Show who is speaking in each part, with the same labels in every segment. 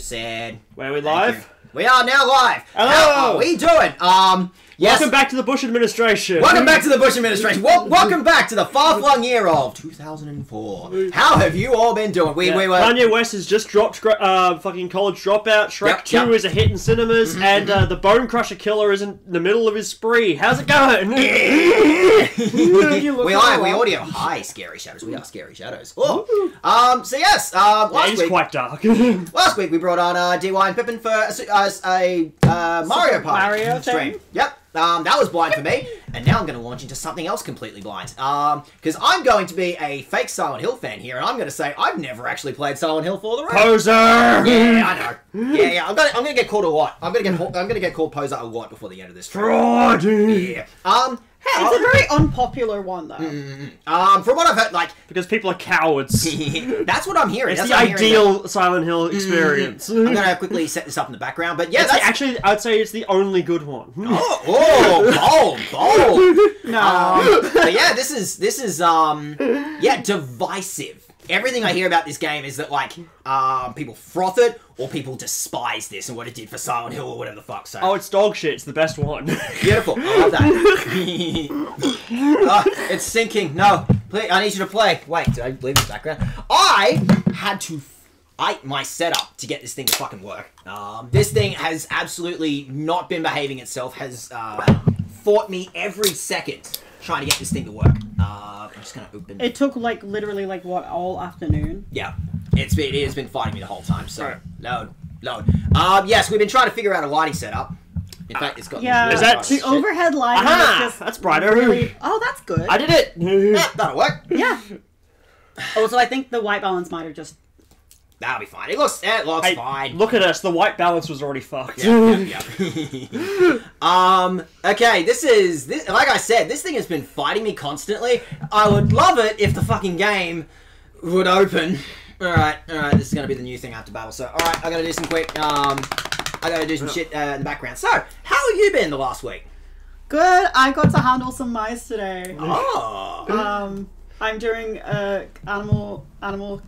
Speaker 1: just said.
Speaker 2: Where are we live?
Speaker 1: We are now live.
Speaker 2: Hello.
Speaker 1: How are we doing? Yes.
Speaker 2: Welcome back to the Bush administration.
Speaker 1: Welcome back to the Bush administration. Welcome back to the far-flung year of 2004. How have you all been doing? We were...
Speaker 2: Kanye West has just dropped fucking College Dropout. Shrek 2 is a hit in cinemas, and the Bone Crusher Killer is in the middle of his spree. How's it going?
Speaker 1: we audio high Scary Shadows. We are Scary Shadows. Oh. So yes, last week
Speaker 2: quite dark.
Speaker 1: last week we brought on DY and Pippin for a Mario Party stream. Yep. That was blind for me, and now I'm going to launch into something else completely blind. Because I'm going to be a fake Silent Hill fan here, and I'm going to say I've never actually played Silent Hill for the real.
Speaker 2: Poser!
Speaker 1: Yeah, I know. Yeah. I'm going to get called a lot. I'm going to get called Poser a lot before the end of this stream.
Speaker 2: Fraud!
Speaker 1: Yeah.
Speaker 3: It's a very unpopular one, though.
Speaker 1: From what I've heard, like...
Speaker 2: Because people are cowards.
Speaker 1: That's what I'm hearing.
Speaker 2: It's the ideal Silent Hill experience.
Speaker 1: I'm going to quickly set this up in the background, but yeah,
Speaker 2: actually, I'd say it's the only good one.
Speaker 1: Bold.
Speaker 3: No.
Speaker 1: But yeah, this is divisive. Everything I hear about this game is that, like, people froth it, or people despise this and what it did for Silent Hill, or whatever the fuck, so...
Speaker 2: Oh, it's dog shit. It's the best one.
Speaker 1: Beautiful. I love that. It's sinking. No. Please, I need you to play. Wait, did I leave the background? I had to fight my setup to get this thing to fucking work. This thing has absolutely not been behaving itself, has fought me every second trying to get this thing to work. I'm just gonna open...
Speaker 3: It took, like, literally, like, what, all afternoon?
Speaker 1: Yeah. It has been fighting me the whole time, so... Load. Yes, we've been trying to figure out a lighting setup. In fact, it's got...
Speaker 3: Yeah,
Speaker 2: is that
Speaker 3: the overhead lighting is just...
Speaker 2: That's brighter.
Speaker 3: Really... Oh, that's good.
Speaker 2: I did it!
Speaker 1: Yeah, that'll work.
Speaker 3: Yeah. Also, I think the white balance might have just...
Speaker 1: That'll be fine. It looks fine.
Speaker 2: Look at us. The white balance was already fucked.
Speaker 1: Yeah. Okay, like I said, this thing has been fighting me constantly. I would love it if the fucking game would open. Alright, this is gonna be the new thing after battle, so alright, I gotta do some quick, I gotta do some shit in the background. So, how have you been the last week?
Speaker 3: Good. I got to handle some mice today.
Speaker 1: Oh.
Speaker 3: I'm doing animal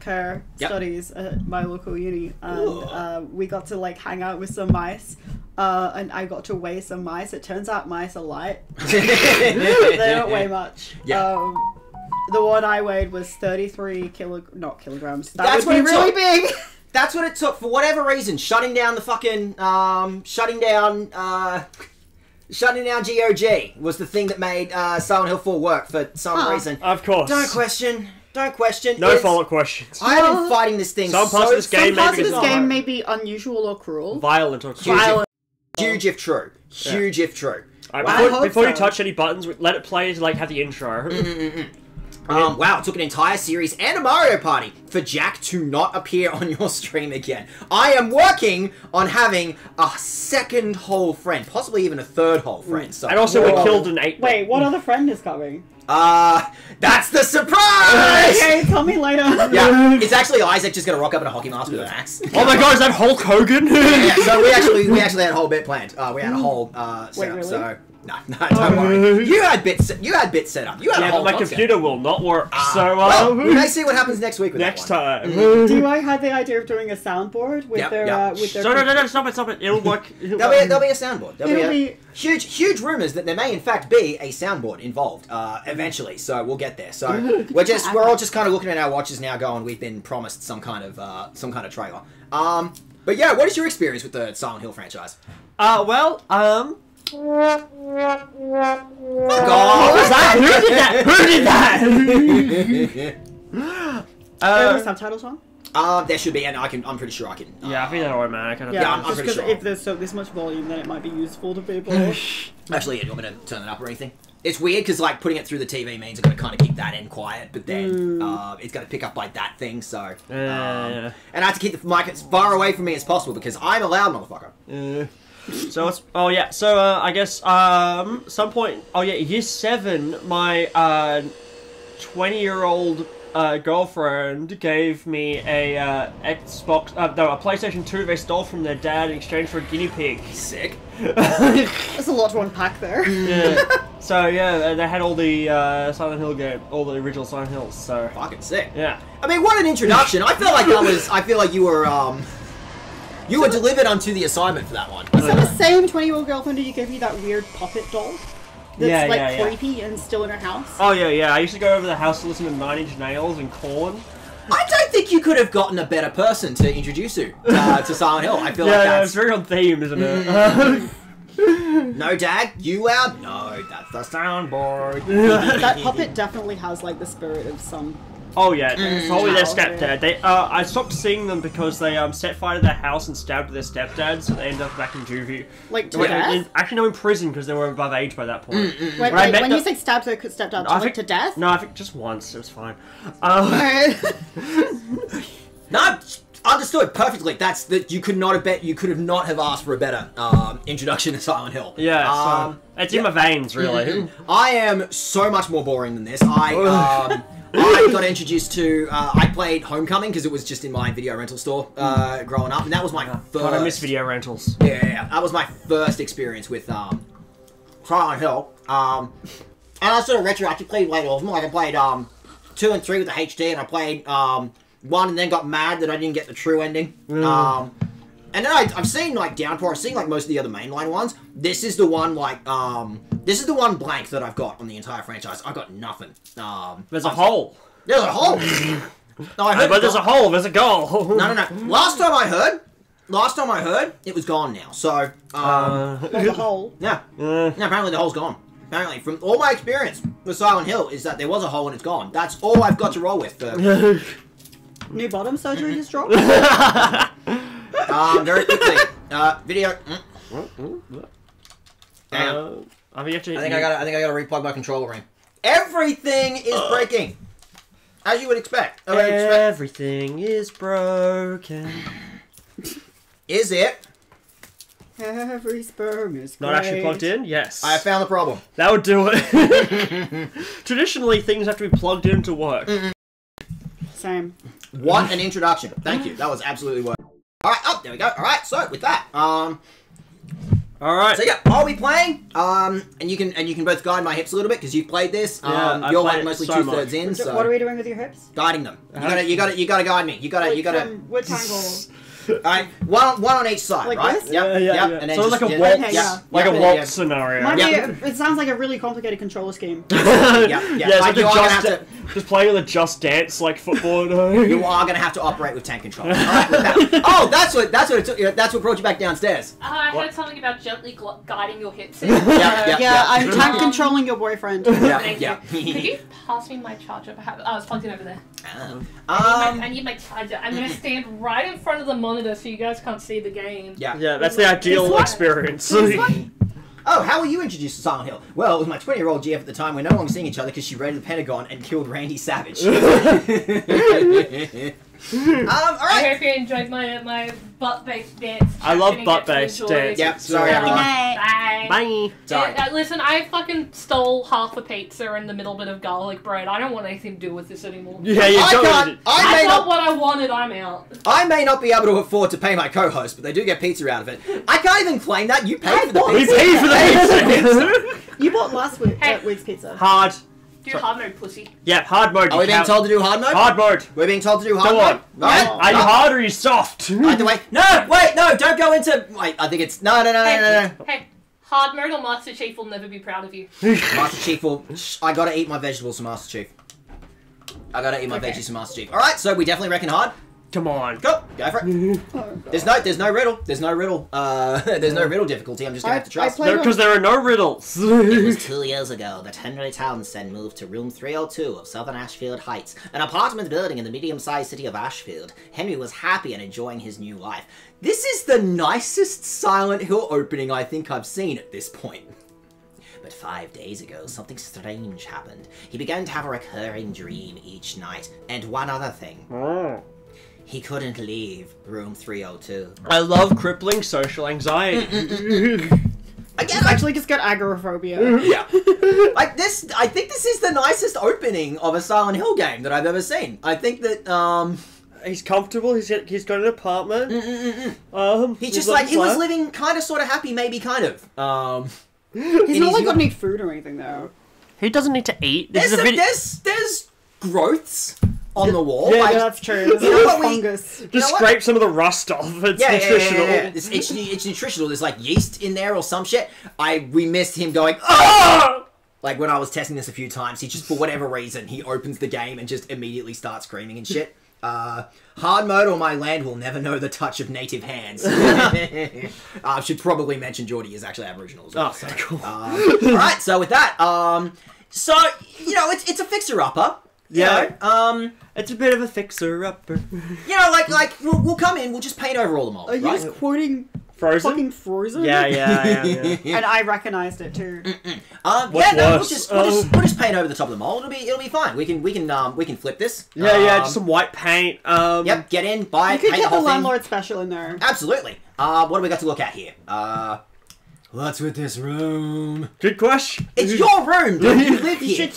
Speaker 3: care studies at my local uni, and we got to, like, hang out with some mice, and I got to weigh some mice. It turns out mice are light. They don't weigh much.
Speaker 1: Yeah.
Speaker 3: The one I weighed was 33 not kilograms.
Speaker 1: That's
Speaker 3: would be really big.
Speaker 1: That's what it took, for whatever reason, shutting down the fucking, shutting down GOG was the thing that made Silent Hill 4 work for some reason.
Speaker 2: Of course.
Speaker 1: Don't question.
Speaker 2: No follow-up questions.
Speaker 1: I have been fighting this thing
Speaker 2: Some parts of this game
Speaker 3: may be unusual or cruel.
Speaker 2: Violent or cruel.
Speaker 1: Huge if true. Huge if true.
Speaker 2: Before you touch any buttons, let it play to, like, have the intro.
Speaker 1: Wow, it took an entire series and a Mario Party for Jack to not appear on your stream again. I am working on having a second whole friend, possibly even a third whole friend. So.
Speaker 2: And also we killed an 8.
Speaker 3: Wait, what other friend is coming?
Speaker 1: That's the surprise!
Speaker 3: Okay, tell me later.
Speaker 1: Yeah, it's actually Isaac just gonna rock up in a hockey mask with an axe.
Speaker 2: Oh my god, is that Hulk Hogan?
Speaker 1: Yeah, so we actually had a whole bit planned. We had a whole setup,
Speaker 3: really?
Speaker 1: so... No, don't worry. You had bits set up. You had a whole
Speaker 2: but my
Speaker 1: concept.
Speaker 2: computer will not work, so...
Speaker 1: well, we may see what happens next week with
Speaker 2: next
Speaker 1: that one.
Speaker 2: time.
Speaker 3: Do I had the idea of doing a soundboard with their
Speaker 2: No, stop it. It'll work.
Speaker 1: There'll be a soundboard. There'll be huge rumours that there may in fact be a soundboard involved eventually. So we'll get there. So we're all just kind of looking at our watches now, going, we've been promised some kind of trailer. But yeah, what is your experience with the Silent Hill franchise?
Speaker 2: Fuck off. What was that? Who did that?
Speaker 3: Are there subtitles on?
Speaker 1: There should be, and I'm pretty sure I can.
Speaker 2: Yeah, I think that'll work, man.
Speaker 3: I'm
Speaker 1: pretty
Speaker 3: just
Speaker 1: sure.
Speaker 3: If there's this much volume, then it might be useful to people.
Speaker 1: Actually, you want me to turn it up or anything? It's weird because, like, putting it through the TV means I'm going to kind of keep that end quiet, but then it's going to pick up by that thing, so... and I have to keep the mic as far away from me as possible because I'm a loud motherfucker.
Speaker 2: So it's... Oh, yeah. So, I guess, some point... Oh, yeah, year 7, my 20-year-old girlfriend gave me a a PlayStation 2 they stole from their dad in exchange for a guinea pig.
Speaker 1: Sick.
Speaker 3: There's a lot to unpack there.
Speaker 2: Yeah. So yeah, they had all the Silent Hill game, all the original Silent Hills. So
Speaker 1: fucking sick.
Speaker 2: Yeah.
Speaker 1: I mean, what an introduction! I feel like you were You were delivered onto the assignment for that one.
Speaker 3: Is that the same 20-year-old girlfriend who gave you that weird puppet doll? That's
Speaker 2: Yeah,
Speaker 3: creepy and still in her house?
Speaker 2: Oh, yeah. I used to go over to the house to listen to 9 Inch Nails and Korn.
Speaker 1: I don't think you could have gotten a better person to introduce you to Silent Hill. I feel like
Speaker 2: Yeah, it's
Speaker 1: that's...
Speaker 2: very on theme, isn't it?
Speaker 1: No, Dag, you loud? No, that's the soundboard.
Speaker 3: That puppet definitely has, like, the spirit of some...
Speaker 2: Oh yeah, it's probably their
Speaker 3: Child,
Speaker 2: stepdad. They, I stopped seeing them because they set fire to their house and stabbed their stepdad, so they ended up back in juvie.
Speaker 3: Like, to
Speaker 2: Wait,
Speaker 3: death?
Speaker 2: Actually, no, in prison because they were above age by that point.
Speaker 3: Wait,
Speaker 2: When I met
Speaker 3: when
Speaker 2: the-
Speaker 3: you say stabbed their stepdad,
Speaker 2: I
Speaker 3: like,
Speaker 2: think-
Speaker 3: to death?
Speaker 2: No, I think just once. It was fine.
Speaker 1: No, understood perfectly. That's that you could not have bet. You could have not have asked for a better introduction to Silent Hill.
Speaker 2: Yeah, so it's in my veins, really.
Speaker 1: I am so much more boring than this. I got introduced to. I played Homecoming because it was just in my video rental store growing up, and that was my first.
Speaker 2: God, I miss video rentals.
Speaker 1: Yeah, that was my first experience with Silent Hill. And I sort of retroactively played later of them. Like I played 2 and 3 with the HD, and I played 1 and then got mad that I didn't get the true ending. And then I've seen like Downpour. I've seen like most of the other mainline ones. This is the one like this is the one blank that I've got on the entire franchise. I've got nothing.
Speaker 2: There's a hole.
Speaker 1: There's a hole. No, I heard.
Speaker 2: But there's a hole. There's a goal.
Speaker 1: No. Last time I heard, it was gone now. So
Speaker 3: The hole.
Speaker 1: yeah. Apparently the hole's gone. Apparently, from all my experience with Silent Hill, is that there was a hole and it's gone. That's all I've got to roll with.
Speaker 3: New bottom surgery just dropped?
Speaker 1: Very quickly. Video. Damn.
Speaker 2: I think
Speaker 1: I gotta replug my controller ring. Everything is breaking, as you would expect.
Speaker 2: Everything is broken.
Speaker 1: Is it?
Speaker 3: Every sperm is
Speaker 2: Not actually plugged in? Yes.
Speaker 1: I have found the problem.
Speaker 2: That would do it. Traditionally, things have to be plugged in to work.
Speaker 3: Same.
Speaker 1: What an introduction! Thank you. That was absolutely worth. All right, there we go. All right, so with that,
Speaker 2: All right.
Speaker 1: so yeah, I'll be playing. And you can both guide my hips a little bit because you've played this.
Speaker 2: I
Speaker 1: You're
Speaker 2: played
Speaker 1: like
Speaker 2: it
Speaker 1: mostly
Speaker 2: so
Speaker 1: 2/3 in. So
Speaker 3: What are we doing with your hips?
Speaker 1: guiding them. You gotta guide me. You gotta.
Speaker 3: Which angle?
Speaker 1: Alright, one on each side,
Speaker 3: Like
Speaker 1: right?
Speaker 3: this?
Speaker 1: Yep,
Speaker 2: Yeah.
Speaker 1: And then
Speaker 2: So
Speaker 1: just,
Speaker 2: like a
Speaker 1: yeah,
Speaker 2: waltz,
Speaker 3: Okay, yeah.
Speaker 2: like
Speaker 1: yeah,
Speaker 2: a
Speaker 1: yeah,
Speaker 2: waltz
Speaker 1: yeah.
Speaker 2: scenario.
Speaker 3: Might
Speaker 1: Yeah.
Speaker 3: be, it sounds like a really complicated controller scheme.
Speaker 1: Yeah,
Speaker 2: Yeah,
Speaker 1: like
Speaker 2: it's
Speaker 1: you are
Speaker 2: like
Speaker 1: gonna have
Speaker 2: just playing with a Just Dance like football.
Speaker 1: you are gonna have to operate with tank control. Alright, with that. Oh, that's what it took you. That's what brought you back downstairs.
Speaker 4: I
Speaker 2: What?
Speaker 4: heard something about gently guiding your hips.
Speaker 3: Yeah, I'm tank controlling your boyfriend.
Speaker 4: Thank
Speaker 1: Yeah.
Speaker 4: you. Could you pass me my charger? Perhaps I was plugged in over there. I need my charger. I'm gonna stand right in front of the monitor so you guys can't see the game.
Speaker 1: Yeah.
Speaker 2: Yeah, that's the ideal
Speaker 3: This one?
Speaker 2: experience.
Speaker 1: Oh, how were you introduced to Silent Hill? Well, it was my 20-year-old GF at the time. We're no longer seeing each other because she raided the Pentagon and killed Randy Savage. All
Speaker 4: I
Speaker 1: right.
Speaker 4: hope you enjoyed my butt-based dance.
Speaker 2: I love
Speaker 4: Didn't get to
Speaker 2: butt-based
Speaker 4: enjoy it.
Speaker 2: dance.
Speaker 1: Yep. Sorry,
Speaker 3: Good
Speaker 1: everyone.
Speaker 3: night.
Speaker 4: Bye.
Speaker 2: Bye.
Speaker 1: Sorry.
Speaker 4: Listen, I fucking stole half a pizza and the middle bit of garlic bread. I don't want anything to do with this anymore.
Speaker 2: Yeah, you
Speaker 1: I
Speaker 2: don't.
Speaker 1: can't.
Speaker 4: I got what I wanted. I'm out.
Speaker 1: I may not be able to afford to pay my co-host, but they do get pizza out of it. I can't even claim that. You paid for the
Speaker 2: We
Speaker 1: pizza.
Speaker 2: paid for the pizza.
Speaker 3: You bought last week,
Speaker 4: Hey.
Speaker 3: week's pizza.
Speaker 2: Hard.
Speaker 4: Do hard mode, pussy.
Speaker 2: Yeah, hard mode.
Speaker 1: Are we being told to do hard mode?
Speaker 2: Hard mode.
Speaker 1: We're being told to do hard
Speaker 2: Go
Speaker 1: mode?
Speaker 2: on.
Speaker 1: Right?
Speaker 2: Are you hard or are you soft?
Speaker 1: Either way. No, wait, no, don't go into... Wait, I think it's... No.
Speaker 4: Hey, hard mode or Master Chief will never be proud of you.
Speaker 1: Master Chief will... I gotta eat my vegetables for Master Chief. I gotta eat my veggies for Master Chief. Alright, so we definitely reckon hard.
Speaker 2: Come on.
Speaker 1: Go for it.
Speaker 3: Oh,
Speaker 1: There's no riddle. There's no riddle. There's no riddle difficulty. I'm just gonna have to trust.
Speaker 3: I played
Speaker 2: Because there are no riddles.
Speaker 1: It was 2 years ago that Henry Townsend moved to room 302 of Southern Ashfield Heights, an apartment building in the medium-sized city of Ashfield. Henry was happy and enjoying his new life. This is the nicest Silent Hill opening I think I've seen at this point. But 5 days ago, something strange happened. He began to have a recurring dream each night, and one other thing. He couldn't leave room 302.
Speaker 2: I love crippling social anxiety.
Speaker 1: Again,
Speaker 3: I've actually just got agoraphobia.
Speaker 1: yeah. Like this, I think this is the nicest opening of a Silent Hill game that I've ever seen. I think that,
Speaker 2: He's comfortable. He's got an apartment.
Speaker 1: he's just like, he was living kind of sort of happy, maybe kind of.
Speaker 3: He's not like got any food or anything though.
Speaker 2: He doesn't need to eat. This
Speaker 1: There's,
Speaker 2: is a video.
Speaker 1: there's growths. on the wall.
Speaker 3: Yeah,
Speaker 1: like,
Speaker 3: that's true. There's
Speaker 1: you know
Speaker 3: no
Speaker 1: what we-
Speaker 3: fungus.
Speaker 1: You know
Speaker 2: Just
Speaker 1: what?
Speaker 2: scrape some of the rust off. It's nutritional.
Speaker 1: Yeah. It's nutritional. There's like yeast in there or some shit. We missed him going, oh! Like when I was testing this a few times, he just, for whatever reason, he opens the game and just immediately starts screaming and shit. Hard mode or my land will never know the touch of native hands. I should probably mention Geordie is actually Aboriginal as well.
Speaker 2: Oh, so cool.
Speaker 1: Alright, so with that, so, you know, it's a fixer-upper.
Speaker 2: Yeah. It's a bit of a fixer-upper.
Speaker 1: You know, like we'll come in, we'll just paint over all the mold,
Speaker 3: Are you
Speaker 1: right?
Speaker 3: just quoting
Speaker 2: Frozen?
Speaker 3: fucking Frozen?
Speaker 2: Yeah.
Speaker 3: And I recognized it too.
Speaker 1: We'll
Speaker 2: worse?
Speaker 1: just paint over the top of the mold. It'll be fine. We can flip this.
Speaker 2: Just some white paint.
Speaker 1: Yep, get in, buy
Speaker 3: You
Speaker 1: it,
Speaker 3: could
Speaker 1: paint
Speaker 3: get
Speaker 1: the
Speaker 3: the
Speaker 1: whole thing.
Speaker 3: landlord special in there.
Speaker 1: Absolutely. What do we got to look at here? What's with this room?
Speaker 2: Good question.
Speaker 1: It's your room, dude. You live
Speaker 3: You
Speaker 1: here.
Speaker 3: should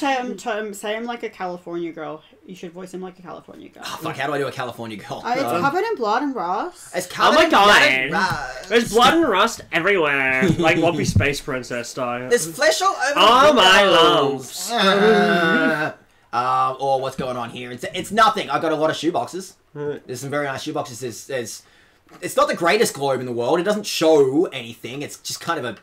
Speaker 3: say him like a California girl. You should voice him like a California girl.
Speaker 1: Oh, fuck, how do I do a California girl?
Speaker 3: It's covered in blood and rust.
Speaker 1: It's
Speaker 2: Oh
Speaker 1: covered
Speaker 2: my
Speaker 1: in blood
Speaker 2: god.
Speaker 1: and rust.
Speaker 2: There's blood and rust everywhere. Like Lumpy Space Princess style.
Speaker 1: There's flesh all over
Speaker 2: Oh,
Speaker 1: the
Speaker 2: my
Speaker 1: windows.
Speaker 2: lumps.
Speaker 1: Or what's going on here? It's nothing. I've got a lot of shoeboxes. There's some very nice shoeboxes. There's it's not the greatest globe in the world. It doesn't show anything. It's just kind of a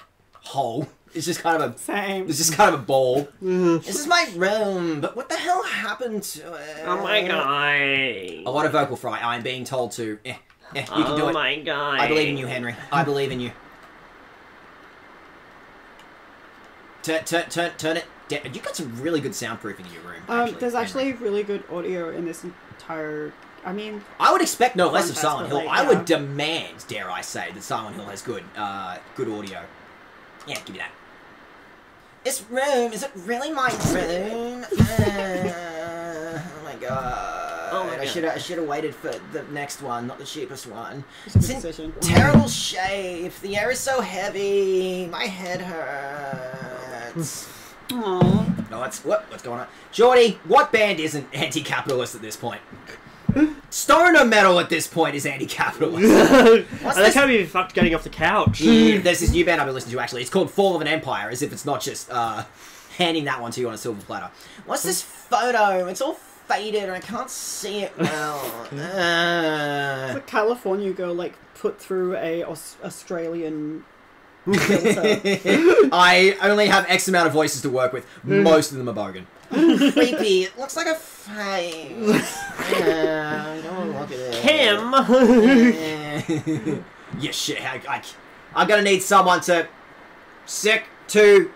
Speaker 1: hole. It's just kind of a
Speaker 3: Same.
Speaker 1: It's just kind of a ball. This is my room, but what the hell happened to it?
Speaker 2: Oh my god.
Speaker 1: A lot of vocal fry. I'm being told to. You can do it.
Speaker 2: Oh my god.
Speaker 1: I believe in you, Henry. I believe in you. Turn it. You got some really good soundproofing in your room.
Speaker 3: There's actually really good audio in this entire. I mean,
Speaker 1: I would expect no less of
Speaker 3: Contest,
Speaker 1: Silent
Speaker 3: but,
Speaker 1: Hill.
Speaker 3: like,
Speaker 1: I
Speaker 3: yeah.
Speaker 1: would demand, dare I say, that Silent Hill has good audio. Yeah, give me that. This room, is it really my room? Oh my god.
Speaker 2: Oh my
Speaker 1: I
Speaker 2: God.
Speaker 1: should have waited for the next one, not the cheapest one.
Speaker 3: it's a
Speaker 1: It's
Speaker 3: good
Speaker 1: in
Speaker 3: decision.
Speaker 1: terrible shape. The air is so heavy. My head hurts.
Speaker 3: Aww.
Speaker 1: No, what's going on? Geordie, what band isn't anti-capitalist at this point? Stoner metal at this point is anti-capitalist.
Speaker 2: I like how we fucked getting off the couch.
Speaker 1: Yeah, there's this new band I've been listening to actually. It's called Fall of an Empire, as if it's not just handing that one to you on a silver platter. What's this photo? It's all faded and I can't see it well.
Speaker 3: It's a California girl like put through a Australian filter.
Speaker 1: I only have X amount of voices to work with. Most of them are bogan. Creepy. It looks like a face. Yeah, don't look at it.
Speaker 2: Kim.
Speaker 1: Yeah, shit. I'm gonna need someone to sick to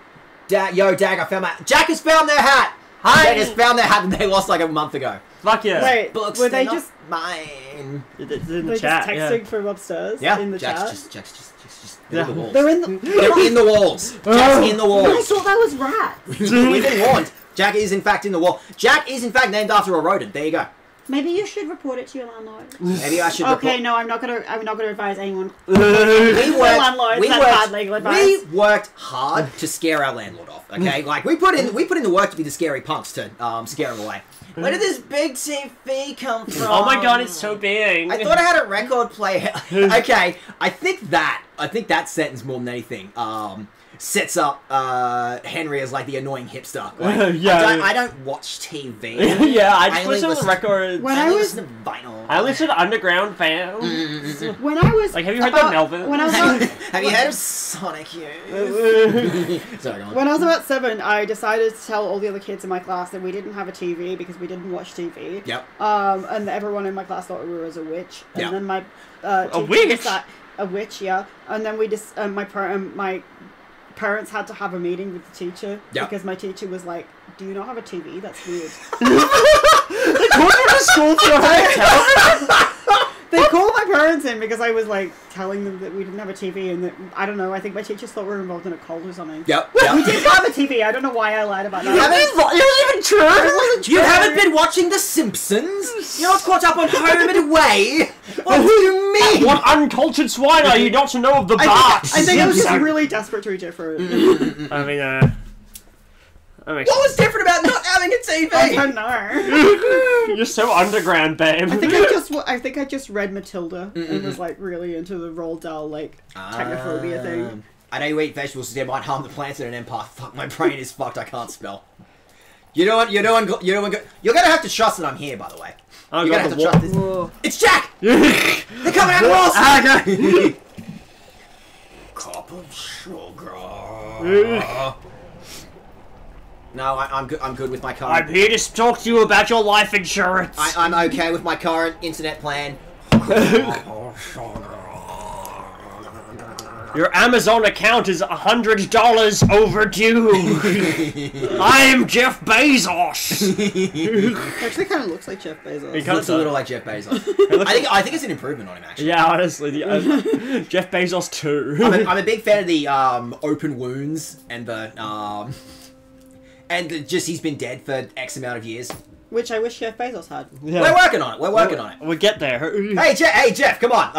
Speaker 1: Yo, Dag, I found my Jack has found their hat.
Speaker 2: Hi.
Speaker 1: Jack has found their hat that they lost like a month ago.
Speaker 2: Fuck yeah.
Speaker 3: Wait,
Speaker 1: Books,
Speaker 3: were they
Speaker 1: they're
Speaker 3: just
Speaker 1: not mine?
Speaker 2: It's in
Speaker 3: they
Speaker 2: the chat.
Speaker 3: just
Speaker 2: Yeah.
Speaker 3: texting from upstairs?
Speaker 1: Yeah,
Speaker 3: in the
Speaker 1: Jack's
Speaker 3: chat.
Speaker 1: just
Speaker 2: Yeah.
Speaker 1: in the walls.
Speaker 3: They're in the.
Speaker 1: They're in the walls. Jack's in the
Speaker 3: I
Speaker 1: walls.
Speaker 3: thought that was rats.
Speaker 1: We've been warned. Jack is in fact in the wall. Jack is in fact named after a rodent. There you go.
Speaker 3: Maybe you should report it to your landlord.
Speaker 1: Maybe I should.
Speaker 3: Okay, no, I'm not gonna advise anyone.
Speaker 1: We
Speaker 3: landlords, that's bad legal
Speaker 1: we
Speaker 3: advice.
Speaker 1: worked hard to scare our landlord off. Okay, like we put in the work to be the scary punks to scare him away. Where did this big TV come from?
Speaker 2: Oh my god, it's so big.
Speaker 1: I thought I had a record player. Okay, I think that sentence more than anything sets up Henry as like the annoying hipster. Like,
Speaker 2: Yeah.
Speaker 1: I don't watch TV.
Speaker 2: Yeah, I just
Speaker 1: only
Speaker 2: listen to the records.
Speaker 3: When
Speaker 1: I
Speaker 3: I
Speaker 1: only
Speaker 3: was
Speaker 1: listen to vinyl.
Speaker 2: I listen to underground bands.
Speaker 3: when I was
Speaker 2: Like, have you heard
Speaker 3: about,
Speaker 2: the Melvin?
Speaker 3: When I was
Speaker 1: Have you heard of Sonic Youth? Sorry, go on.
Speaker 3: When I was about 7, I decided to tell all the other kids in my class that we didn't have a TV because we didn't watch TV.
Speaker 1: Yep.
Speaker 3: And everyone in my class thought we were as a witch. And
Speaker 1: Yeah.
Speaker 3: then my teacher
Speaker 2: witch?
Speaker 3: a witch, yeah. And then we just my parents had to have a meeting with the teacher because my teacher was like, "Do you not have a TV? That's weird."
Speaker 2: Going to school for a hotel.
Speaker 3: They called my parents in because I was like telling them that we didn't have a TV and that I don't know. I think my teachers thought we were involved in a cult or something.
Speaker 1: Yep.
Speaker 3: We
Speaker 1: Yep.
Speaker 3: did have a TV. I don't know why I lied about that.
Speaker 1: It
Speaker 2: wasn't even true.
Speaker 1: You haven't been watching The Simpsons? You're not caught up on Home and Away? What do you mean?
Speaker 2: What uncultured swine are you not to know of the Bart?
Speaker 3: I think I was just really desperate to be different.
Speaker 2: I mean,
Speaker 1: What was different about not having a TV?
Speaker 3: I don't know.
Speaker 2: you're so underground, babe.
Speaker 3: I think I just read Matilda and was like really into the Roald Dahl like technophobia thing.
Speaker 1: I know you eat vegetables, so they might harm the plants in an empire. Fuck, my brain is fucked. I can't spell. You're gonna have to trust that I'm here, by the way. You're gonna have to trust this.
Speaker 3: Whoa.
Speaker 1: It's Jack! They're coming out of the walls! Cup of sugar. No, I'm good with my car.
Speaker 2: I'm here to talk to you about your life insurance.
Speaker 1: I'm okay with my current internet plan.
Speaker 2: Your Amazon account is $100 overdue. I'm Jeff Bezos.
Speaker 3: Actually, kind of looks like Jeff Bezos.
Speaker 1: It looks a little like Jeff Bezos. I think it's an improvement on him, actually.
Speaker 2: Yeah, honestly, Jeff Bezos too.
Speaker 1: I'm a big fan of the open wounds and just he's been dead for X amount of years.
Speaker 3: Which I wish Jeff Bezos had.
Speaker 2: Yeah.
Speaker 1: We're working on it. We're working on it.
Speaker 2: We'll get there.
Speaker 1: Hey, Jeff, come on.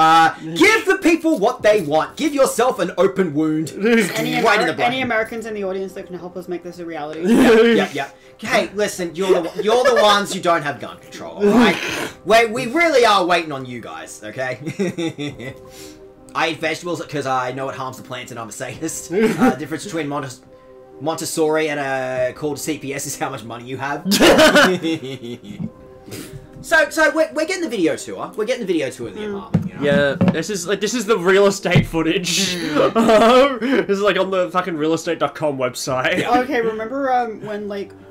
Speaker 1: Give the people what they want. Give yourself an open wound. Right in the blood.
Speaker 3: Any Americans in the audience that can help us make this a reality?
Speaker 1: Yep. Hey, listen, you're the ones who don't have gun control, alright? We really are waiting on you guys, okay? I eat vegetables because I know it harms the plants and I'm a sadist. The difference between Montessori and a call to CPS is how much money you have. So we're getting the video tour. We're getting the video tour of the apartment. You know?
Speaker 2: Yeah, this is the real estate footage. This is like on the fucking realestate.com website.
Speaker 3: Yeah. Okay, remember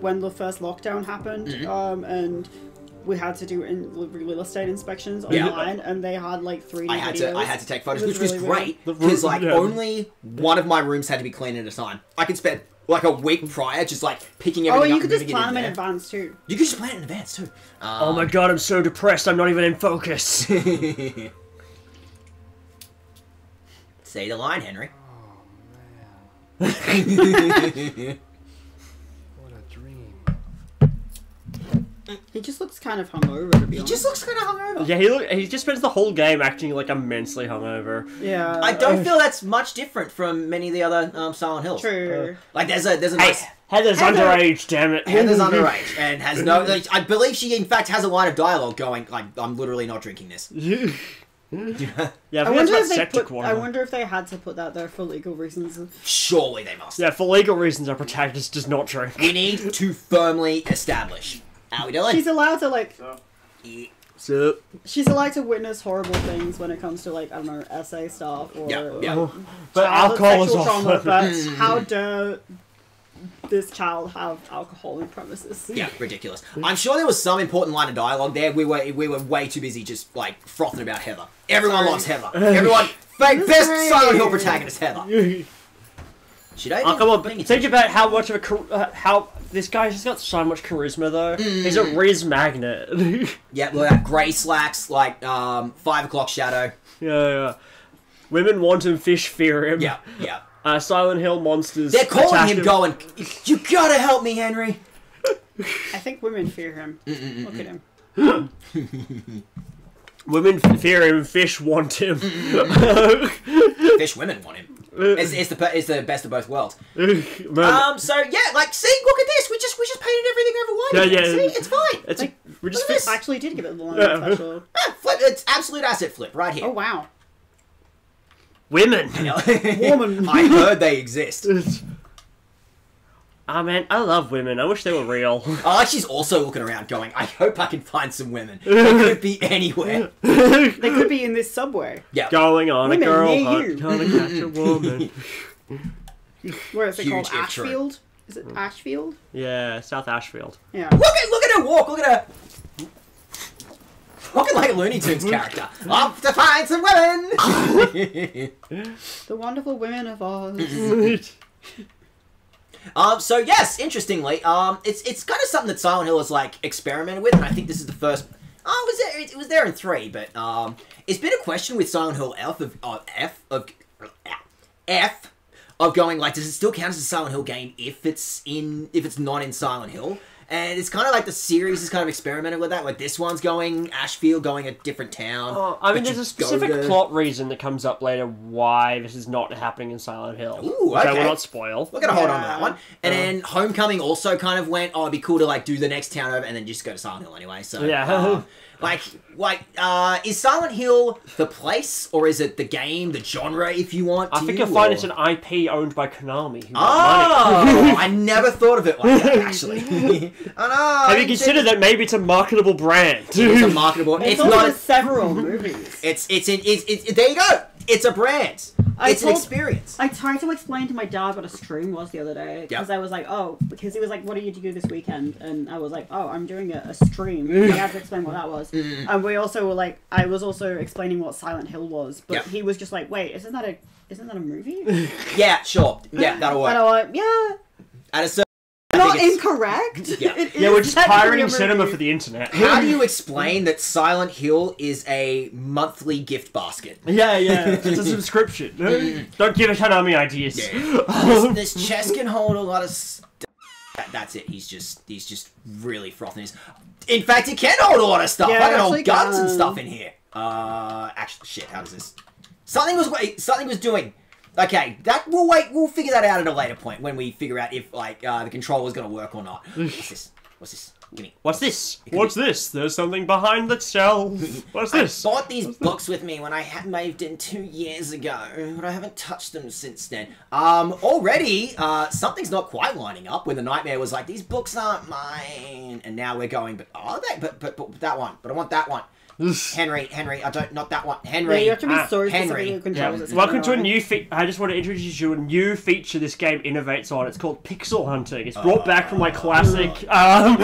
Speaker 3: when the first lockdown happened, and we had to do real estate inspections online, and they had like 3D videos.
Speaker 1: I had to take photos, which
Speaker 3: really
Speaker 1: was great because only one of my rooms had to be cleaned at a time. I could spend like a week prior just like picking everything up.
Speaker 3: Oh, you could just plan them in advance too.
Speaker 1: You could just plan it in advance too.
Speaker 2: Oh my god, I'm so depressed. I'm not even in focus.
Speaker 1: Say the line, Henry.
Speaker 5: Oh man. What a dream.
Speaker 3: He just looks kind of hungover, to be honest.
Speaker 1: He just looks kind of hungover.
Speaker 2: Yeah, he just spends the whole game acting like immensely hungover.
Speaker 3: Yeah.
Speaker 1: I don't feel that's much different from many of the other Silent Hills.
Speaker 3: True.
Speaker 1: Like there's a nice.
Speaker 2: Heather's underage, damn it.
Speaker 1: Heather's underage and has no. Like, I believe she in fact has a line of dialogue going like, "I'm literally not drinking this."
Speaker 2: Yeah,
Speaker 3: I wonder if they had to put that there for legal reasons.
Speaker 1: Surely they must.
Speaker 2: Yeah, for legal reasons, our protagonist does not drink.
Speaker 1: We need to firmly establish. How we doing?
Speaker 3: She's allowed to like.
Speaker 2: So.
Speaker 3: She's allowed to witness horrible things when it comes to like, I don't know, essay stuff or
Speaker 2: But alcohol is
Speaker 3: trauma,
Speaker 2: off.
Speaker 3: but how dare this child have alcohol in premises?
Speaker 1: Yeah, ridiculous. I'm sure there was some important line of dialogue there. We were way too busy just like frothing about Heather. Everyone loves Heather. Everyone best Silent Hill protagonist Heather. Should I?
Speaker 2: Oh, come on, think about how much of a how this guy has got so much charisma though. He's a Riz magnet.
Speaker 1: Yeah, well, that grey slacks like 5 o'clock shadow.
Speaker 2: Yeah. Women want him, fish fear him.
Speaker 1: Yeah.
Speaker 2: Silent Hill monsters.
Speaker 1: They're calling him, going, "You gotta help me, Henry."
Speaker 3: I think women fear him. Look at him.
Speaker 2: Women fear him, fish want him.
Speaker 1: Fish women want him. It's the best of both worlds. So yeah, like see, look at this. We just painted everything over white.
Speaker 2: Yeah.
Speaker 1: See, it's fine.
Speaker 2: We just
Speaker 3: Actually did give it the line special.
Speaker 1: Flip. It's absolute asset flip right here.
Speaker 3: Oh wow.
Speaker 2: Women.
Speaker 3: Woman.
Speaker 1: I heard they exist.
Speaker 2: Ah man, I love women. I wish they were real.
Speaker 1: She's also looking around going, I hope I can find some women. They could be anywhere.
Speaker 3: They could be in this subway.
Speaker 1: Yeah.
Speaker 2: Going on
Speaker 3: Women
Speaker 2: a girl
Speaker 3: near
Speaker 2: hunt,
Speaker 3: you.
Speaker 2: trying to catch a woman.
Speaker 3: Where is it called?
Speaker 1: Huge if true.
Speaker 3: Ashfield? Is it Ashfield?
Speaker 2: Yeah, South Ashfield.
Speaker 3: Yeah.
Speaker 1: Look at her walk. Look at her. Walking like a Looney Tunes character. Off to find some women.
Speaker 3: The wonderful women of Oz.
Speaker 1: So yes, interestingly, it's kind of something that Silent Hill has like experimented with, and I think this is the first. It was there in 3, but it's been a question with Silent Hill of going like, does it still count as a Silent Hill game if it's not in Silent Hill? And it's kind of like the series is kind of experimenting with that. Like this one's going Ashfield, going a different town.
Speaker 2: I mean, there's a specific plot reason that comes up later why this is not happening in Silent Hill.
Speaker 1: Ooh, okay.
Speaker 2: So we'll not spoil.
Speaker 1: We're gonna hold on to that one. And then Homecoming also kind of went, oh, it'd be cool to like do the next town over and then just go to Silent Hill anyway. So
Speaker 2: yeah.
Speaker 1: Is Silent Hill the place, or is it the game, the genre, if you want?
Speaker 2: I think you'll find it's an IP owned by Konami. Who
Speaker 1: I never thought of it like that, actually.
Speaker 2: Have you considered that maybe it's a marketable brand?
Speaker 1: It's a marketable.
Speaker 3: It's not several movies.
Speaker 1: It's there you go. It's a brand. It's an experience.
Speaker 3: I tried to explain to my dad what a stream was the other day because I was like, because he was like, "What do you do this weekend?" And I was like, "Oh, I'm doing a stream." I had to explain what that was, and we also were like, I was also explaining what Silent Hill was, but he was just like, "Wait, isn't that a movie?"
Speaker 1: Yeah, sure. Yeah, that'll work.
Speaker 3: And I went, yeah.
Speaker 1: At a certain
Speaker 3: Not incorrect.
Speaker 1: Yeah.
Speaker 2: We're just pirating cinema for the internet.
Speaker 1: How do you explain that Silent Hill is a monthly gift basket?
Speaker 2: Yeah. It's a subscription. Don't give Konami ideas.
Speaker 1: Yeah. This chest can hold a lot of that's it. He's just really frothing. In fact, it can hold a lot of stuff.
Speaker 3: Yeah,
Speaker 1: I can hold guns and stuff in here. Actually, shit. How does this? Something was doing. Okay, we'll figure that out at a later point when we figure out if like the controller's gonna work or not. What's this? Gimme.
Speaker 2: What's this? There's something behind the shelf. What's this?
Speaker 1: I bought these books with me when I moved in 2 years ago, but I haven't touched them since then. Already, something's not quite lining up when the nightmare was like, these books aren't mine, and now we're going, but are they? But that one. But I want that one. Henry, not that one. Henry.
Speaker 3: Yeah, you have to be so
Speaker 1: Henry.
Speaker 3: specific with controls.
Speaker 2: Welcome to a new I just want to introduce you to a new feature this game innovates on. It's called pixel hunting. It's brought back from my classic.
Speaker 3: I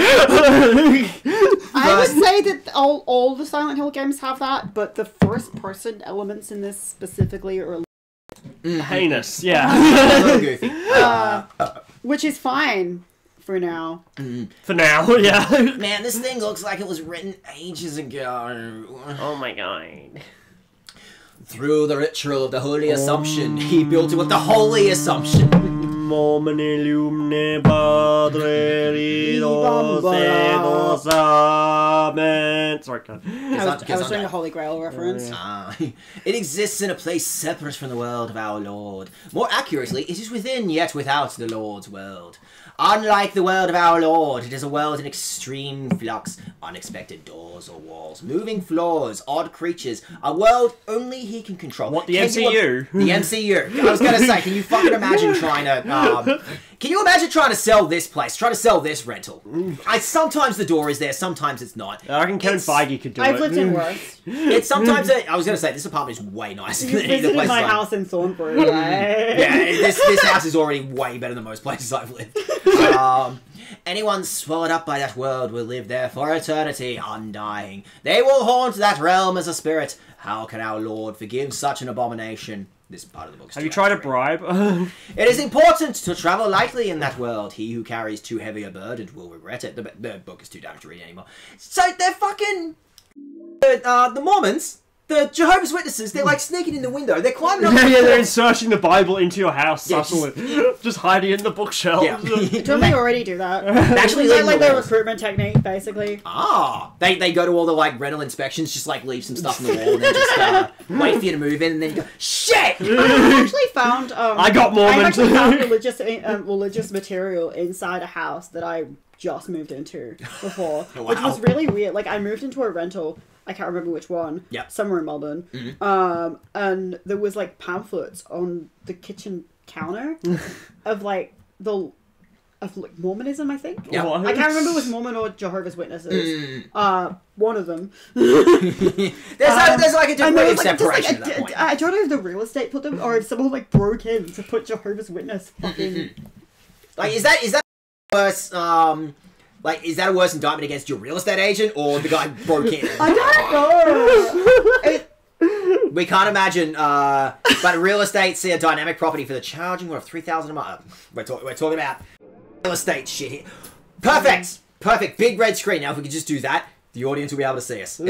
Speaker 3: would say that all the Silent Hill games have that, but the first person elements in this specifically are
Speaker 2: heinous. Yeah.
Speaker 1: A little goofy.
Speaker 3: which is fine. For now.
Speaker 2: For now, yeah.
Speaker 1: Man, this thing looks like it was written ages ago.
Speaker 2: Oh my god.
Speaker 1: Through the ritual of the Holy Assumption, he built it with the Holy Assumption.
Speaker 2: Sorry, God.
Speaker 3: I was doing a Holy Grail reference.
Speaker 1: It exists in a place separate from the world of our Lord. More accurately, it is within yet without the Lord's world. Unlike the world of our Lord, it is a world in extreme flux, unexpected doors or walls, moving floors, odd creatures, a world only he can control.
Speaker 2: What, the MCU?
Speaker 1: The MCU. I was going to say, can you fucking imagine trying to... can you imagine trying to sell this place, trying to sell this rental? Sometimes the door is there, sometimes it's not.
Speaker 2: I reckon Kevin Feige could do it.
Speaker 3: I've lived in worse.
Speaker 1: It's sometimes... I was going to say, this apartment is way nicer
Speaker 3: You
Speaker 1: than any of the
Speaker 3: visited
Speaker 1: places
Speaker 3: my
Speaker 1: I've-
Speaker 3: house in Thornbury, right?
Speaker 1: Yeah, this house is already way better than most places I've lived. Anyone swallowed up by that world will live there for eternity, undying. They will haunt that realm as a spirit. How can our Lord forgive such an abomination? This part of the book is
Speaker 2: Have you tried to bribe?
Speaker 1: It is important to travel lightly in that world. He who carries too heavy a burden will regret it. The book is too damn to read anymore. So they're fucking... the Mormons... The Jehovah's Witnesses, they're like sneaking in the window. They're climbing up.
Speaker 2: Yeah, they're inserting the Bible into your house,
Speaker 1: Yeah,
Speaker 2: just hiding it in the bookshelf.
Speaker 1: Yeah.
Speaker 3: Don't they already do that?
Speaker 1: Actually,
Speaker 3: Is that
Speaker 1: leaving
Speaker 3: like
Speaker 1: the
Speaker 3: their
Speaker 1: walls.
Speaker 3: recruitment technique, basically?
Speaker 1: They go to all the like rental inspections, just like leave some stuff in the wall, and then just wait for you to move in, and then you go, shit.
Speaker 3: I actually found.
Speaker 2: I got Mormon.
Speaker 3: I actually found religious material inside a house that I just moved into before,
Speaker 1: Wow.
Speaker 3: which was really weird. Like I moved into a rental. I can't remember which one.
Speaker 1: Yep.
Speaker 3: Somewhere in Melbourne. And there was like pamphlets on the kitchen counter of like Mormonism, I think.
Speaker 1: Yeah.
Speaker 3: I can't remember if it was Mormon or Jehovah's Witnesses. One of them.
Speaker 1: There's like a degree of separation at that point.
Speaker 3: I don't know if the real estate put them or if someone like broke in to put Jehovah's Witness fucking.
Speaker 1: Like, is that worse? Like, is that a worse indictment against your real estate agent or the guy who broke in?
Speaker 3: I don't know.
Speaker 1: We can't imagine, but real estate, see a dynamic property for the charging of $3,000 a month. We're talking about real estate shit here. Perfect. Big red screen. Now, if we could just do that, the audience will be able to see us.
Speaker 3: He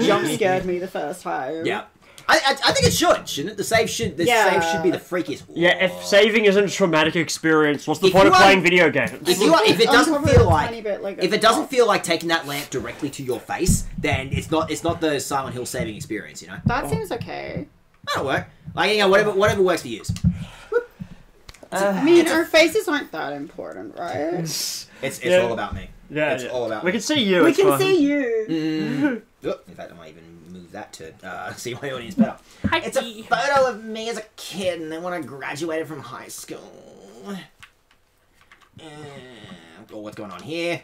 Speaker 3: jump scared me the first time.
Speaker 1: Yeah. I think it should, shouldn't it? The save should be the freakiest.
Speaker 2: Yeah, if saving isn't a traumatic experience, what's the
Speaker 1: If
Speaker 2: point
Speaker 1: you
Speaker 2: of
Speaker 1: are-
Speaker 2: playing video games?
Speaker 1: If it doesn't
Speaker 3: Uncover
Speaker 1: feel
Speaker 3: a
Speaker 1: like
Speaker 3: tiny bit, like,
Speaker 1: if it doesn't feel like taking that lamp directly to your face, then it's not the Silent Hill saving experience, you know.
Speaker 3: That seems okay.
Speaker 1: That'll work. Like, you know, whatever works for you.
Speaker 3: I mean, our faces aren't that important, right?
Speaker 1: It's
Speaker 2: Yeah.
Speaker 1: all about me.
Speaker 2: Yeah,
Speaker 1: It's all about
Speaker 2: we
Speaker 1: me.
Speaker 2: can see you.
Speaker 3: We
Speaker 2: it's
Speaker 3: can
Speaker 2: fine.
Speaker 3: see you.
Speaker 1: In fact, I might even move that to see my audience better.
Speaker 4: Hi,
Speaker 1: It's a photo of me as a kid, and then when I graduated from high school. Oh, what's going on here?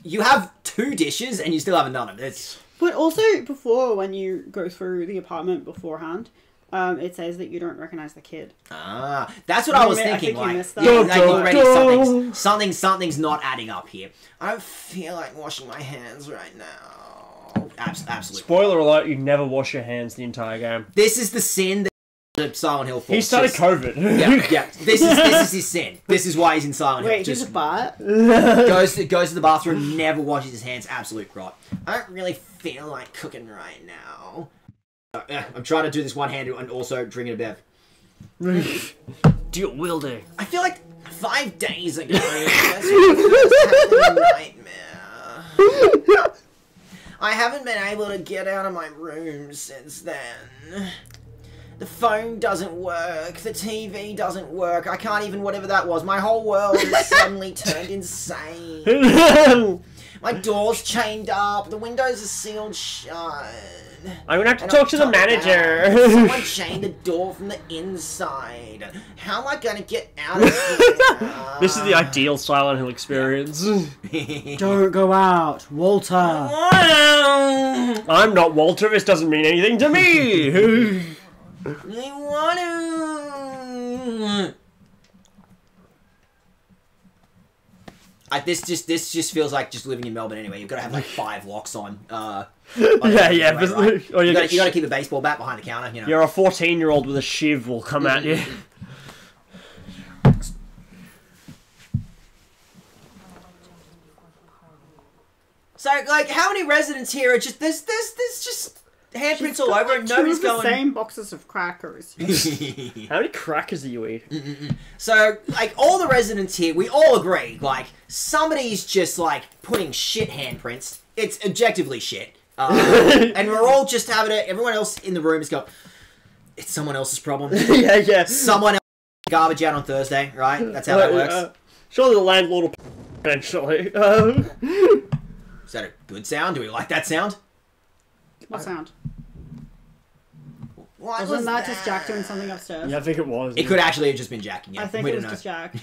Speaker 1: You have 2 dishes, and you still haven't done them. It's...
Speaker 3: But also, before, when you go through the apartment beforehand, it says that you don't recognize the kid.
Speaker 1: Ah, that's what I was
Speaker 3: I
Speaker 1: thinking.
Speaker 3: think you missed that.
Speaker 1: Already something's not adding up here. I don't feel like washing my hands right now. Absolutely.
Speaker 2: Spoiler alert: you never wash your hands the entire game.
Speaker 1: This is the sin that Silent Hill 4.
Speaker 2: He started COVID.
Speaker 1: Yeah. This is his sin. This is why he's in Silent Hill.
Speaker 3: Wait, he's a butt?
Speaker 1: goes to the bathroom, never washes his hands. Absolute rot. I don't really feel like cooking right now. I'm trying to do this one-handed and also drinking a bev.
Speaker 2: Dual wielding.
Speaker 1: I feel like 5 days ago, that's when I first had the nightmare. I haven't been able to get out of my room since then. The phone doesn't work, the TV doesn't work, I can't even whatever that was. My whole world has suddenly turned insane. My door's chained up, the windows are sealed shut.
Speaker 2: I'm gonna have to
Speaker 1: And
Speaker 2: talk
Speaker 1: on
Speaker 2: to the
Speaker 1: top of that,
Speaker 2: manager.
Speaker 1: someone chained the door from the inside. How am I gonna get out of here?
Speaker 2: This is the ideal Silent Hill experience.
Speaker 3: Don't go out, Walter.
Speaker 2: I'm not Walter. This doesn't mean anything to me.
Speaker 1: I want to. This just feels like just living in Melbourne anyway. You've got to have like 5 locks on.
Speaker 2: Yeah.
Speaker 1: Right.
Speaker 2: Oh,
Speaker 1: You got to keep a baseball bat behind the counter. You know.
Speaker 2: You're a 14-year-old with a shiv will come at you.
Speaker 1: So like, how many residents here are just there's just handprints all over, and
Speaker 3: Two
Speaker 1: nobody's
Speaker 3: of the
Speaker 1: going.
Speaker 3: same boxes of crackers.
Speaker 2: How many crackers do you eat?
Speaker 1: So, like, all the residents here, we all agree, like, somebody's just, like, putting shit handprints. It's objectively shit. And we're all just having it, everyone else in the room is going, it's someone else's problem.
Speaker 2: Yeah.
Speaker 1: Someone else garbage out on Thursday, right? That's how that works.
Speaker 2: Surely the landlord will eventually.
Speaker 1: Is that a good sound? Do we like that sound?
Speaker 3: What sound?
Speaker 1: What
Speaker 3: Wasn't that just Jack doing something upstairs?
Speaker 2: Yeah, I think it was.
Speaker 1: It could actually have just been jacking. Yeah.
Speaker 3: I think
Speaker 1: We
Speaker 3: it was
Speaker 1: don't
Speaker 3: just
Speaker 1: know.
Speaker 3: Jack.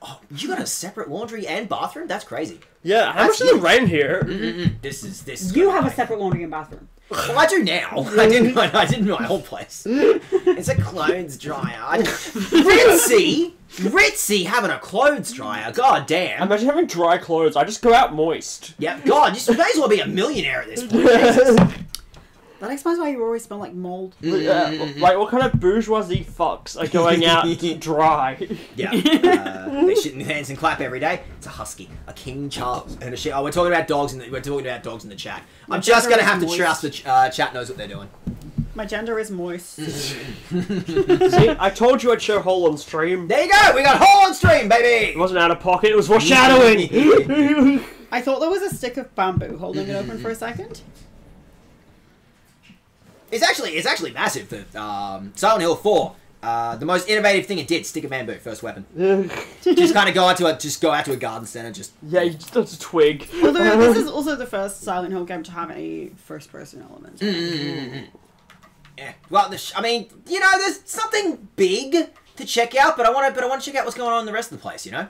Speaker 1: Oh, you got a separate laundry and bathroom? That's crazy.
Speaker 2: Yeah, how much
Speaker 1: That's
Speaker 2: does it rain here?
Speaker 1: This is.
Speaker 3: You have a separate laundry and bathroom.
Speaker 1: Well, I do now. I didn't in my old place. It's a clothes dryer. Ritzy having a clothes dryer. God damn.
Speaker 2: Imagine having dry clothes. I just go out moist.
Speaker 1: Yeah, God, you may as well be a millionaire at this point. Jesus.
Speaker 3: That explains why you always smell like mold.
Speaker 2: Yeah, like what kind of bourgeoisie fucks are going out dry?
Speaker 1: Yeah. They shit in their hands and clap every day. It's a husky, a King Charles, and a shit. Oh, we're talking about dogs in the chat. I'm just gonna have to trust the chat knows what they're doing.
Speaker 3: My gender is moist.
Speaker 2: See, I told you I'd show hole on stream.
Speaker 1: There you go. We got hole on stream, baby.
Speaker 2: It wasn't out of pocket. It was foreshadowing.
Speaker 3: I thought there was a stick of bamboo holding it open for a second.
Speaker 1: It's actually massive for Silent Hill 4. The most innovative thing it did, stick of bamboo, first weapon. Just kind of go out to a garden center, just...
Speaker 2: Yeah, you just that's a twig.
Speaker 3: Although this is also the first Silent Hill game to have a first-person element.
Speaker 1: Yeah. Well, I mean, you know, there's something big to check out, but I want to check out what's going on in the rest of the place, you know?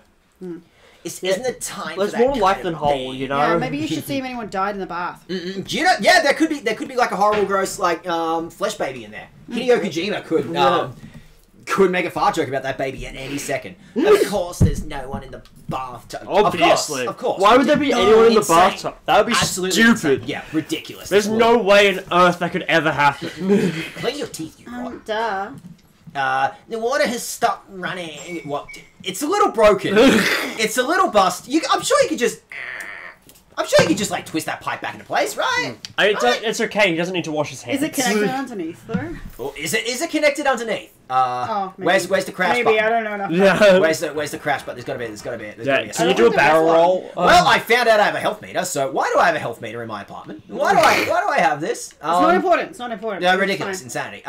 Speaker 1: Isn't it time
Speaker 2: There's
Speaker 1: for that
Speaker 2: more life
Speaker 1: kind
Speaker 2: than
Speaker 1: of
Speaker 2: hole,
Speaker 1: thing?
Speaker 2: you know?
Speaker 3: Yeah, maybe you should see if anyone died in the bath.
Speaker 1: Do you know? Yeah, there could be like a horrible, gross, like flesh baby in there. Hideo Kojima could make a fart joke about that baby at any second. Of course, there's no one in the bathtub.
Speaker 2: Obviously.
Speaker 1: Of course.
Speaker 2: Why would there be anyone in the
Speaker 1: Insane.
Speaker 2: bathtub? That would be
Speaker 1: Absolutely
Speaker 2: stupid.
Speaker 1: insane. Yeah, ridiculous.
Speaker 2: There's no way on earth that could ever happen.
Speaker 1: Clean your teeth, you rot.
Speaker 3: Duh.
Speaker 1: The water has stopped running. What? It's a little broken. It's a little bust. I'm sure you could just. I'm sure you can just like twist that pipe back into place, right?
Speaker 2: It's okay. He doesn't need to wash his hands.
Speaker 3: Is it connected underneath though?
Speaker 1: Or is it connected underneath?
Speaker 3: Maybe.
Speaker 1: Where's the crash
Speaker 3: Maybe,
Speaker 1: button?
Speaker 3: I don't know enough.
Speaker 2: Yeah.
Speaker 1: Where's the crash button? There's gotta be a
Speaker 2: Can you do a barrel roll?
Speaker 1: Well, I found out I have a health meter, so why do I have a health meter in my apartment? Why do I have this?
Speaker 3: It's not important. It's not important.
Speaker 1: No,
Speaker 3: It's
Speaker 1: ridiculous,
Speaker 3: fine.
Speaker 1: insanity.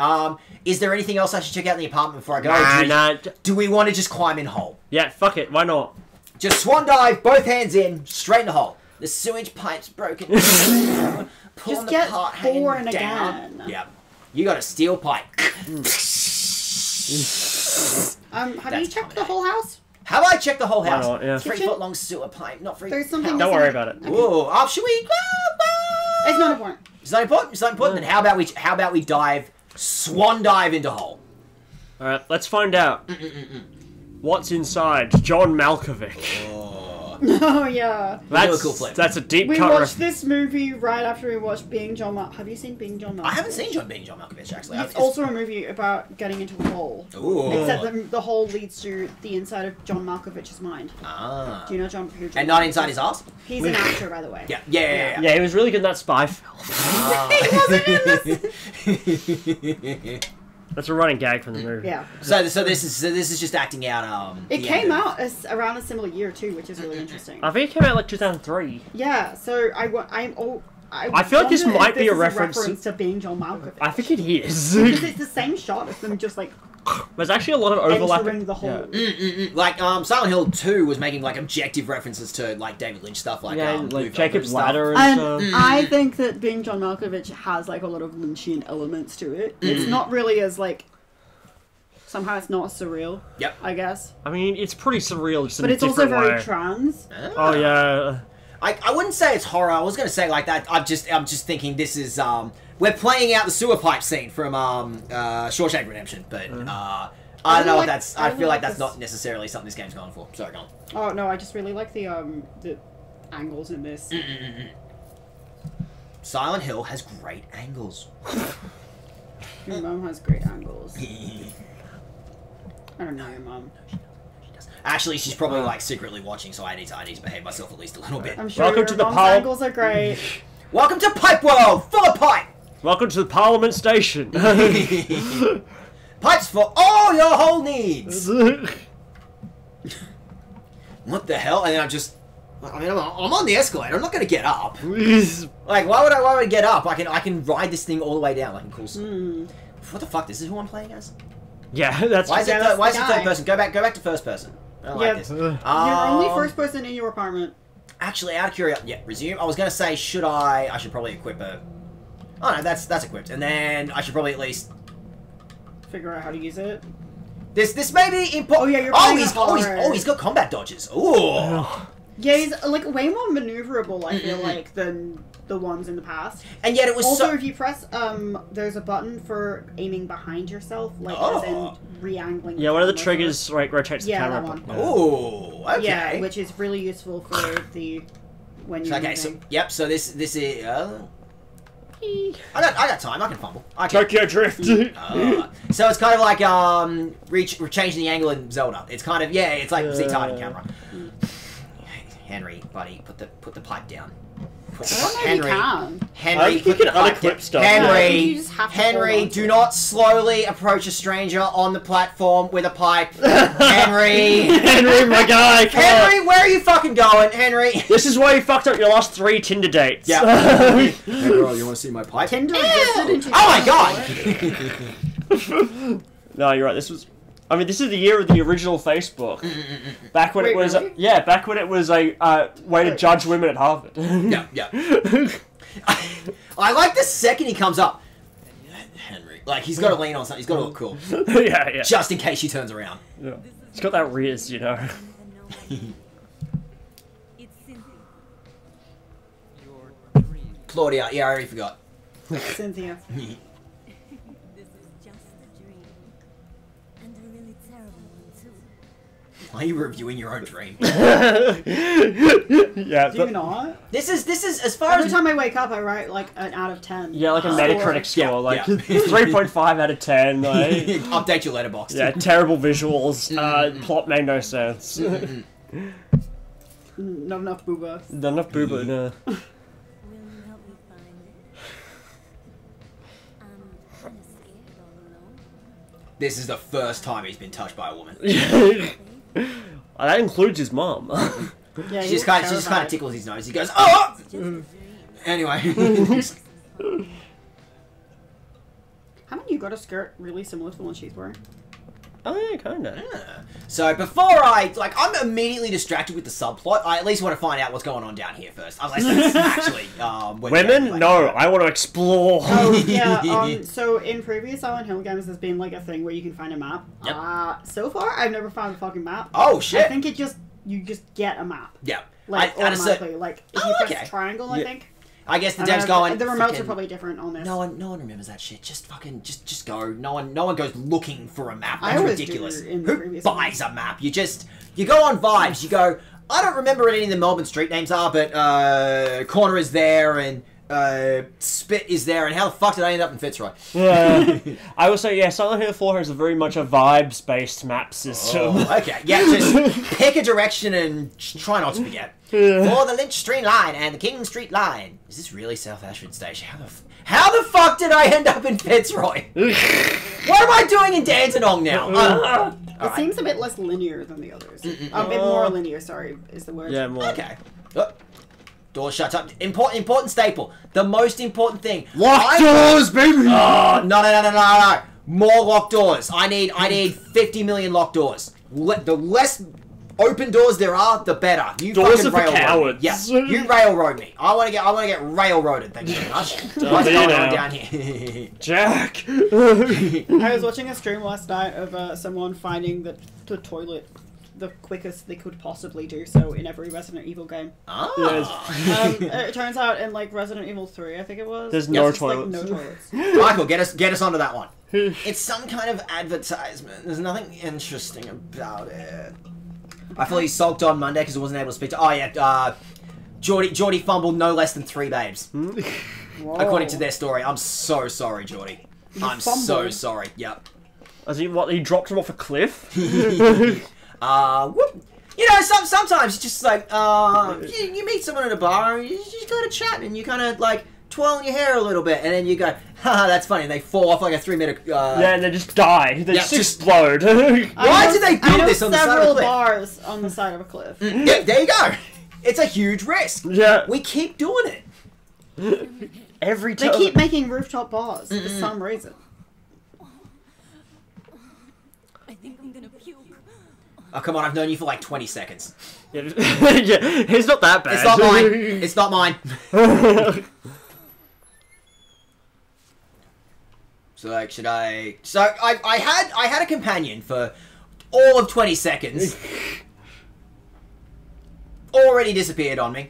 Speaker 1: Is there anything else I should check out in the apartment before I go?
Speaker 2: Nah.
Speaker 1: Do we want to just climb in hole?
Speaker 2: Yeah, fuck it. Why not?
Speaker 1: Just swan dive, both hands in, straight in the hole. The sewage pipe's broken. Pull
Speaker 3: Just
Speaker 1: on the
Speaker 3: get
Speaker 1: part hanging
Speaker 3: born
Speaker 1: down.
Speaker 3: again.
Speaker 1: Yeah. You got a steel pipe.
Speaker 3: Have you checked the whole house?
Speaker 1: Have I checked the whole house?
Speaker 2: not, yeah.
Speaker 1: 3 foot long sewer pipe, not 3
Speaker 3: There's something.
Speaker 2: Don't worry about it.
Speaker 1: Whoa, should we?
Speaker 3: It's not important.
Speaker 1: It's not important. It's not important. Then how about we dive, swan dive into hole?
Speaker 2: All right, let's find out. What's inside John Malkovich?
Speaker 3: Oh yeah.
Speaker 1: That's a cool flip.
Speaker 2: That's a deep
Speaker 3: We
Speaker 2: cut.
Speaker 3: watched this movie right after we watched Being John Malkovich. Have you seen Being John Malkovich?
Speaker 1: I haven't seen Being John Malkovich actually.
Speaker 3: It's also a movie about getting into a hole.
Speaker 1: Ooh.
Speaker 3: Except the hole leads to the inside of John Malkovich's mind.
Speaker 1: Ah.
Speaker 3: Do you know John? Who John
Speaker 1: And not
Speaker 3: Malkovich
Speaker 1: inside
Speaker 3: is?
Speaker 1: his ass?
Speaker 3: He's an actor, by the way.
Speaker 1: Yeah.
Speaker 2: Yeah, he was really good in that spy film.
Speaker 3: He wasn't in this.
Speaker 2: That's a running gag from the movie.
Speaker 3: Yeah.
Speaker 1: So this is just acting out.
Speaker 3: It
Speaker 1: the
Speaker 3: came
Speaker 1: end of-
Speaker 3: out around a similar year too, which is really interesting.
Speaker 2: I think it came out like 2003.
Speaker 3: Yeah. So I
Speaker 2: feel like this
Speaker 3: wonder
Speaker 2: might
Speaker 3: if
Speaker 2: be a
Speaker 3: is
Speaker 2: reference
Speaker 3: to Being John Malkovich.
Speaker 2: I think it is.
Speaker 3: Because it's the same shot of them just like
Speaker 2: There's actually a lot of overlap.
Speaker 3: entering the hole.
Speaker 1: Like Silent Hill 2 was making like objective references to like David Lynch stuff like
Speaker 2: Yeah,
Speaker 1: Blue
Speaker 2: like
Speaker 1: Velvet
Speaker 2: Jacob's
Speaker 1: and stuff.
Speaker 2: Ladder and
Speaker 3: And
Speaker 2: stuff.
Speaker 3: I think that Being John Malkovich has like a lot of Lynchian elements to it. It's not really as like somehow it's not surreal.
Speaker 1: Yep.
Speaker 3: I guess.
Speaker 2: I mean, it's pretty surreal, just in
Speaker 3: But
Speaker 2: a
Speaker 3: it's also
Speaker 2: different
Speaker 3: very
Speaker 2: way.
Speaker 3: trans.
Speaker 2: Oh yeah.
Speaker 1: I wouldn't say it's horror. I was gonna say like that. I'm just thinking this is we're playing out the sewer pipe scene from Shawshank Redemption, but I don't know what that's. I feel like that's not necessarily something this game's going for. Sorry, go on.
Speaker 3: Oh no, I just really like the angles in this.
Speaker 1: Silent Hill has great angles.
Speaker 3: Your mum has great angles. I don't know your mum.
Speaker 1: Actually, she's probably like secretly watching, so I need to behave myself at least a little bit.
Speaker 3: I'm sure
Speaker 2: Welcome
Speaker 3: your
Speaker 2: to the
Speaker 3: mum's
Speaker 2: pile.
Speaker 3: angles are great.
Speaker 1: Welcome to Pipe World, full of pipe.
Speaker 2: Welcome to the Parliament Station.
Speaker 1: Pipes for all your whole needs. What the hell? And then I'm on the escalator. I'm not gonna get up. Like, why would I get up? I can ride this thing all the way down. Like, cool. What the fuck? This is who I'm playing as?
Speaker 2: Yeah, that's.
Speaker 1: Why is it?
Speaker 3: that's
Speaker 1: Why is
Speaker 3: the
Speaker 1: it
Speaker 3: guy.
Speaker 1: third person? Go back to first person. I don't like this.
Speaker 3: You're only first person in your apartment.
Speaker 1: Actually, out of curiosity, yeah, resume. I was gonna say, should I? I should probably equip a. Oh no, that's equipped, and then I should probably at least.
Speaker 3: Figure out how to use it.
Speaker 1: This may be important.
Speaker 3: Oh, yeah, you're playing
Speaker 1: he's
Speaker 3: a horror.
Speaker 1: he's got combat dodges. Ooh.
Speaker 3: Yeah, he's like way more maneuverable. I feel like than the ones in the past.
Speaker 1: And yet it was
Speaker 3: Also,
Speaker 1: so.
Speaker 3: if you press there's a button for aiming behind yourself, like as in re-angling.
Speaker 2: Yeah, one of the
Speaker 3: camera
Speaker 2: triggers like rotates the
Speaker 3: Yeah,
Speaker 2: camera.
Speaker 3: that one.
Speaker 2: Yeah.
Speaker 1: Ooh.
Speaker 3: for-
Speaker 1: Okay.
Speaker 3: Yeah, which is really useful for the when you're
Speaker 1: Okay. So
Speaker 3: moving.
Speaker 1: yep. So this is. I got time. I can fumble. I can.
Speaker 2: Tokyo Drift.
Speaker 1: So it's kind of like changing the angle in Zelda. It's kind of it's like Z-Tide in camera. Henry, buddy, put the pipe down.
Speaker 3: I don't know if you can.
Speaker 1: Henry,
Speaker 2: I think you
Speaker 1: put the
Speaker 2: can
Speaker 1: pipe
Speaker 2: unequip
Speaker 1: down.
Speaker 2: stuff.
Speaker 3: Yeah, I
Speaker 1: Henry,
Speaker 3: think you just have to hold
Speaker 1: Henry,
Speaker 3: on to
Speaker 1: do
Speaker 3: it.
Speaker 1: not slowly approach a stranger on the platform with a pipe. Henry,
Speaker 2: Henry, my guy, come on.
Speaker 1: Henry, where are you fucking going, Henry?
Speaker 2: This is why you fucked up your last 3 Tinder dates.
Speaker 1: Yeah. Hey girl, you want to see my pipe?
Speaker 3: Tinder existed in 2004.
Speaker 1: Oh my god!
Speaker 2: No, you're right. This is the year of the original Facebook. Back when
Speaker 3: Wait,
Speaker 2: it was,
Speaker 3: really?
Speaker 2: back when it was a way to judge women at Harvard.
Speaker 1: Yeah. I like the second he comes up. Henry, like he's got to lean on something. He's got to look cool,
Speaker 2: yeah.
Speaker 1: just in case she turns around.
Speaker 2: Yeah. It's got that Riz, you know.
Speaker 1: Claudia, yeah, I already forgot.
Speaker 3: Cynthia.
Speaker 6: This is just a dream. And a really terrible one, too.
Speaker 1: Why are you reviewing your own dream?
Speaker 2: Yeah.
Speaker 3: Do you not?
Speaker 1: This is as far
Speaker 3: Every
Speaker 1: as
Speaker 3: time I wake up, I write like an out of 10.
Speaker 2: Yeah, like a Metacritic score,
Speaker 1: Yeah,
Speaker 2: like
Speaker 1: yeah.
Speaker 2: 3.5 out of 10. Like,
Speaker 1: update your letterbox.
Speaker 2: yeah, terrible visuals. Plot made no sense.
Speaker 3: Not enough booba.
Speaker 2: Not enough booba, no.
Speaker 6: Will you help me find it? I'm kind of scared all alone.
Speaker 1: This is the first time he's been touched by a woman.
Speaker 2: That includes his mom.
Speaker 3: Yeah,
Speaker 1: She
Speaker 3: he's
Speaker 1: just kind
Speaker 3: terrified.
Speaker 1: of tickles his nose. He goes, "Oh!"
Speaker 6: Just a dream.
Speaker 1: Anyway.
Speaker 3: Haven't you got a skirt really similar to the one she's wearing?
Speaker 2: Oh yeah, kinda.
Speaker 1: So before I'm immediately distracted with the subplot. I at least want to find out what's going on down here first. Unless that's actually
Speaker 2: Women? No, I want to explore.
Speaker 3: Oh yeah. So in previous Silent Hill games, there's been like a thing where you can find a map.
Speaker 1: Yep.
Speaker 3: So far, I've never found a fucking map.
Speaker 1: Oh shit.
Speaker 3: I think you just get a map.
Speaker 1: Yeah.
Speaker 3: Like automatically. Like if you press
Speaker 1: okay.
Speaker 3: triangle, I think.
Speaker 1: I guess the
Speaker 3: I
Speaker 1: dev's
Speaker 3: don't know,
Speaker 1: going.
Speaker 3: The remotes
Speaker 1: frickin-
Speaker 3: are probably different on this.
Speaker 1: No one remembers that shit. Just fucking, just go. No one goes looking for a map.
Speaker 3: I
Speaker 1: That's
Speaker 3: always
Speaker 1: ridiculous.
Speaker 3: do in the
Speaker 1: Who
Speaker 3: previous
Speaker 1: buys a map? You go on vibes. You go. I don't remember what any of the Melbourne street names are, but Corner is there and Spit is there. And how the fuck did I end up in Fitzroy?
Speaker 2: Yeah. I would say, yeah, Silent Hill 4 has a very much a vibes-based map system.
Speaker 1: Oh, okay. Yeah, just pick a direction and try not to forget. For the Lynch Street line and the King Street line. Is this really South Ashford Station? How the fuck did I end up in Fitzroy? What am I doing in Dandenong now?
Speaker 3: It seems a bit less linear than the others. A bit more linear, sorry, is the word.
Speaker 2: Yeah, more.
Speaker 1: Okay. Oh, door shuts up. Important staple. The most important thing.
Speaker 2: Locked doors, baby!
Speaker 1: Oh, no. More locked doors. I need 50 million locked doors. The less open doors there are, the better. You
Speaker 2: Doors
Speaker 1: fucking
Speaker 2: are for
Speaker 1: railroad
Speaker 2: cowards.
Speaker 1: me. Yeah, you railroad me. I want to get railroaded. Thank you very much. What's
Speaker 2: you
Speaker 1: going
Speaker 2: know.
Speaker 1: on down here?
Speaker 2: Jack!
Speaker 3: I was watching a stream last night of someone finding the toilet the quickest they could possibly do so in every Resident Evil game. It turns out in like Resident Evil 3, I think it was.
Speaker 2: There's no
Speaker 3: it's just, like,
Speaker 2: toilets.
Speaker 3: no toilets.
Speaker 1: Michael, get us onto that one. It's some kind of advertisement. There's nothing interesting about it. I feel he sulked on Monday because I wasn't able to speak to. Oh yeah, Geordie fumbled no less than 3 babes,
Speaker 3: Whoa.
Speaker 1: according to their story. I'm so sorry, Geordie. I'm so
Speaker 3: fumbled?
Speaker 1: sorry. Yep.
Speaker 2: As he dropped him off a cliff?
Speaker 1: Whoop. You know, sometimes it's just like you meet someone at a bar and you just go to chat and you kind of like twirling your hair a little bit and then you go, haha, that's funny. And they fall off like a 3-meter.
Speaker 2: Yeah, and they just die. They
Speaker 1: Yeah,
Speaker 2: just
Speaker 1: just-
Speaker 2: explode.
Speaker 1: Why did they
Speaker 3: I
Speaker 1: build
Speaker 3: know
Speaker 1: this on the side of a
Speaker 3: several
Speaker 1: cliff?
Speaker 3: bars on the side of a cliff.
Speaker 1: Yeah, there you go. It's a huge risk.
Speaker 2: Yeah.
Speaker 1: We keep doing it.
Speaker 2: Every
Speaker 3: They
Speaker 2: time.
Speaker 3: keep making rooftop bars for some reason.
Speaker 6: I think I'm gonna puke.
Speaker 1: Oh, come on, I've known you for like 20 seconds.
Speaker 2: Yeah, it's not that bad.
Speaker 1: It's not mine. It's not mine. So, like, should I... So, I had a companion for all of 20 seconds. Already disappeared on me.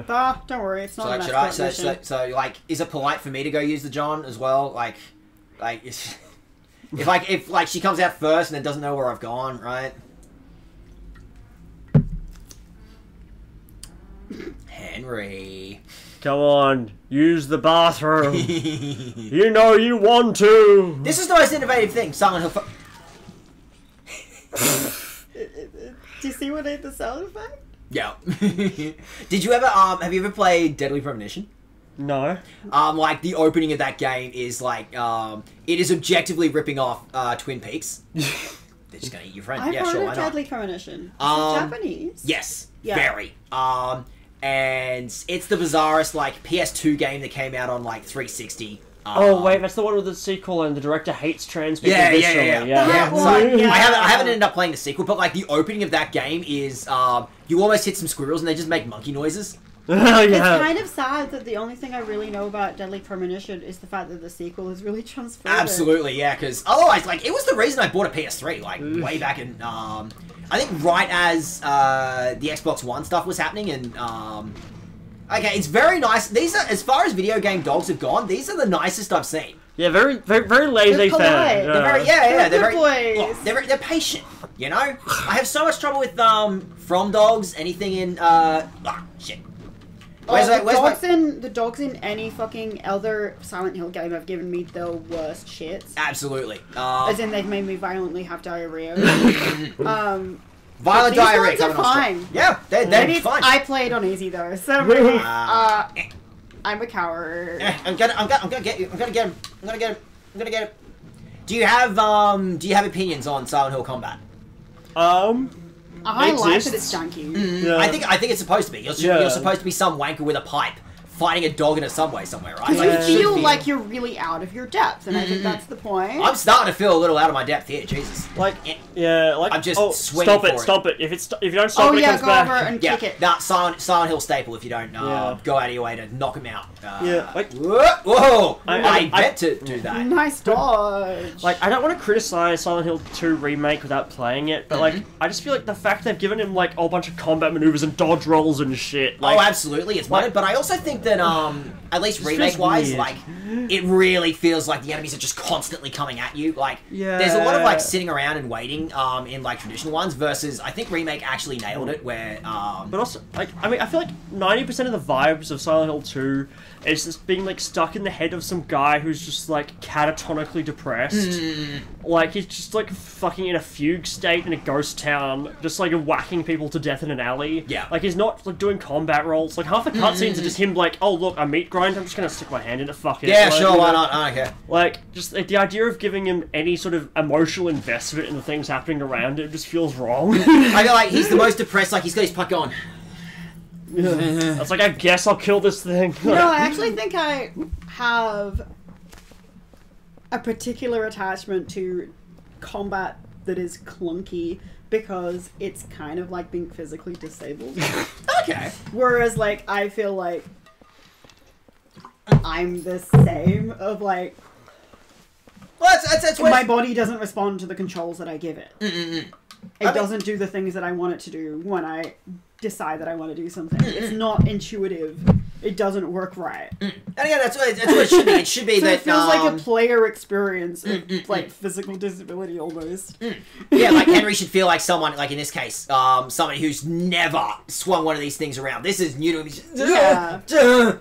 Speaker 3: Ah, don't worry, it's not
Speaker 1: So,
Speaker 3: an
Speaker 1: like, should I...
Speaker 3: expert mission.
Speaker 1: So, like, is it polite for me to go use the John as well? Like, if she comes out first and then doesn't know where I've gone, right? Henry.
Speaker 2: Come on, use the bathroom. You know you want to.
Speaker 1: This is the most innovative thing. Silent Hill.
Speaker 3: Do you see what I did the sound effect?
Speaker 1: Yeah. Did you ever have you ever played Deadly Premonition?
Speaker 2: No.
Speaker 1: Like the opening of that game is like it is objectively ripping off Twin Peaks. They're just gonna eat your friend.
Speaker 3: I've
Speaker 1: Yeah,
Speaker 3: heard
Speaker 1: sure, why
Speaker 3: of
Speaker 1: not?
Speaker 3: Deadly Premonition. Is it Japanese?
Speaker 1: Yes,
Speaker 3: Yeah.
Speaker 1: very. And it's the bizarrest like PS2 game that came out on like 360.
Speaker 2: Oh wait, that's the one with the sequel and the director hates trans people viscerally.
Speaker 3: That
Speaker 1: So,
Speaker 3: one, yeah.
Speaker 1: I haven't ended up playing the sequel, but like the opening of that game is you almost hit some squirrels and they just make monkey noises.
Speaker 2: Yeah.
Speaker 3: It's kind of sad that the only thing I really know about Deadly Premonition is the fact that the sequel is really transferred.
Speaker 1: Absolutely, yeah, because otherwise, like, it was the reason I bought a PS3, like, way back in, I think right as, the Xbox One stuff was happening, and, okay, it's very nice. These are, as far as video game dogs have gone, these are the nicest I've seen.
Speaker 2: Yeah, very lazy
Speaker 3: They're polite.
Speaker 2: fan.
Speaker 1: They're very, they're
Speaker 3: good
Speaker 1: very,
Speaker 3: boys.
Speaker 1: they're patient, you know? I have so much trouble with, From Dogs, anything in, shit.
Speaker 3: The dogs in any fucking other Silent Hill game have given me the worst shits.
Speaker 1: Absolutely.
Speaker 3: As in, they've made me violently have diarrhea.
Speaker 1: Violent
Speaker 3: These
Speaker 1: diarrhea
Speaker 3: ones are
Speaker 1: coming on strong.
Speaker 3: fine.
Speaker 1: Yeah, they're
Speaker 3: Maybe
Speaker 1: fine.
Speaker 3: I played on easy though, so I'm a coward.
Speaker 1: I'm gonna get you. I'm gonna get him. Do you have opinions on Silent Hill combat?
Speaker 3: I like
Speaker 2: exists.
Speaker 3: that it's junky.
Speaker 2: Yeah.
Speaker 1: I think it's supposed to be. You're supposed to be some wanker with a pipe fighting a dog in a subway somewhere, right?
Speaker 3: Because
Speaker 1: Like,
Speaker 3: you
Speaker 1: it should
Speaker 3: feel
Speaker 1: be-
Speaker 3: like you're really out of your depth, and I think that's the point.
Speaker 1: I'm starting to feel a little out of my depth here. Jesus.
Speaker 2: Like, yeah, like
Speaker 1: I'm just swinging
Speaker 2: stop
Speaker 1: for
Speaker 2: it,
Speaker 1: it.
Speaker 2: stop it. If you don't stop
Speaker 3: Oh
Speaker 2: it, it
Speaker 3: yeah,
Speaker 2: comes
Speaker 3: go
Speaker 2: back.
Speaker 3: over and
Speaker 1: Yeah,
Speaker 3: kick it.
Speaker 1: that Silent Hill staple. If you don't
Speaker 2: Yeah.
Speaker 1: go out of your way to knock him out.
Speaker 2: Yeah, like-
Speaker 1: whoa!
Speaker 2: I
Speaker 1: meant to do that.
Speaker 3: Nice dodge.
Speaker 2: Like, I don't want to criticize Silent Hill 2 remake without playing it, but like, I just feel like the fact they've given him like a whole bunch of combat maneuvers and dodge rolls and shit. Like,
Speaker 1: Oh, absolutely, it's wanted. But I also think that at least
Speaker 2: feels
Speaker 1: remake-wise,
Speaker 2: weird.
Speaker 1: like it really feels like the enemies are just constantly coming at you. Like
Speaker 2: Yeah.
Speaker 1: there's a lot of like sitting around and waiting in like traditional ones versus I think remake actually nailed it where
Speaker 2: But also, like, I mean, I feel like 90% of the vibes of Silent Hill 2 is just being, like, stuck in the head of some guy who's just, like, catatonically depressed. Like, he's just, like, fucking in a fugue state in a ghost town, just, like, whacking people to death in an alley.
Speaker 1: Yeah.
Speaker 2: Like, he's not, like, doing combat rolls. Like, half the cutscenes are just him, like, oh, look, I meat grind, I'm just gonna stick my hand in it, fuck it.
Speaker 1: yeah,
Speaker 2: Like,
Speaker 1: sure,
Speaker 2: you
Speaker 1: why
Speaker 2: know,
Speaker 1: not? I don't care.
Speaker 2: Like, just like, the idea of giving him any sort of emotional investment in the things happening around him just feels wrong.
Speaker 1: I feel like he's the most depressed. Like he's got his puck going.
Speaker 2: It's like, I guess I'll kill this thing.
Speaker 3: No, I actually think I have a particular attachment to combat that is clunky because it's kind of like being physically disabled.
Speaker 1: Okay.
Speaker 3: Whereas, like, I feel like I'm the same of like
Speaker 1: Well, that's what
Speaker 3: my body doesn't respond to the controls that I give it. It doesn't do the things that I want it to do when I decide that I want to do something. It's not intuitive. It doesn't work right.
Speaker 1: And again, that's what it should be. It should be
Speaker 3: So
Speaker 1: that
Speaker 3: it feels like a player experience of like physical disability almost.
Speaker 1: yeah, like Henry should feel like someone, like in this case, somebody who's never swung one of these things around. This is new to him. He's just,
Speaker 3: Yeah.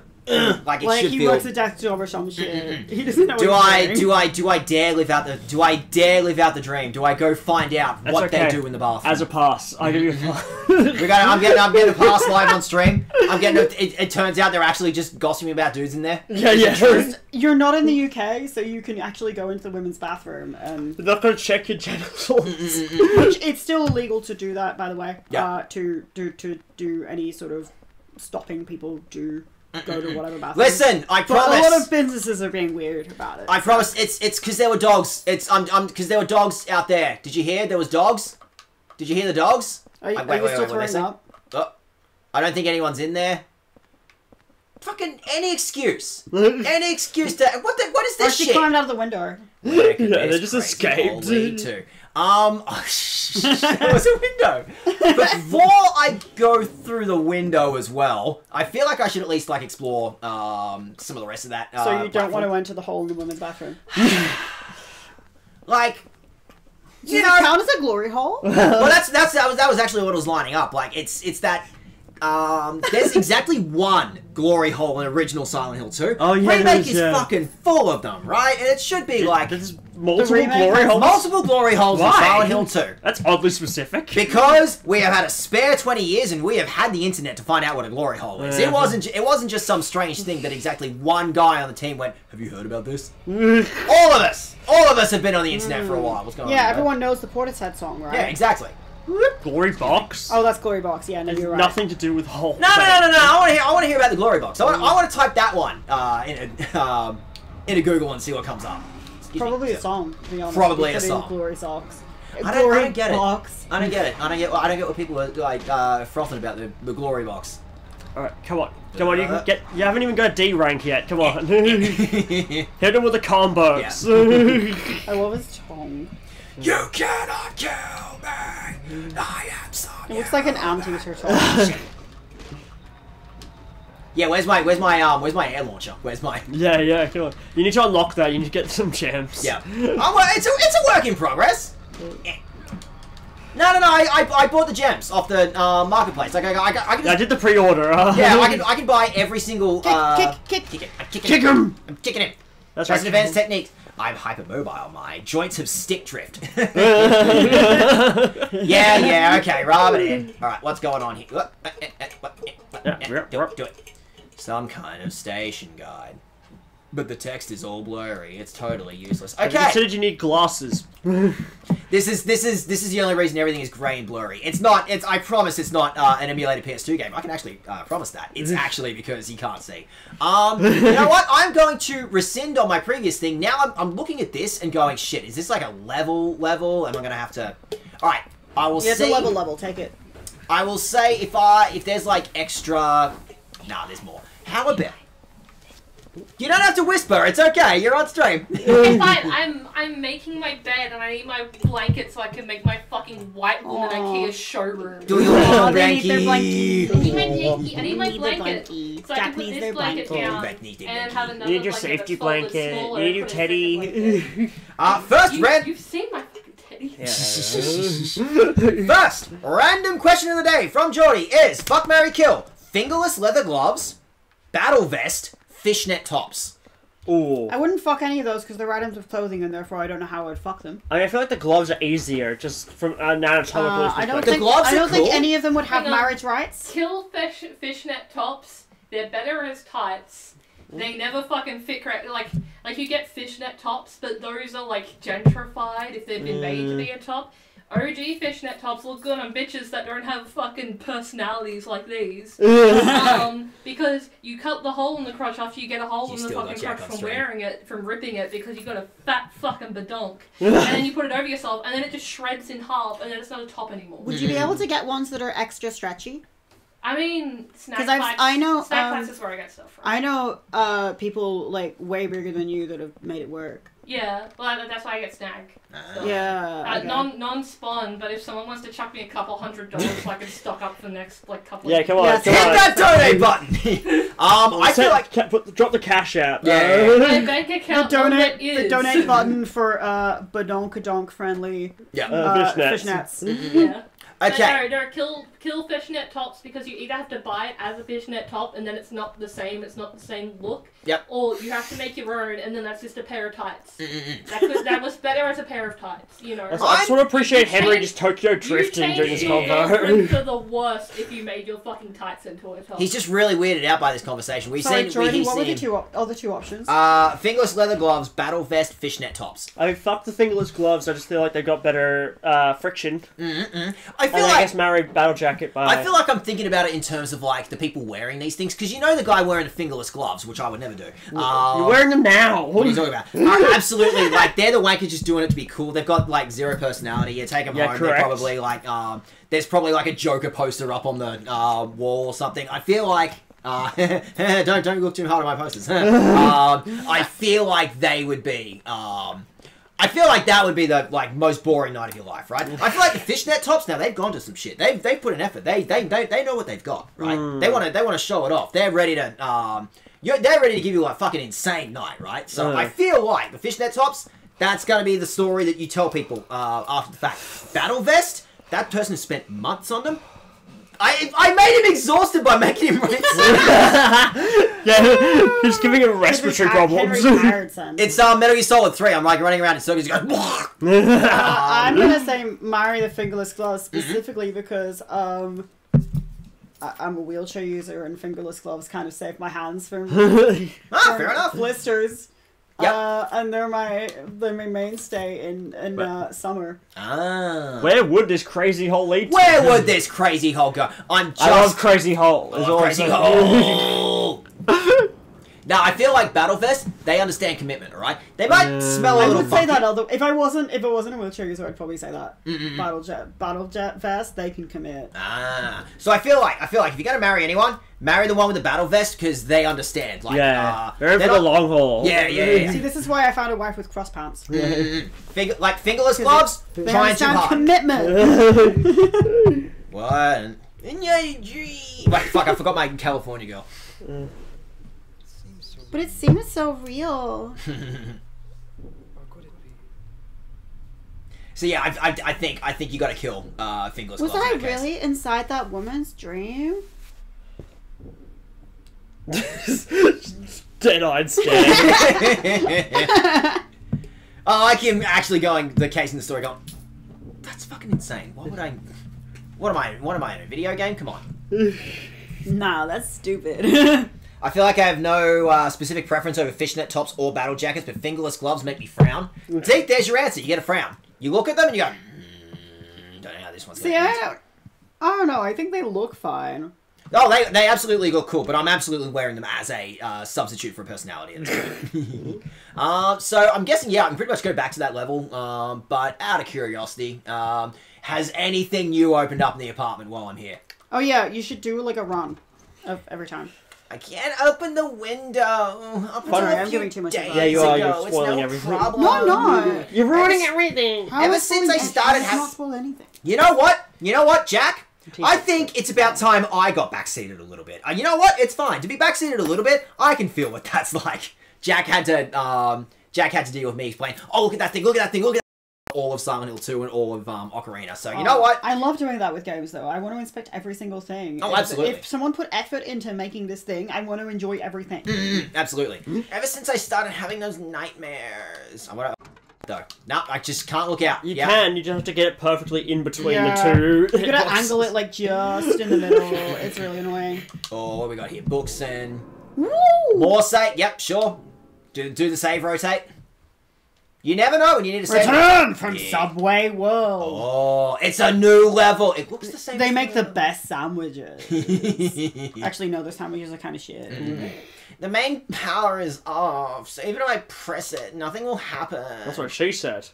Speaker 1: like it
Speaker 3: Like
Speaker 1: should
Speaker 3: he
Speaker 1: feel.
Speaker 3: works a desk job or some shit. He doesn't know
Speaker 1: Do
Speaker 3: what
Speaker 1: I
Speaker 3: he's doing.
Speaker 1: do I dare live out the the dream? Do I go find out
Speaker 2: That's
Speaker 1: what
Speaker 2: okay.
Speaker 1: they do in the bathroom?
Speaker 2: As a pass, I give you a pass.
Speaker 1: I'm getting a pass live on stream. It turns out they're actually just gossiping about dudes in there.
Speaker 2: yeah.
Speaker 3: You're not in the UK, so you can actually go into the women's bathroom and
Speaker 2: They're not gonna check your genitals.
Speaker 3: which it's still illegal to do that, by the way.
Speaker 1: Yeah.
Speaker 3: To do any sort of stopping people to go to whatever bathroom.
Speaker 1: Listen, I
Speaker 3: But
Speaker 1: promise.
Speaker 3: a lot of businesses are being weird about it.
Speaker 1: I promise. It's because there were dogs. Because there were dogs out there. Did you hear? There was dogs. Did you hear the dogs?
Speaker 3: Are you,
Speaker 1: Wait,
Speaker 3: are you
Speaker 1: wait,
Speaker 3: still
Speaker 1: wait, what did I
Speaker 3: throwing
Speaker 1: say?
Speaker 3: up?
Speaker 1: Oh, I don't think anyone's in there. Fucking any excuse. Any excuse to what is
Speaker 3: Or
Speaker 1: this
Speaker 3: she
Speaker 1: shit?
Speaker 3: climbed out of the window.
Speaker 1: Where could
Speaker 2: Yeah, they
Speaker 1: this
Speaker 2: just
Speaker 1: crazy
Speaker 2: escaped.
Speaker 1: ball lead to? There was a window. But before I go through the window as well, I feel like I should at least like explore some of the rest of that.
Speaker 3: So you don't
Speaker 1: platform.
Speaker 3: want to enter the hole in the women's bathroom.
Speaker 1: Like,
Speaker 3: Does
Speaker 1: you
Speaker 3: it
Speaker 1: know,
Speaker 3: count as a glory hole?
Speaker 1: well, that was actually what was lining up. Like, it's that. There's exactly one glory hole in original Silent Hill 2.
Speaker 2: Oh, yeah,
Speaker 1: Remake
Speaker 2: there's,
Speaker 1: is
Speaker 2: yeah.
Speaker 1: fucking full of them, right? And it should be like
Speaker 2: There's multiple
Speaker 3: remake
Speaker 2: glory
Speaker 3: has
Speaker 2: holes.
Speaker 1: multiple glory holes in
Speaker 2: Why?
Speaker 1: Silent Hill 2.
Speaker 2: That's oddly specific.
Speaker 1: Because we have had a spare 20 years and we have had the internet to find out what a glory hole is.
Speaker 2: Yeah.
Speaker 1: It wasn't just some strange thing that exactly one guy on the team went, have you heard about this? All of us have been on the internet for a while. What's going on?
Speaker 3: Yeah,
Speaker 1: bro?
Speaker 3: everyone knows the Portishead song, right?
Speaker 1: Yeah, exactly.
Speaker 2: Glory box.
Speaker 3: Oh, that's Glory Box. Yeah, no,
Speaker 2: Has
Speaker 3: you're right.
Speaker 2: nothing to do with hole.
Speaker 1: No. I want to hear about the glory box. I want to type that one into Google and see what comes up. Excuse me.
Speaker 3: Probably a song, to be honest.
Speaker 1: Probably
Speaker 3: You
Speaker 1: a
Speaker 3: put in
Speaker 1: song.
Speaker 3: Glory Socks.
Speaker 1: I
Speaker 3: Glory
Speaker 1: don't get it.
Speaker 3: Box.
Speaker 1: I don't get it. I don't get what people are like frothing about the glory box.
Speaker 2: Alright, come on. Come on, you haven't even got a D rank yet. Come on. Hit him with the combos.
Speaker 3: I love his tongue.
Speaker 1: You cannot kill me. I am so.
Speaker 3: It looks like an anti-turtle.
Speaker 1: Yeah, where's my air launcher? Where's my?
Speaker 2: Yeah, come on. You need to unlock that. You need to get some gems.
Speaker 1: Yeah. It's a work in progress. No. I bought the gems off the marketplace. Like I can just,
Speaker 2: I did the pre-order.
Speaker 1: yeah, I can buy every single.
Speaker 3: Kick.
Speaker 1: Kick it. I'm kicking
Speaker 2: Kick him.
Speaker 1: I'm kicking him.
Speaker 2: That's
Speaker 1: That's
Speaker 2: right.
Speaker 1: an advanced technique. I'm hypermobile. My joints have stick drift. yeah, okay, rub it in. Alright, what's going on here? Do it. Some kind of station guide. But the text is all blurry. It's totally useless.
Speaker 2: Have you
Speaker 1: Okay.
Speaker 2: considered you need glasses?
Speaker 1: This is the only reason everything is grey and blurry. It's not. I promise it's not an emulated PS2 game. I can actually promise that. It's actually because you can't see. You know what? I'm going to rescind on my previous thing. Now I'm looking at this and going, shit. Is this like a level? Am I gonna have to? All right. I will.
Speaker 3: Yeah, it's
Speaker 1: see.
Speaker 3: a level. Take it.
Speaker 1: I will say if there's like extra. Nah, there's more. How about? You don't have to whisper. It's okay. You're on stream.
Speaker 4: It's fine. I'm making my bed and I need my blanket so I can make my fucking white woman IKEA showroom.
Speaker 1: Do your
Speaker 3: Oh,
Speaker 1: blankie.
Speaker 3: they need their blankie.
Speaker 4: I need my blanket. So I can
Speaker 3: Jack
Speaker 4: put
Speaker 3: needs
Speaker 4: this
Speaker 3: their
Speaker 4: blanket
Speaker 3: blanket.
Speaker 4: down
Speaker 1: Jack needs their
Speaker 4: and
Speaker 1: blankie.
Speaker 4: have another
Speaker 2: You need your
Speaker 4: blanket
Speaker 2: safety
Speaker 4: that's folded
Speaker 2: blanket.
Speaker 4: smaller
Speaker 2: You need
Speaker 4: and
Speaker 2: your
Speaker 4: put a second
Speaker 2: teddy.
Speaker 4: blanket.
Speaker 1: First,
Speaker 4: You've seen my fucking teddy.
Speaker 1: First, random question of the day from Geordie is fuck, marry, kill. Fingerless leather gloves, battle vest, fishnet tops.
Speaker 2: Ooh.
Speaker 3: I wouldn't fuck any of those because they're items of clothing and therefore I don't know how I'd fuck them.
Speaker 2: I feel like the gloves are easier, just from an anatomical
Speaker 3: I don't
Speaker 2: perspective.
Speaker 3: think
Speaker 1: gloves
Speaker 3: I
Speaker 1: are
Speaker 3: don't think
Speaker 1: cool.
Speaker 3: any of them would have
Speaker 4: Hang on.
Speaker 3: marriage rights.
Speaker 4: Kill fishnet tops. They're better as tights. They never fucking fit correct. Like you get fishnet tops, but those are like gentrified if they've been made to be a top. OG fishnet tops look good on bitches that don't have fucking personalities like these. Because you cut the hole in the crotch after you get a hole
Speaker 1: You
Speaker 4: in the
Speaker 1: still
Speaker 4: fucking
Speaker 1: got Jack
Speaker 4: crotch
Speaker 1: on
Speaker 4: from
Speaker 1: stream.
Speaker 4: wearing it, from ripping it, because you got a fat fucking badonk. And then you put it over yourself, and then it just shreds in half, and then it's not a top anymore.
Speaker 3: Would you be able to get ones that are extra stretchy?
Speaker 4: I mean, snack
Speaker 3: 'Cause
Speaker 4: packs.
Speaker 3: I know,
Speaker 4: Snack packs is where I get stuff from.
Speaker 3: I know people like way bigger than you that have made it work.
Speaker 4: Yeah, well, that's why I get snag. So.
Speaker 3: Yeah. Okay.
Speaker 4: Non-spawn, but if someone wants to chuck me a couple $100 so I can stock up for the next like couple.
Speaker 2: Yeah,
Speaker 4: of
Speaker 2: come on.
Speaker 3: Yes.
Speaker 2: Come
Speaker 1: Hit
Speaker 2: on.
Speaker 1: that donate button. I feel like
Speaker 2: drop the cash out.
Speaker 1: Yeah.
Speaker 4: My bank
Speaker 3: The
Speaker 4: account number
Speaker 3: donate,
Speaker 4: is
Speaker 3: the donate button for badonkadonk friendly
Speaker 1: yeah.
Speaker 2: Fishnets.
Speaker 3: fishnets.
Speaker 4: Yeah.
Speaker 1: Okay.
Speaker 4: No, kill fishnet tops because you either have to buy it as a fishnet top and then it's not the same look.
Speaker 1: Yep.
Speaker 4: Or you have to make your own and then that's just a pair of tights. That was better as a pair of tights, you know.
Speaker 2: I just want to appreciate Henry
Speaker 4: change-
Speaker 2: just Tokyo drifting during this
Speaker 4: your
Speaker 2: convo.
Speaker 4: girlfriend for the worst if you made your fucking tights into a top.
Speaker 1: He's just really weirded out by this conversation. We've
Speaker 3: Sorry,
Speaker 1: seen.
Speaker 3: Jordan,
Speaker 1: We've
Speaker 3: what were the
Speaker 1: seen.
Speaker 3: other two options?
Speaker 1: Fingerless leather gloves, battle vest, fishnet tops.
Speaker 2: I mean, fuck the fingerless gloves. I just feel like they've got better friction.
Speaker 1: I feel
Speaker 2: And I
Speaker 1: like
Speaker 2: guess marry battle jacket by.
Speaker 1: I feel like I'm thinking about it in terms of like the people wearing these things, because you know the guy wearing the fingerless gloves, which I would never do.
Speaker 2: You're wearing them now.
Speaker 1: What are you talking about? Absolutely, like they're the wankers just doing it to be cool. They've got like zero personality. You take them
Speaker 2: Yeah,
Speaker 1: home,
Speaker 2: correct.
Speaker 1: they're probably like there's probably like a Joker poster up on the wall or something. I feel like don't look too hard at my posters. I feel like they would be. I feel like that would be the like most boring night of your life, right? I feel like the fishnet tops now they've gone to some shit. They've put an effort. They know what they've got, right? They want to show it off. They're ready to they're ready to give you a fucking insane night, right? So I feel like the fishnet tops, that's gonna be the story that you tell people after the fact. Battle vest, that person has spent months on them. I made him exhausted by making him rinse.
Speaker 2: Yeah, just giving him respiratory problems.
Speaker 1: It's Metal Gear Solid 3. I'm like running around in circles going.
Speaker 3: I'm gonna say marry the fingerless gloves specifically because I'm a wheelchair user and fingerless gloves kind of save my hands from
Speaker 1: fair enough.
Speaker 3: blisters.
Speaker 1: Yep.
Speaker 3: And they're my mainstay in summer.
Speaker 2: Where would this crazy hole lead to?
Speaker 1: Where would this crazy hole go? I'm just.
Speaker 2: I love crazy hole. Is all I'm
Speaker 1: crazy
Speaker 2: saying.
Speaker 1: hole. Now I feel like Battle Vest, they understand commitment, alright? They might smell a
Speaker 3: I
Speaker 1: little
Speaker 3: would say
Speaker 1: funky.
Speaker 3: that although if I wasn't a wheelchair user, I'd probably say that. Battle jet vest, they can commit.
Speaker 1: So I feel like if you're gonna marry anyone, marry the one with the battle vest because they understand. Like,
Speaker 2: Yeah, they're in
Speaker 1: they're
Speaker 2: for the
Speaker 1: not-
Speaker 2: long haul.
Speaker 1: Yeah.
Speaker 3: See, this is why I found a wife with cross pants.
Speaker 1: Like fingerless gloves,
Speaker 3: They
Speaker 1: trying too
Speaker 3: understand
Speaker 1: hard.
Speaker 3: commitment.
Speaker 1: What? Wait, fuck! I forgot my California girl.
Speaker 5: Seems so.
Speaker 3: But it seems so real.
Speaker 5: Or could it be?
Speaker 1: So yeah, I think you got to kill fingerless
Speaker 3: Was
Speaker 1: gloves.
Speaker 3: I
Speaker 1: in that case.
Speaker 3: really inside that woman's dream?
Speaker 2: Dead-eyed stare.
Speaker 1: I like him actually going, the case in the story going, that's fucking insane. Why would I... What am I in a video game? Come on.
Speaker 3: Nah, that's stupid.
Speaker 1: I feel like I have no specific preference over fishnet tops or battle jackets, but fingerless gloves make me frown. See, there's your answer. You get a frown. You look at them and you go, don't know how this one's
Speaker 3: See,
Speaker 1: going
Speaker 3: I don't know. I think they look fine.
Speaker 1: Oh, they absolutely look cool, but I'm absolutely wearing them as a substitute for personality. So I'm guessing, yeah, I can pretty much go back to that level, but out of curiosity, has anything new opened up in the apartment while I'm here?
Speaker 3: Oh yeah, you should do like a run of every time.
Speaker 1: I can't open the window. Up until
Speaker 3: Sorry,
Speaker 1: a
Speaker 3: I'm
Speaker 1: few
Speaker 3: giving too much
Speaker 1: days
Speaker 3: advice.
Speaker 2: Yeah, you are.
Speaker 1: ago.
Speaker 2: You're
Speaker 1: It's
Speaker 2: spoiling
Speaker 1: no
Speaker 2: everything.
Speaker 1: problem.
Speaker 3: No, I'm not.
Speaker 2: You're ruining
Speaker 1: Ever-
Speaker 2: everything.
Speaker 3: How
Speaker 1: Ever
Speaker 3: is
Speaker 1: since I
Speaker 3: spoiling
Speaker 1: started
Speaker 3: anything?
Speaker 1: having-
Speaker 3: Not spoil anything.
Speaker 1: You know what, Jack? I think it's about time I got backseated a little bit. You know what? It's fine to be backseated a little bit. I can feel what that's like. Jack had to deal with me playing. Oh, look at that thing! Look at that thing! Look at that! All of Silent Hill 2 and all of Ocarina. So you know what?
Speaker 3: I love doing that with games, though. I want to inspect every single thing.
Speaker 1: Oh, absolutely.
Speaker 3: If someone put effort into making this thing, I want to enjoy everything.
Speaker 1: Absolutely. Ever since I started having those nightmares, though. No, I just can't look out.
Speaker 2: You
Speaker 1: Yep.
Speaker 2: can. You just have to get it perfectly in between
Speaker 3: Yeah.
Speaker 2: the two.
Speaker 3: You gotta angle it like just in the middle. It's really annoying.
Speaker 1: Oh, what we got here? Books and
Speaker 3: Woo!
Speaker 1: more save. Yep, sure. Do the save rotate. You never know when you need to save.
Speaker 3: Return from
Speaker 1: Yeah.
Speaker 3: Subway World.
Speaker 1: Oh, it's a new level. It looks the same.
Speaker 3: They
Speaker 1: as
Speaker 3: make the best sandwiches.
Speaker 1: best.
Speaker 3: Actually, no, those sandwiches are kind of shit.
Speaker 1: The main power is off, so even if I press it, nothing will happen.
Speaker 2: That's what she said.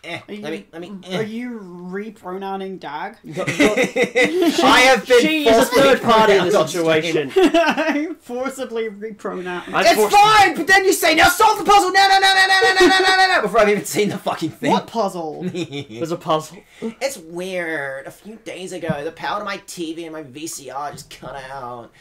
Speaker 1: Let me.
Speaker 3: Are you repronouncing Dag?
Speaker 1: I have been.
Speaker 2: She is a
Speaker 1: forcefully
Speaker 2: third party in the
Speaker 1: pronounced on stream.
Speaker 2: situation.
Speaker 3: Forcibly repronoun.
Speaker 1: It's fine, but then you say, "Now solve the puzzle!" No, before I've even seen the fucking thing.
Speaker 3: What puzzle?
Speaker 2: There's a puzzle.
Speaker 1: It's weird. A few days ago, the power to my TV and my VCR just cut out.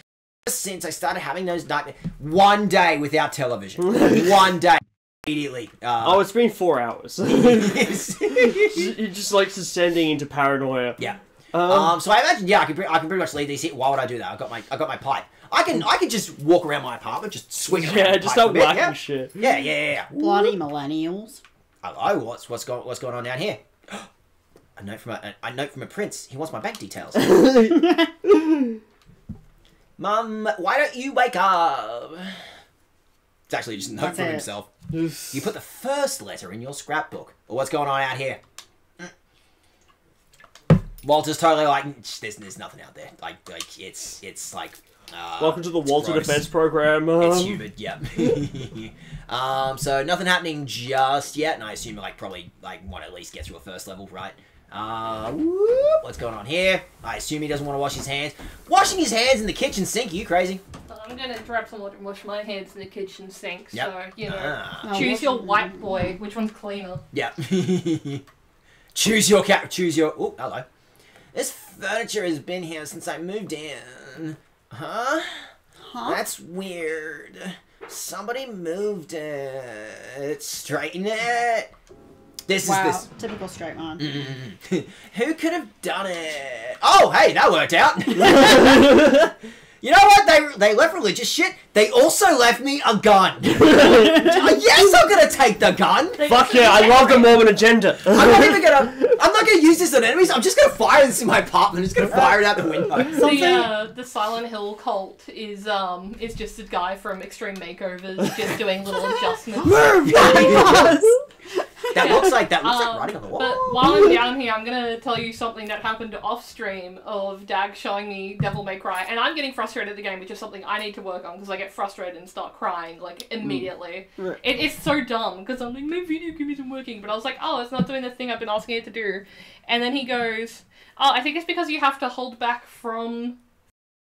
Speaker 1: Ever since I started having those nightmares, one day without television, one day immediately.
Speaker 2: Oh, it's been 4 hours. You're just like descending into paranoia.
Speaker 1: Yeah. So I imagine, yeah, I can pretty much leave these here. Why would I do that? I got my pipe. I can just walk around my apartment, just swing around.
Speaker 2: Yeah,
Speaker 1: the
Speaker 2: just
Speaker 1: pipe
Speaker 2: start
Speaker 1: a bit,
Speaker 2: whacking
Speaker 1: yeah.
Speaker 2: shit.
Speaker 1: Yeah.
Speaker 3: Bloody millennials.
Speaker 1: Hello, what's going on down here? A note from a prince. He wants my bank details. Mum, why don't you wake up? It's actually just a note
Speaker 3: That's
Speaker 1: from
Speaker 3: it.
Speaker 1: himself. You put the first letter in your scrapbook. Or what's going on out here? Walter's totally like, there's nothing out there. Like it's like.
Speaker 2: Welcome to the Walter
Speaker 1: gross.
Speaker 2: Defense Program.
Speaker 1: It's humid, yep. So nothing happening just yet, and I assume probably want to at least get through a first level, right? What's going on here? I assume he doesn't want to wash his hands. Washing his hands in the kitchen sink? Are you crazy?
Speaker 4: I'm gonna grab some water and wash my hands in the kitchen sink.
Speaker 1: Yep.
Speaker 4: So you know,
Speaker 3: Oh,
Speaker 4: choose
Speaker 3: wash
Speaker 4: your
Speaker 3: them.
Speaker 4: white boy. Which one's cleaner?
Speaker 1: Yep. Choose your cat. Choose your. Oh, hello. This furniture has been here since I moved in. Huh? That's weird. Somebody moved it. Straighten it. This
Speaker 3: Wow,
Speaker 1: is this.
Speaker 3: typical straight man.
Speaker 1: Who could have done it? Oh, hey, that worked out. You know what? They left religious shit. They also left me a gun. Yes, I'm gonna take the gun.
Speaker 2: Fuck yeah, I love the Mormon agenda.
Speaker 1: I'm not gonna use this on enemies. I'm just gonna fire this in my apartment. I'm just gonna fire it out the window.
Speaker 4: The Silent Hill cult is just a guy from Extreme Makeovers just doing little adjustments.
Speaker 1: Move! That looks like writing on the wall.
Speaker 4: But while I'm down here, I'm gonna tell you something that happened off stream of Dag showing me Devil May Cry, and I'm getting frustrated at the game, which is something I need to work on because I get frustrated and start crying immediately.
Speaker 3: Right.
Speaker 4: It's so dumb because I'm like, my video game isn't working, but I was like, oh, it's not doing the thing I've been asking it to do, and then he goes, oh, I think it's because you have to hold back from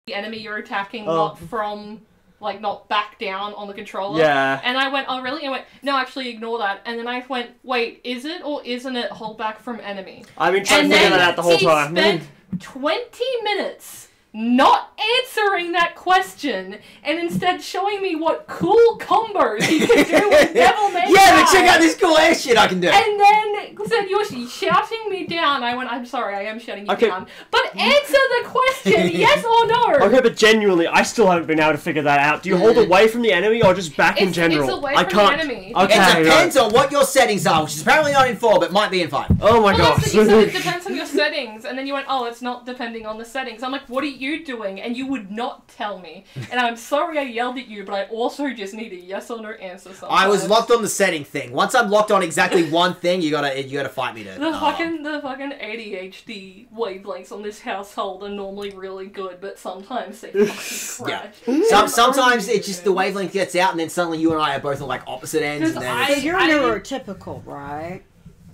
Speaker 4: the enemy you're attacking, not from. Not back down on the controller.
Speaker 2: Yeah.
Speaker 4: And I went, oh really? And I went, no, actually ignore that. And then I went, wait, is it or isn't it hold back from enemy?
Speaker 2: I've been trying
Speaker 4: And
Speaker 2: to figure
Speaker 4: then
Speaker 2: that out the whole
Speaker 4: he
Speaker 2: time.
Speaker 4: spent 20 minutes not answering that question and instead showing me what cool combos he could do with Devil May Cry.
Speaker 1: Yeah, but check out this cool ass shit I can do.
Speaker 4: And then said, "You're shouting me down." I went, "I'm sorry, I am shutting you down. But answer the question, yes or no."
Speaker 2: Okay, but genuinely, I still haven't been able to figure that out. Do you hold away from the enemy or just back in general?
Speaker 4: It's away
Speaker 2: I
Speaker 4: from
Speaker 2: can't.
Speaker 4: the enemy.
Speaker 2: Okay,
Speaker 1: It depends on what your settings are, which is apparently not in 4, but might be in 5.
Speaker 2: Oh my
Speaker 4: Well,
Speaker 2: gosh.
Speaker 4: that's what you said, it depends on your settings, and then you went, "Oh, it's not depending on the settings." I'm like, "What are you doing?" And you would not tell me. And I'm sorry I yelled at you, but I also just need a yes or no answer sometimes.
Speaker 1: I was locked on the setting thing. Once I'm locked on exactly one thing, you gotta fight me to.
Speaker 4: The fucking ADHD wavelengths on this household are normally really good, but sometimes they fucking crash.
Speaker 1: Sometimes it's just the wavelength gets out, and then suddenly you and I are both on like opposite ends. And then
Speaker 3: So you're neurotypical, right?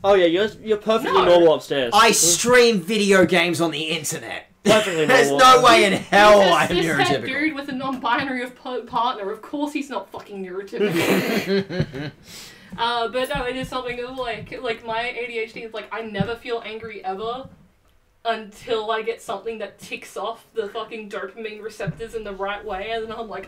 Speaker 2: Oh yeah, you're perfectly
Speaker 4: No.
Speaker 2: normal upstairs.
Speaker 1: I stream video games on the internet.
Speaker 2: Perfectly
Speaker 1: There's
Speaker 2: normal.
Speaker 1: no way in hell I'm
Speaker 4: This head
Speaker 1: neurotypical.
Speaker 4: dude with a non-binary partner, of course he's not fucking neurotypical. But no, it is something of like my ADHD is like, I never feel angry ever until I get something that ticks off the fucking dopamine receptors in the right way, and then I'm like,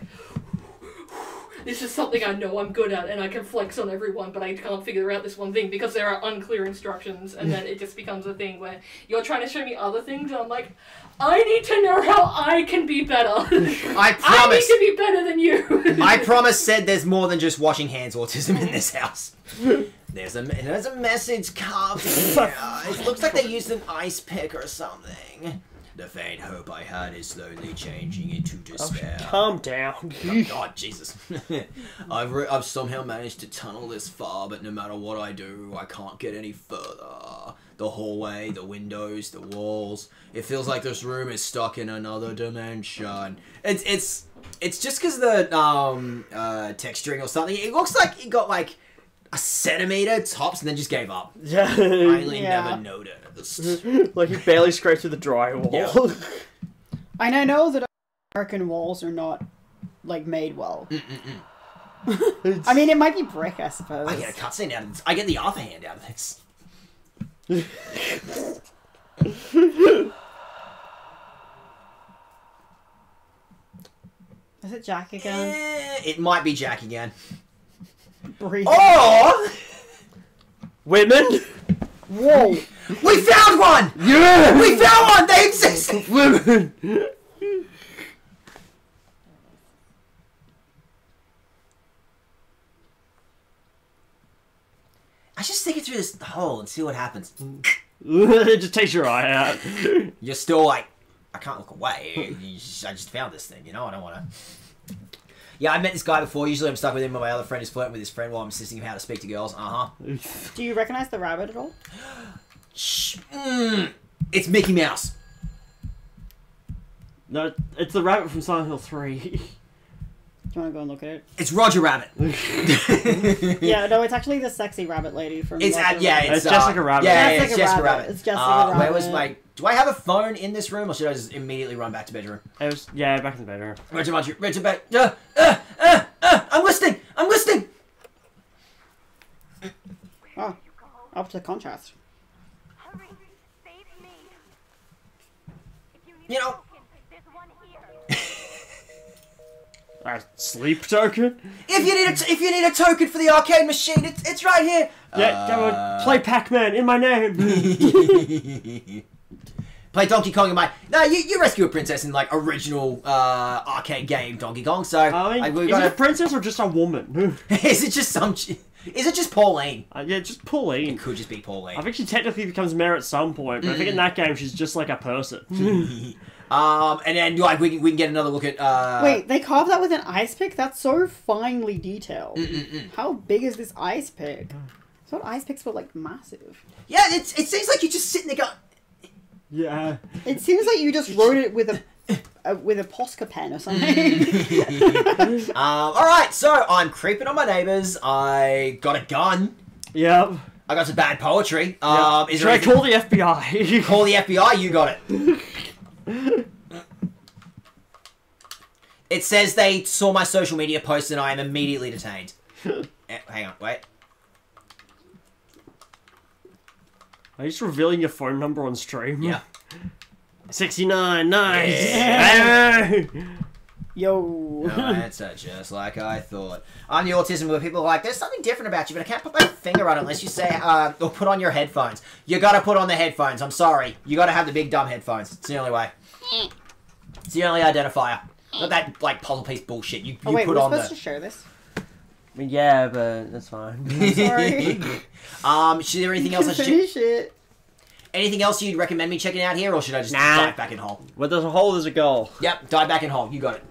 Speaker 4: this is something I know I'm good at and I can flex on everyone, but I can't figure out this one thing because there are unclear instructions, and then it just becomes a thing where you're trying to show me other things and I'm like, I need to know how I can be better.
Speaker 1: I
Speaker 4: I
Speaker 1: promise.
Speaker 4: need to be better than you.
Speaker 1: I promise. Said there's more than just washing hands autism in this house. There's a message coming. It looks like they used an ice pick or something. The faint hope I had is slowly changing into despair.
Speaker 2: Calm down.
Speaker 1: Oh, God, Jesus. I've somehow managed to tunnel this far, but no matter what I do, I can't get any further. The hallway, the windows, the walls. It feels like this room is stuck in another dimension. It's just because the texturing or something. It looks like it got like a centimeter tops and then just gave up.
Speaker 2: Yeah.
Speaker 1: I really
Speaker 3: Yeah.
Speaker 1: never noticed.
Speaker 2: Like you barely scraped through the drywall.
Speaker 1: Yeah.
Speaker 3: And I know that American walls are not like made well. I mean, it might be brick, I suppose.
Speaker 1: I get a cutscene out of this. I get the Arthur hand out of this.
Speaker 3: Is it Jack again?
Speaker 1: It might be Jack again.
Speaker 3: Breathe.
Speaker 1: Or
Speaker 2: Women?
Speaker 3: Whoa!
Speaker 1: we found one!
Speaker 2: Yeah!
Speaker 1: We found one! They exist!
Speaker 2: Women!
Speaker 1: I just stick it through this hole and see what happens.
Speaker 2: It just takes your eye out.
Speaker 1: You're still like, I can't look away. I just found this thing, you know? I don't want to. Yeah, I met this guy before. Usually I'm stuck with him when my other friend is flirting with his friend while I'm assisting him how to speak to girls.
Speaker 3: Do you recognize the rabbit at all?
Speaker 1: Shh. It's Mickey Mouse.
Speaker 2: No, it's the rabbit from Silent Hill 3.
Speaker 3: Do you want to go and look at it?
Speaker 1: It's Roger Rabbit.
Speaker 3: Yeah, no, it's actually the sexy rabbit lady from.
Speaker 1: It's
Speaker 3: Roger
Speaker 1: yeah,
Speaker 3: Rabbit.
Speaker 1: it's
Speaker 2: Jessica Rabbit.
Speaker 1: Yeah,
Speaker 3: Jessica
Speaker 1: it's Jessica
Speaker 3: Rabbit.
Speaker 1: Rabbit.
Speaker 3: It's Jessica
Speaker 1: Where was
Speaker 3: Rabbit.
Speaker 1: my? Do I have a phone in this room, or should I just immediately run back to bedroom?
Speaker 2: It was, yeah, back in the bedroom.
Speaker 1: Richard, I'm listening. I'm listening.
Speaker 3: Oh, up to contrast.
Speaker 6: Hurry, save me. If you need
Speaker 1: You know.
Speaker 6: a token, there's one here.
Speaker 2: A sleep token?
Speaker 1: If you need a token for the arcade machine, it's right here.
Speaker 2: Yeah, go on. Play Pac-Man in my name.
Speaker 1: Play Donkey Kong in my. No, you rescue a princess in like original arcade game Donkey Kong. So
Speaker 2: I mean,
Speaker 1: we've
Speaker 2: is it a
Speaker 1: got.
Speaker 2: princess or just a woman?
Speaker 1: Is it just some? Is it just Pauline?
Speaker 2: Yeah, just Pauline.
Speaker 1: It could just be Pauline.
Speaker 2: I think she technically becomes mayor at some point, but I think in that game she's just like a person.
Speaker 1: And then like we can get another look at.
Speaker 3: Wait, they carved that with an ice pick? That's so finely detailed. How big is this ice pick? I thought ice picks were like massive.
Speaker 1: Yeah, it seems like you're just sitting there going.
Speaker 2: Yeah.
Speaker 3: It seems like you just wrote it with a Posca pen or something.
Speaker 1: Alright, so I'm creeping on my neighbours. I got a gun.
Speaker 2: Yep.
Speaker 1: I got some bad poetry.
Speaker 2: Yep.
Speaker 1: Is
Speaker 2: Should
Speaker 1: there
Speaker 2: I call the FBI?
Speaker 1: Call the FBI, you got it. It says they saw my social media post and I am immediately detained. Hang on, wait.
Speaker 2: Are you just revealing your phone number on stream?
Speaker 1: Yeah.
Speaker 2: 69, nice.
Speaker 1: Yeah.
Speaker 3: Yo.
Speaker 1: No answer, just like I thought. I'm the autism where people are like, there's something different about you, but I can't put my finger on it unless you say, or put on your headphones. You gotta put on the headphones, I'm sorry. You gotta have the big dumb headphones. It's the only way. It's the only identifier. Not that, like, puzzle piece bullshit. You
Speaker 3: Oh wait,
Speaker 1: put
Speaker 3: we're
Speaker 1: on
Speaker 3: supposed
Speaker 1: the...
Speaker 3: to share this?
Speaker 2: Yeah, but that's fine.
Speaker 3: Sorry.
Speaker 1: Is there anything else I should...
Speaker 3: Finish it.
Speaker 1: Anything else you'd recommend me checking out here, or should I just
Speaker 2: Nah.
Speaker 1: dive back in hole?
Speaker 2: Where there's a hole, there's a goal.
Speaker 1: Yep, dive back in hole. You got it.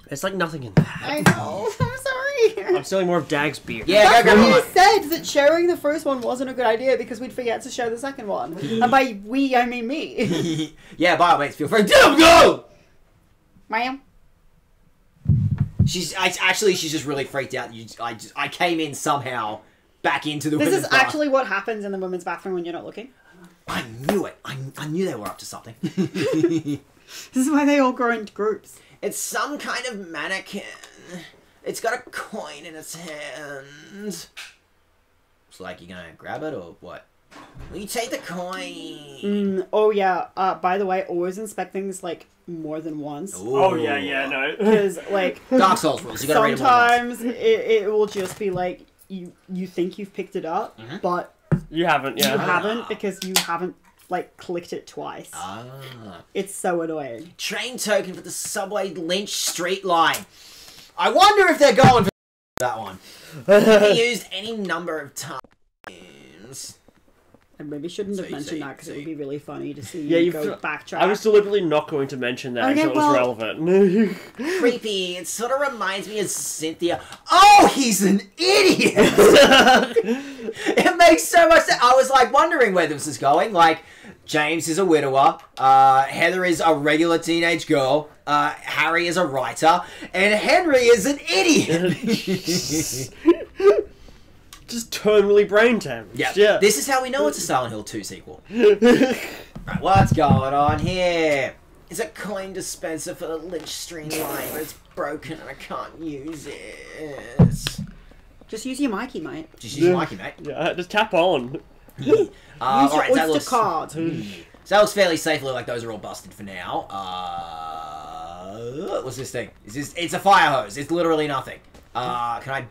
Speaker 2: There's like nothing in that.
Speaker 3: I know. I'm sorry.
Speaker 2: I'm stealing more of Dag's beer.
Speaker 1: Yeah,
Speaker 3: That's
Speaker 1: go grab
Speaker 3: what we
Speaker 1: one.
Speaker 3: said, that sharing the first one wasn't a good idea because we'd forget to share the second one. And by we, I mean me.
Speaker 1: Yeah, by all means, feel free. Go!
Speaker 3: Ma'am.
Speaker 1: She's just really freaked out. I came in somehow back into the
Speaker 3: This
Speaker 1: women's
Speaker 3: is
Speaker 1: bar.
Speaker 3: actually what happens in the women's bathroom when you're not looking.
Speaker 1: I knew it. I knew they were up to something.
Speaker 3: This is why they all grow into groups.
Speaker 1: It's some kind of mannequin. It's got a coin in its hand. It's like, you gonna grab it or what? Will you take the coin?
Speaker 3: Oh yeah. By the way, always inspect things like more than once.
Speaker 1: Ooh.
Speaker 2: Oh, yeah, no.
Speaker 3: Because like
Speaker 1: Dark Souls rules. You gotta read them all once.
Speaker 3: sometimes it will just be like you think you've picked it up, but
Speaker 2: You haven't, yeah.
Speaker 3: you haven't because you haven't like clicked it twice.
Speaker 1: Ah.
Speaker 3: It's so annoying.
Speaker 1: Train token for the subway Lynch Street line. I wonder if they're going for that one. They used any number of times.
Speaker 3: I maybe shouldn't have
Speaker 1: See,
Speaker 3: mentioned
Speaker 1: see,
Speaker 3: that because it
Speaker 1: see.
Speaker 3: would be really funny to see
Speaker 2: Yeah,
Speaker 3: you
Speaker 2: you
Speaker 3: go
Speaker 2: feel-
Speaker 3: backtrack.
Speaker 2: I was deliberately not going to mention that
Speaker 3: Okay,
Speaker 2: until it was
Speaker 3: well-
Speaker 2: relevant.
Speaker 1: Creepy. It sort of reminds me of Cynthia. Oh, he's an idiot! It makes so much sense. I was like wondering where this is going. Like, James is a widower. Heather is a regular teenage girl. Harry is a writer. And Henry is an idiot!
Speaker 2: Just terminally brain damaged.
Speaker 1: Yeah. This is how we know it's a Silent Hill 2 sequel. Right, what's going on here? It's a coin dispenser for the Lynch Street line, but it's broken and I can't use it.
Speaker 3: Just use your Mikey, mate.
Speaker 1: Just use your Mikey, mate.
Speaker 2: Yeah, just tap on.
Speaker 3: Use your
Speaker 1: alright, that
Speaker 3: Oyster
Speaker 1: looks,
Speaker 3: card.
Speaker 1: so that looks fairly safe. Look like those are all busted for now. What's this thing? It's a fire hose. It's literally nothing. Can I...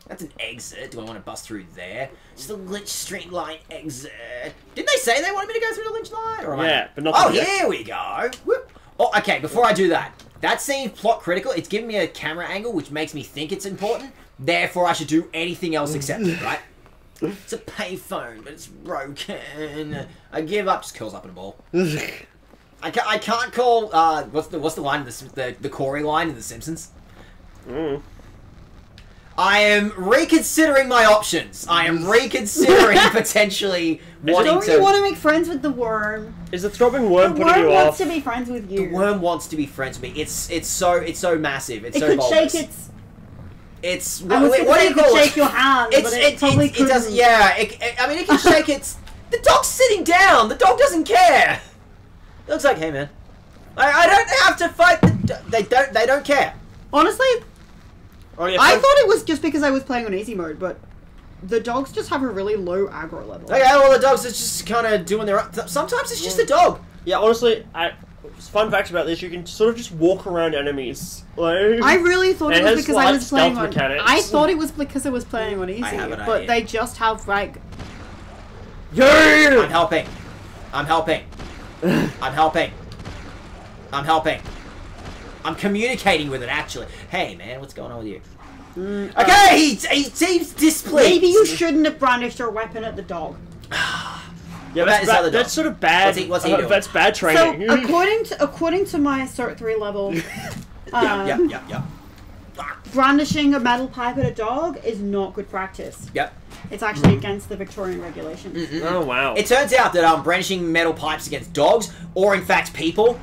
Speaker 1: That's an exit. Do I want to bust through there? It's the Lynch Street line exit. Didn't they say they wanted me to go through the Lynch line? Or am
Speaker 2: Yeah, but not
Speaker 1: Oh,
Speaker 2: the exit.
Speaker 1: here we go. Whoop. Oh, okay, before I do that. That seems plot critical. It's giving me a camera angle, which makes me think it's important. Therefore, I should do anything else except it, right? It's a payphone, but it's broken. I give up. Just curls up in a ball. I can't call... what's the line? The Corey line in The Simpsons? I am reconsidering my options. I am reconsidering potentially wanting
Speaker 3: Don't
Speaker 1: to...
Speaker 3: you want to make friends with the worm?
Speaker 2: Is the throbbing worm
Speaker 3: The
Speaker 2: putting
Speaker 3: worm
Speaker 2: you
Speaker 3: wants
Speaker 2: off?
Speaker 3: to be friends with you.
Speaker 1: The worm wants to be friends with me. It's so massive. It's
Speaker 3: It
Speaker 1: so
Speaker 3: could
Speaker 1: bulbous.
Speaker 3: shake its...
Speaker 1: It's
Speaker 3: I was
Speaker 1: what,
Speaker 3: gonna
Speaker 1: what do
Speaker 3: say
Speaker 1: you
Speaker 3: it could
Speaker 1: call
Speaker 3: shake
Speaker 1: it?
Speaker 3: your hand, but it probably
Speaker 1: it doesn't.
Speaker 3: couldn't.
Speaker 1: Yeah, I mean, it can shake its. The dog's sitting down. The dog doesn't care. It looks like, hey man, I don't have to fight. They don't care.
Speaker 3: Honestly,
Speaker 2: Oh, yeah,
Speaker 3: I
Speaker 2: fun-
Speaker 3: thought it was just because I was playing on easy mode, but the dogs just have a really low aggro level.
Speaker 1: Okay, well the dogs are just kind of doing their. Sometimes it's just a dog.
Speaker 2: Yeah, honestly, fun facts about this, you can sort of just walk around enemies. Like,
Speaker 3: I really thought it
Speaker 2: It
Speaker 3: was
Speaker 2: has
Speaker 3: because I
Speaker 2: slight
Speaker 3: was playing
Speaker 2: stealth
Speaker 3: on.
Speaker 2: mechanics.
Speaker 3: I thought it was because I was playing on easy,
Speaker 1: have an
Speaker 3: but
Speaker 1: idea.
Speaker 3: they just have like.
Speaker 2: yeah!
Speaker 1: I'm helping. I'm helping. I'm helping. I'm helping. I'm communicating with it actually. Hey man, what's going on with you? Okay, he seems displeased.
Speaker 3: Maybe you shouldn't have brandished your weapon at the dog.
Speaker 2: Yeah,
Speaker 1: about this other
Speaker 2: that's
Speaker 1: dog?
Speaker 2: sort of bad.
Speaker 1: What's he doing?
Speaker 2: That's bad
Speaker 3: So
Speaker 2: training.
Speaker 3: according to my Cert 3 level,
Speaker 1: Yeah.
Speaker 3: brandishing a metal pipe at a dog is not good practice.
Speaker 1: Yep.
Speaker 3: It's actually against the Victorian regulations.
Speaker 2: Oh, wow.
Speaker 1: It turns out that brandishing metal pipes against dogs, or in fact people,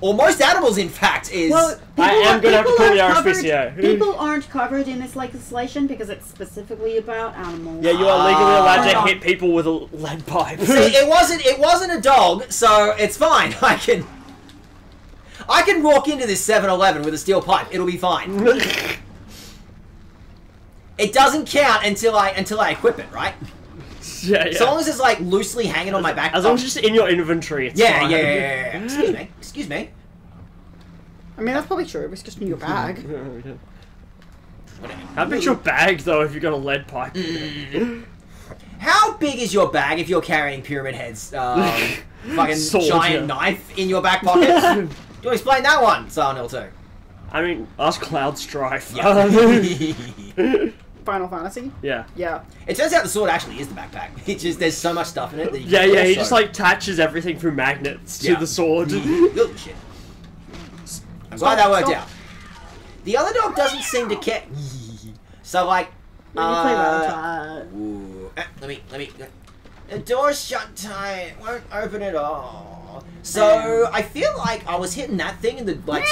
Speaker 1: or most animals in fact, is...
Speaker 3: Well,
Speaker 2: I am gonna have to
Speaker 3: people
Speaker 2: call the
Speaker 3: aren't
Speaker 2: RSPCA.
Speaker 3: People aren't covered in this legislation because it's specifically about animals.
Speaker 2: Yeah, you are legally allowed
Speaker 3: Hold
Speaker 2: to
Speaker 3: on.
Speaker 2: hit people with a lead pipe.
Speaker 1: See, it wasn't a dog, so it's fine. I can walk into this 7-Eleven with a steel pipe. It'll be fine. It doesn't count until I equip it, right?
Speaker 2: Yeah.
Speaker 1: So long as it's like loosely hanging on my back.
Speaker 2: As long as it's just in your inventory, it's
Speaker 1: yeah,
Speaker 2: fine.
Speaker 1: yeah. Excuse me. Excuse me.
Speaker 3: I mean, that's probably true. It's just in your bag.
Speaker 2: How big's your bag though if you got a lead pipe?
Speaker 1: How big is your bag if you're carrying Pyramid Head's fucking
Speaker 2: Sword,
Speaker 1: giant
Speaker 2: yeah.
Speaker 1: knife in your back pocket? Do you want to explain that one, Silent Hill 2?
Speaker 2: I mean, ask Cloud Strife.
Speaker 1: Yeah.
Speaker 3: Final Fantasy?
Speaker 2: Yeah.
Speaker 3: Yeah.
Speaker 1: It turns out the sword actually is the backpack. It's just there's so much stuff in it that you
Speaker 2: Yeah,
Speaker 1: can
Speaker 2: he
Speaker 1: also-
Speaker 2: just like attaches everything through magnets to the sword.
Speaker 1: Oh, shit. I'm glad that worked
Speaker 3: Stop.
Speaker 1: out. The other dog doesn't seem to care. So like,
Speaker 3: Let me play Rattata.
Speaker 1: ooh, let me. The door's shut tight. Won't open at all. So I feel like I was hitting that thing, and the like,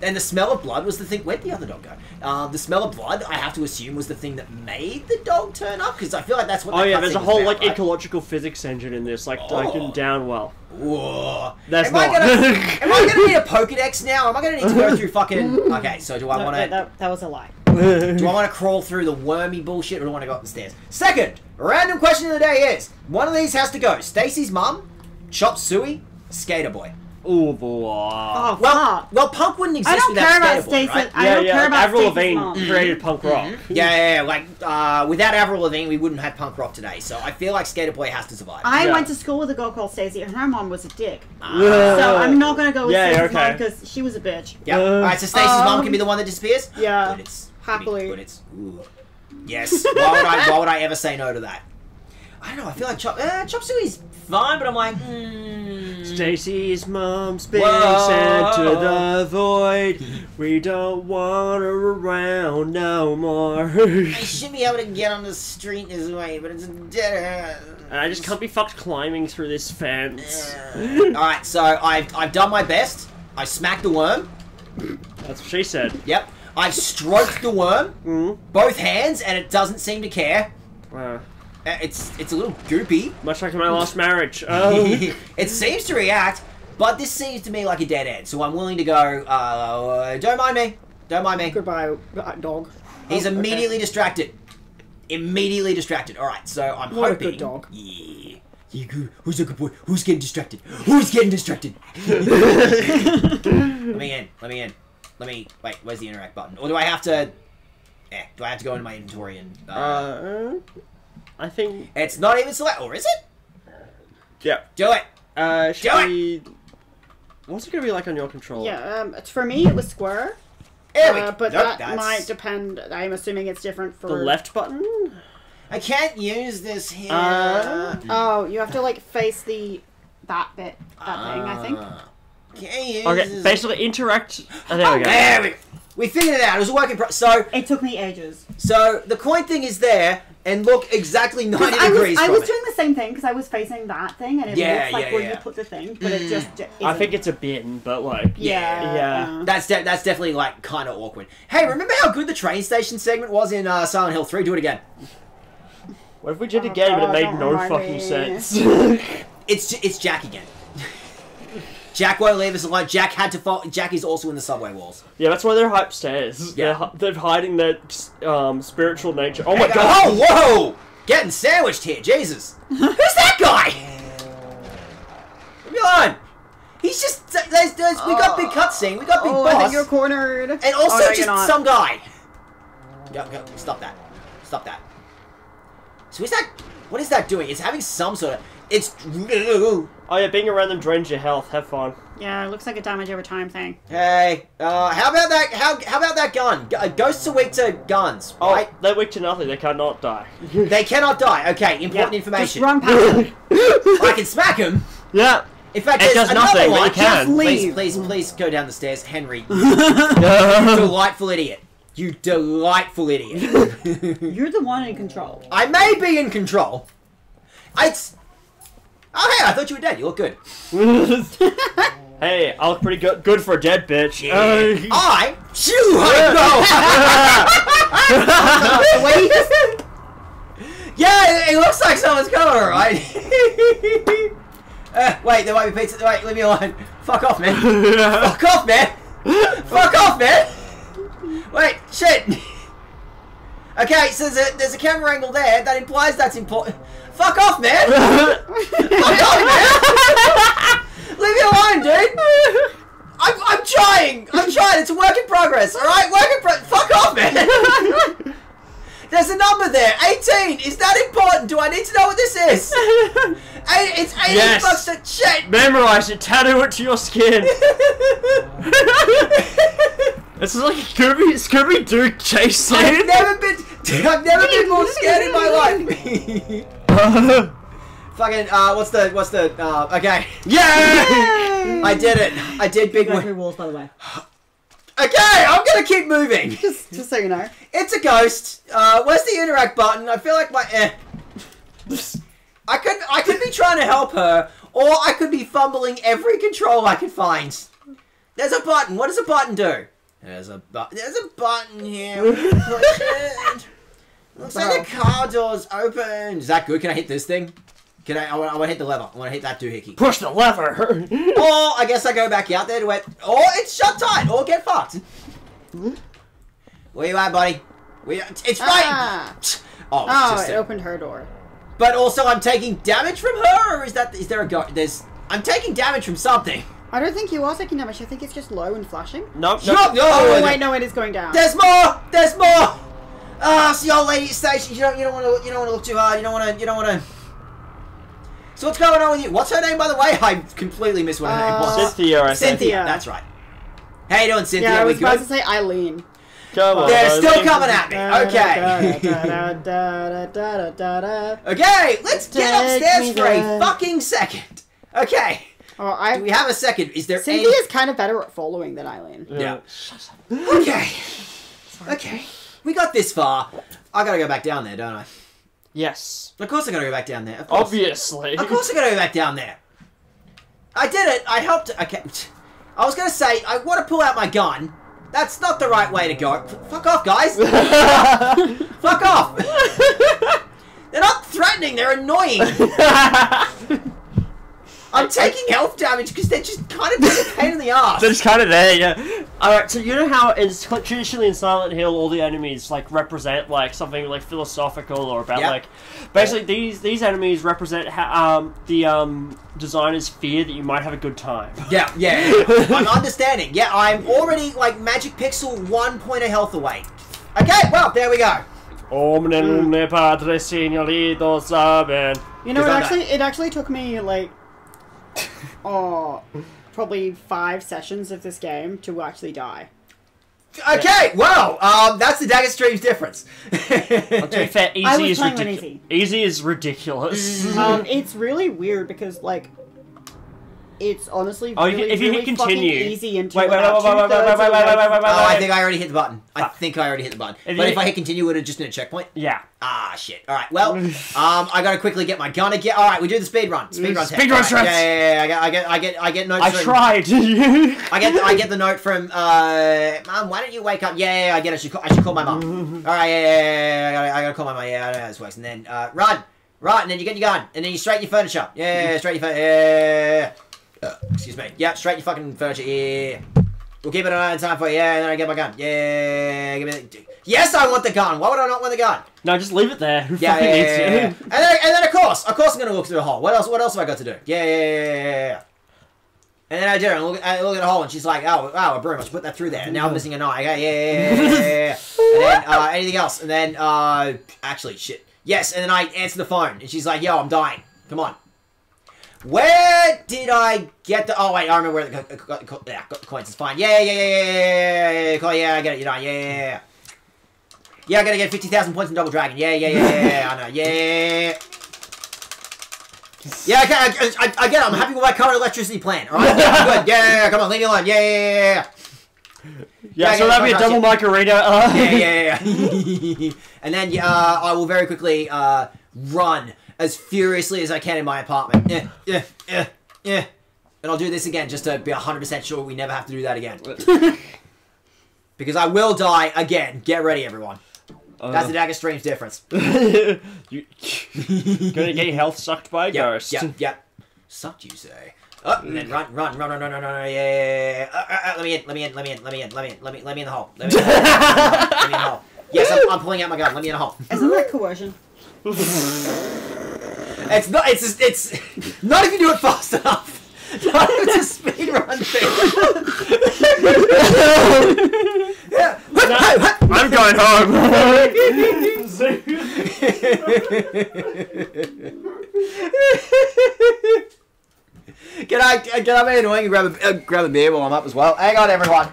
Speaker 1: and the smell of blood was the thing. Where'd the other dog go? The smell of blood, I have to assume, was the thing that made the dog turn up, because I feel like that's what.
Speaker 2: Oh
Speaker 1: that
Speaker 2: yeah, there's a
Speaker 1: cutscene was
Speaker 2: whole
Speaker 1: about,
Speaker 2: like
Speaker 1: right?
Speaker 2: ecological physics engine in this, like done down well.
Speaker 1: Whoa.
Speaker 2: That's
Speaker 1: am I
Speaker 2: not.
Speaker 1: am I gonna need a Pokedex now? Am I gonna need to go through fucking? Okay, so do I
Speaker 3: No,
Speaker 1: want to?
Speaker 3: that was a lie.
Speaker 1: Do I want to crawl through the wormy bullshit, or do I want to go up the stairs? Second, random question of the day is: one of these has to go. Stacy's mum, Chop Suey, Skater Boy.
Speaker 2: Ooh, boy.
Speaker 3: Oh, fuck.
Speaker 1: Well, punk wouldn't exist
Speaker 3: I don't
Speaker 1: without
Speaker 3: care about
Speaker 1: Skater Boy,
Speaker 3: Stacey.
Speaker 1: right?
Speaker 3: I don't care about
Speaker 2: Avril
Speaker 3: Stacey's
Speaker 2: Lavigne
Speaker 3: mom.
Speaker 2: created punk rock.
Speaker 1: Yeah, like without Avril Lavigne, we wouldn't have punk rock today. So I feel like Skater Boy has to survive.
Speaker 3: I
Speaker 2: Yeah.
Speaker 3: went to school with a girl called Stacey, and her mom was a dick.
Speaker 2: Yeah.
Speaker 3: So I'm not gonna go with
Speaker 2: Yeah,
Speaker 3: Stacey's
Speaker 2: okay.
Speaker 3: mom because she was a bitch.
Speaker 1: Yeah. All right. So Stacy's mum can be the one that disappears.
Speaker 3: Yeah.
Speaker 1: But it's
Speaker 3: Happily.
Speaker 1: But it's ooh. Yes. Why would I ever say no to that? I don't know. I feel like Chop Suey's fine, but I'm like.
Speaker 2: Stacy's mom's been
Speaker 1: Whoa.
Speaker 2: sent to the void. We don't want her around no more.
Speaker 1: I should be able to get on the street this way, but it's a dead end.
Speaker 2: And I just can't be fucked climbing through this fence.
Speaker 1: Alright, so I've done my best. I smacked the worm.
Speaker 2: That's what she said.
Speaker 1: Yep. I've stroked the worm. Both hands, and it doesn't seem to care.
Speaker 2: Wow.
Speaker 1: It's a little goopy.
Speaker 2: Much like my last marriage.
Speaker 1: It seems to react, but this seems to me like a dead end. So I'm willing to go. Don't mind me. Don't mind me.
Speaker 3: Goodbye, dog.
Speaker 1: He's
Speaker 3: Oh, okay.
Speaker 1: immediately distracted. Immediately distracted. All right. So I'm
Speaker 3: What a
Speaker 1: hoping.
Speaker 3: good dog.
Speaker 1: Yeah. You good. Who's a good boy? Who's getting distracted? Who's getting distracted? Let me in. Let me in. Let me. Wait. Where's the interact button? Or do I have to? Do I have to go into my inventory and?
Speaker 2: I think.
Speaker 1: It's not even select. Or is it?
Speaker 2: Yeah.
Speaker 1: Do it.
Speaker 2: Should we... What's it gonna be like on your controller?
Speaker 3: Yeah, for me it was square.
Speaker 1: There we go.
Speaker 3: But
Speaker 1: Nope,
Speaker 3: that might depend. I'm assuming it's different for
Speaker 2: The left button?
Speaker 1: I can't use this here.
Speaker 3: Oh, you have to like face that bit, that thing. I think.
Speaker 1: Can't use
Speaker 2: Okay,
Speaker 1: this.
Speaker 2: basically interact... Oh, there we go.
Speaker 1: There we go. We figured it out. It was a working so
Speaker 3: It took me ages.
Speaker 1: the coin thing is there and look exactly 90 degrees
Speaker 3: I
Speaker 1: from
Speaker 3: was
Speaker 1: it.
Speaker 3: doing the same thing because I was facing that thing, and it
Speaker 1: Yeah,
Speaker 3: looks like
Speaker 1: yeah,
Speaker 3: where
Speaker 1: yeah.
Speaker 3: you put the thing, but it just isn't.
Speaker 2: I think it's a bin, but like...
Speaker 3: Yeah.
Speaker 1: That's definitely like kind of awkward. Hey, remember how good the train station segment was in Silent Hill 3? Do it again.
Speaker 2: What if we did it again, but it
Speaker 3: God,
Speaker 2: made
Speaker 3: don't
Speaker 2: no
Speaker 3: remind
Speaker 2: fucking
Speaker 3: me.
Speaker 2: sense?
Speaker 1: It's Jack again. Jack won't leave us alone. Jack had to fall. Jack is also in the subway walls.
Speaker 2: Yeah, that's why they're upstairs.
Speaker 1: Yeah.
Speaker 2: They're hiding their spiritual nature. Oh my
Speaker 1: Hey,
Speaker 2: god!
Speaker 1: Oh, whoa! Getting sandwiched here, Jesus. Who's that guy? Leave me alone. He's just. We got big cutscene. We got big
Speaker 3: Oh, I
Speaker 1: boss.
Speaker 3: think you're cornered.
Speaker 1: And also
Speaker 3: Oh, no,
Speaker 1: just
Speaker 3: you're not.
Speaker 1: some guy. Go, stop that. Stop that. So is that... What is that doing? It's having some sort of... It's...
Speaker 2: Oh yeah, being around them drains your health. Have fun.
Speaker 3: Yeah, it looks like a damage over time thing.
Speaker 1: Hey, how about that... How about that gun? Ghosts are weak to guns,
Speaker 2: Oh,
Speaker 1: right?
Speaker 2: they're weak to nothing. They cannot die.
Speaker 1: They cannot die. Okay, important
Speaker 3: Just
Speaker 1: information.
Speaker 3: run past them.
Speaker 1: I can smack him.
Speaker 2: Yeah.
Speaker 1: In fact,
Speaker 2: It
Speaker 1: there's
Speaker 2: does
Speaker 1: another
Speaker 2: nothing, but
Speaker 1: one.
Speaker 2: you can.
Speaker 3: Just leave.
Speaker 1: Please go down the stairs. Henry. You delightful idiot. You delightful idiot.
Speaker 3: You're the one in control.
Speaker 1: I may be in control. It's... Oh, hey, I thought you were dead. You look good.
Speaker 2: Hey, I look pretty good for a dead bitch.
Speaker 1: I... Shoo!
Speaker 3: The way you just...
Speaker 1: Yeah, it looks like someone's coming, alright? Wait, there might be pizza. Wait, leave me alone. Fuck off, man. Fuck off, man. Fuck off, man. Wait, shit. Okay, so there's a camera angle there that implies that's important. Fuck off, man! Fuck off, man! Leave me alone, dude! I'm trying! It's a work in progress, alright? Work in progress. Fuck off, man! There's a number there, 18. Is that important? Do I need to know what this is? It's 18
Speaker 2: Yes.
Speaker 1: bucks a shit.
Speaker 2: Memorize it, tattoo it to your skin. It's like Scooby-Doo chase scene.
Speaker 1: I've never been more scared in my life. Fucking what's the okay.
Speaker 2: Yeah!
Speaker 1: I did it. I did big
Speaker 3: Going through
Speaker 1: one.
Speaker 3: walls, by the way.
Speaker 1: Okay, I'm gonna keep moving.
Speaker 3: Just so you know.
Speaker 1: It's a ghost. Where's the interact button? I feel like my I could be trying to help her, or I could be fumbling every control I can find. There's a button. What does a button do? There's a button here. Looks like the car door's open. Is that good? Can I hit this thing? Can I want to hit the lever. I want to hit that doohickey.
Speaker 2: Push the lever.
Speaker 1: Or I guess I go back out there to it. Or it's shut tight. Or get fucked. Where you at, buddy? It's right.
Speaker 3: Ah.
Speaker 1: Oh, it's
Speaker 3: Oh,
Speaker 1: just
Speaker 3: it
Speaker 1: a-
Speaker 3: opened her door.
Speaker 1: But also, I'm taking damage from her, or is there a go? I'm taking damage from something.
Speaker 3: I don't think you are taking damage. I think it's just low and flashing.
Speaker 2: Nope.
Speaker 1: No,
Speaker 2: Nope.
Speaker 1: no.
Speaker 3: Oh wait, no, it is going down.
Speaker 1: There's more. There's more. It's the old lady station. You don't want to look too hard. You don't want to. So what's going on with you? What's her name, by the way? I completely missed what her name was.
Speaker 2: Cynthia, I think.
Speaker 3: Cynthia.
Speaker 1: That's right. How you doing, Cynthia?
Speaker 3: Yeah, I
Speaker 1: We
Speaker 3: was about
Speaker 1: good?
Speaker 3: to say Eileen.
Speaker 2: Come on.
Speaker 1: They're still
Speaker 2: Eileen.
Speaker 1: coming at me. Okay, let's get
Speaker 3: Take
Speaker 1: upstairs
Speaker 3: me
Speaker 1: for a
Speaker 3: there.
Speaker 1: fucking second. Okay,
Speaker 3: Oh,
Speaker 1: do we have a second? Is there
Speaker 3: Cynthia's kind of better at following than Eileen.
Speaker 1: Yeah. Okay. Okay. We got this far. I gotta go back down there, don't I?
Speaker 2: Yes.
Speaker 1: Of course I gotta go back down there. Of course.
Speaker 2: Obviously.
Speaker 1: Of course I gotta go back down there. I did it. I helped. Okay. I was gonna say, I want to pull out my gun. That's not the right way to go. Fuck off, guys. Fuck off. They're not threatening. They're annoying. I'm taking health damage because they're just kind of being a pain in the ass.
Speaker 2: They're just kind of there, yeah. Alright, so you know how traditionally in Silent Hill all the enemies like represent like something like philosophical or about
Speaker 1: Yep.
Speaker 2: like basically these enemies represent the designer's fear that you might have a good time.
Speaker 1: Yeah. I'm understanding. Yeah, I'm already like magic pixel 1 point of health away. Okay, well, there we go.
Speaker 2: Omne padre signorito saben.
Speaker 3: You know,
Speaker 1: Is that
Speaker 3: it actually took me like, probably 5 sessions of this game to actually die.
Speaker 1: Okay, well, that's the Daget stream's difference.
Speaker 2: To be fair,
Speaker 3: I
Speaker 2: easy
Speaker 3: was
Speaker 2: is
Speaker 3: playing on
Speaker 2: ridiculous.
Speaker 3: easy.
Speaker 2: Easy is ridiculous.
Speaker 3: It's really weird because like, it's honestly
Speaker 2: Oh,
Speaker 3: really,
Speaker 2: if you
Speaker 3: really
Speaker 2: hit
Speaker 3: fucking
Speaker 2: continue.
Speaker 3: easy until
Speaker 2: Wait,
Speaker 3: about
Speaker 2: wait,
Speaker 3: 2/3 of the way.
Speaker 1: Oh, I think I already hit the button. I think I already hit the button.
Speaker 2: If
Speaker 1: But
Speaker 2: you-
Speaker 1: if I hit continue, would it just been a checkpoint?
Speaker 2: Yeah.
Speaker 1: Ah, shit. All right. Well, I gotta quickly get my gun again. All right, we do the speed run. Speed run.
Speaker 2: Speed run
Speaker 1: test.
Speaker 2: strats.
Speaker 1: Yeah. I get notes.
Speaker 2: I
Speaker 1: from,
Speaker 2: tried.
Speaker 1: I get the note from. Mom, why don't you wake up? Yeah. I get it. I should call my mom. All right. Yeah. I gotta call my mom. Yeah. I know how this works. And then run. Right. And then you get your gun. And then you straighten your furniture. Yeah. Straighten your furniture. Yeah. Excuse me. Yeah. Straighten your fucking furniture. Yeah. We'll keep it on time for you. Yeah. And then I get my gun. Yeah. Give me the... Yes, I want the gun. Why would I not want the gun?
Speaker 2: No, just leave it there. Who
Speaker 1: Yeah,
Speaker 2: fucking
Speaker 1: yeah,
Speaker 2: needs
Speaker 1: yeah,
Speaker 2: to?
Speaker 1: yeah. And then of course I'm gonna look through the hole. What else have I got to do? Yeah. And then I do it and look at the hole, and she's like, oh, a broom. I should put that through there. And now I'm missing an eye. Yeah. And then anything else? And then actually, shit. Yes. And then I answer the phone, and she's like, yo, I'm dying. Come on. Where did I get the? Oh wait, I remember where got the coins. It's fine. Yeah. Yeah, I get it. You're done. Yeah. Yeah, I gotta get 50,000 points in Double Dragon. Yeah, I know. Yeah. Yeah, okay, I get it. I'm happy with my current electricity plan. Alright? Good. Yeah, come on, leave me alone. Yeah.
Speaker 2: Yeah, so that'd be a double margarita.
Speaker 1: Yeah. And then, I will very quickly, run as furiously as I can in my apartment. Yeah. And I'll do this again just to be 100% sure we never have to do that again. Because I will die again. Get ready, everyone. That's the Daget stream's difference.
Speaker 2: You gonna get your health sucked by a ghost.
Speaker 1: Yep. Sucked, you say? Oh, and then run, yeah. Let me in the hole. Let me in the hole. Yes, I'm pulling out my gun. Let me in a hole.
Speaker 3: Isn't that coercion?
Speaker 1: It's not. It's not if you do it fast enough. Not if it's a speed run thing. Yeah.
Speaker 2: I'm going home.
Speaker 1: Can I be annoying and grab a beer while I'm up as well? Hang on, everyone.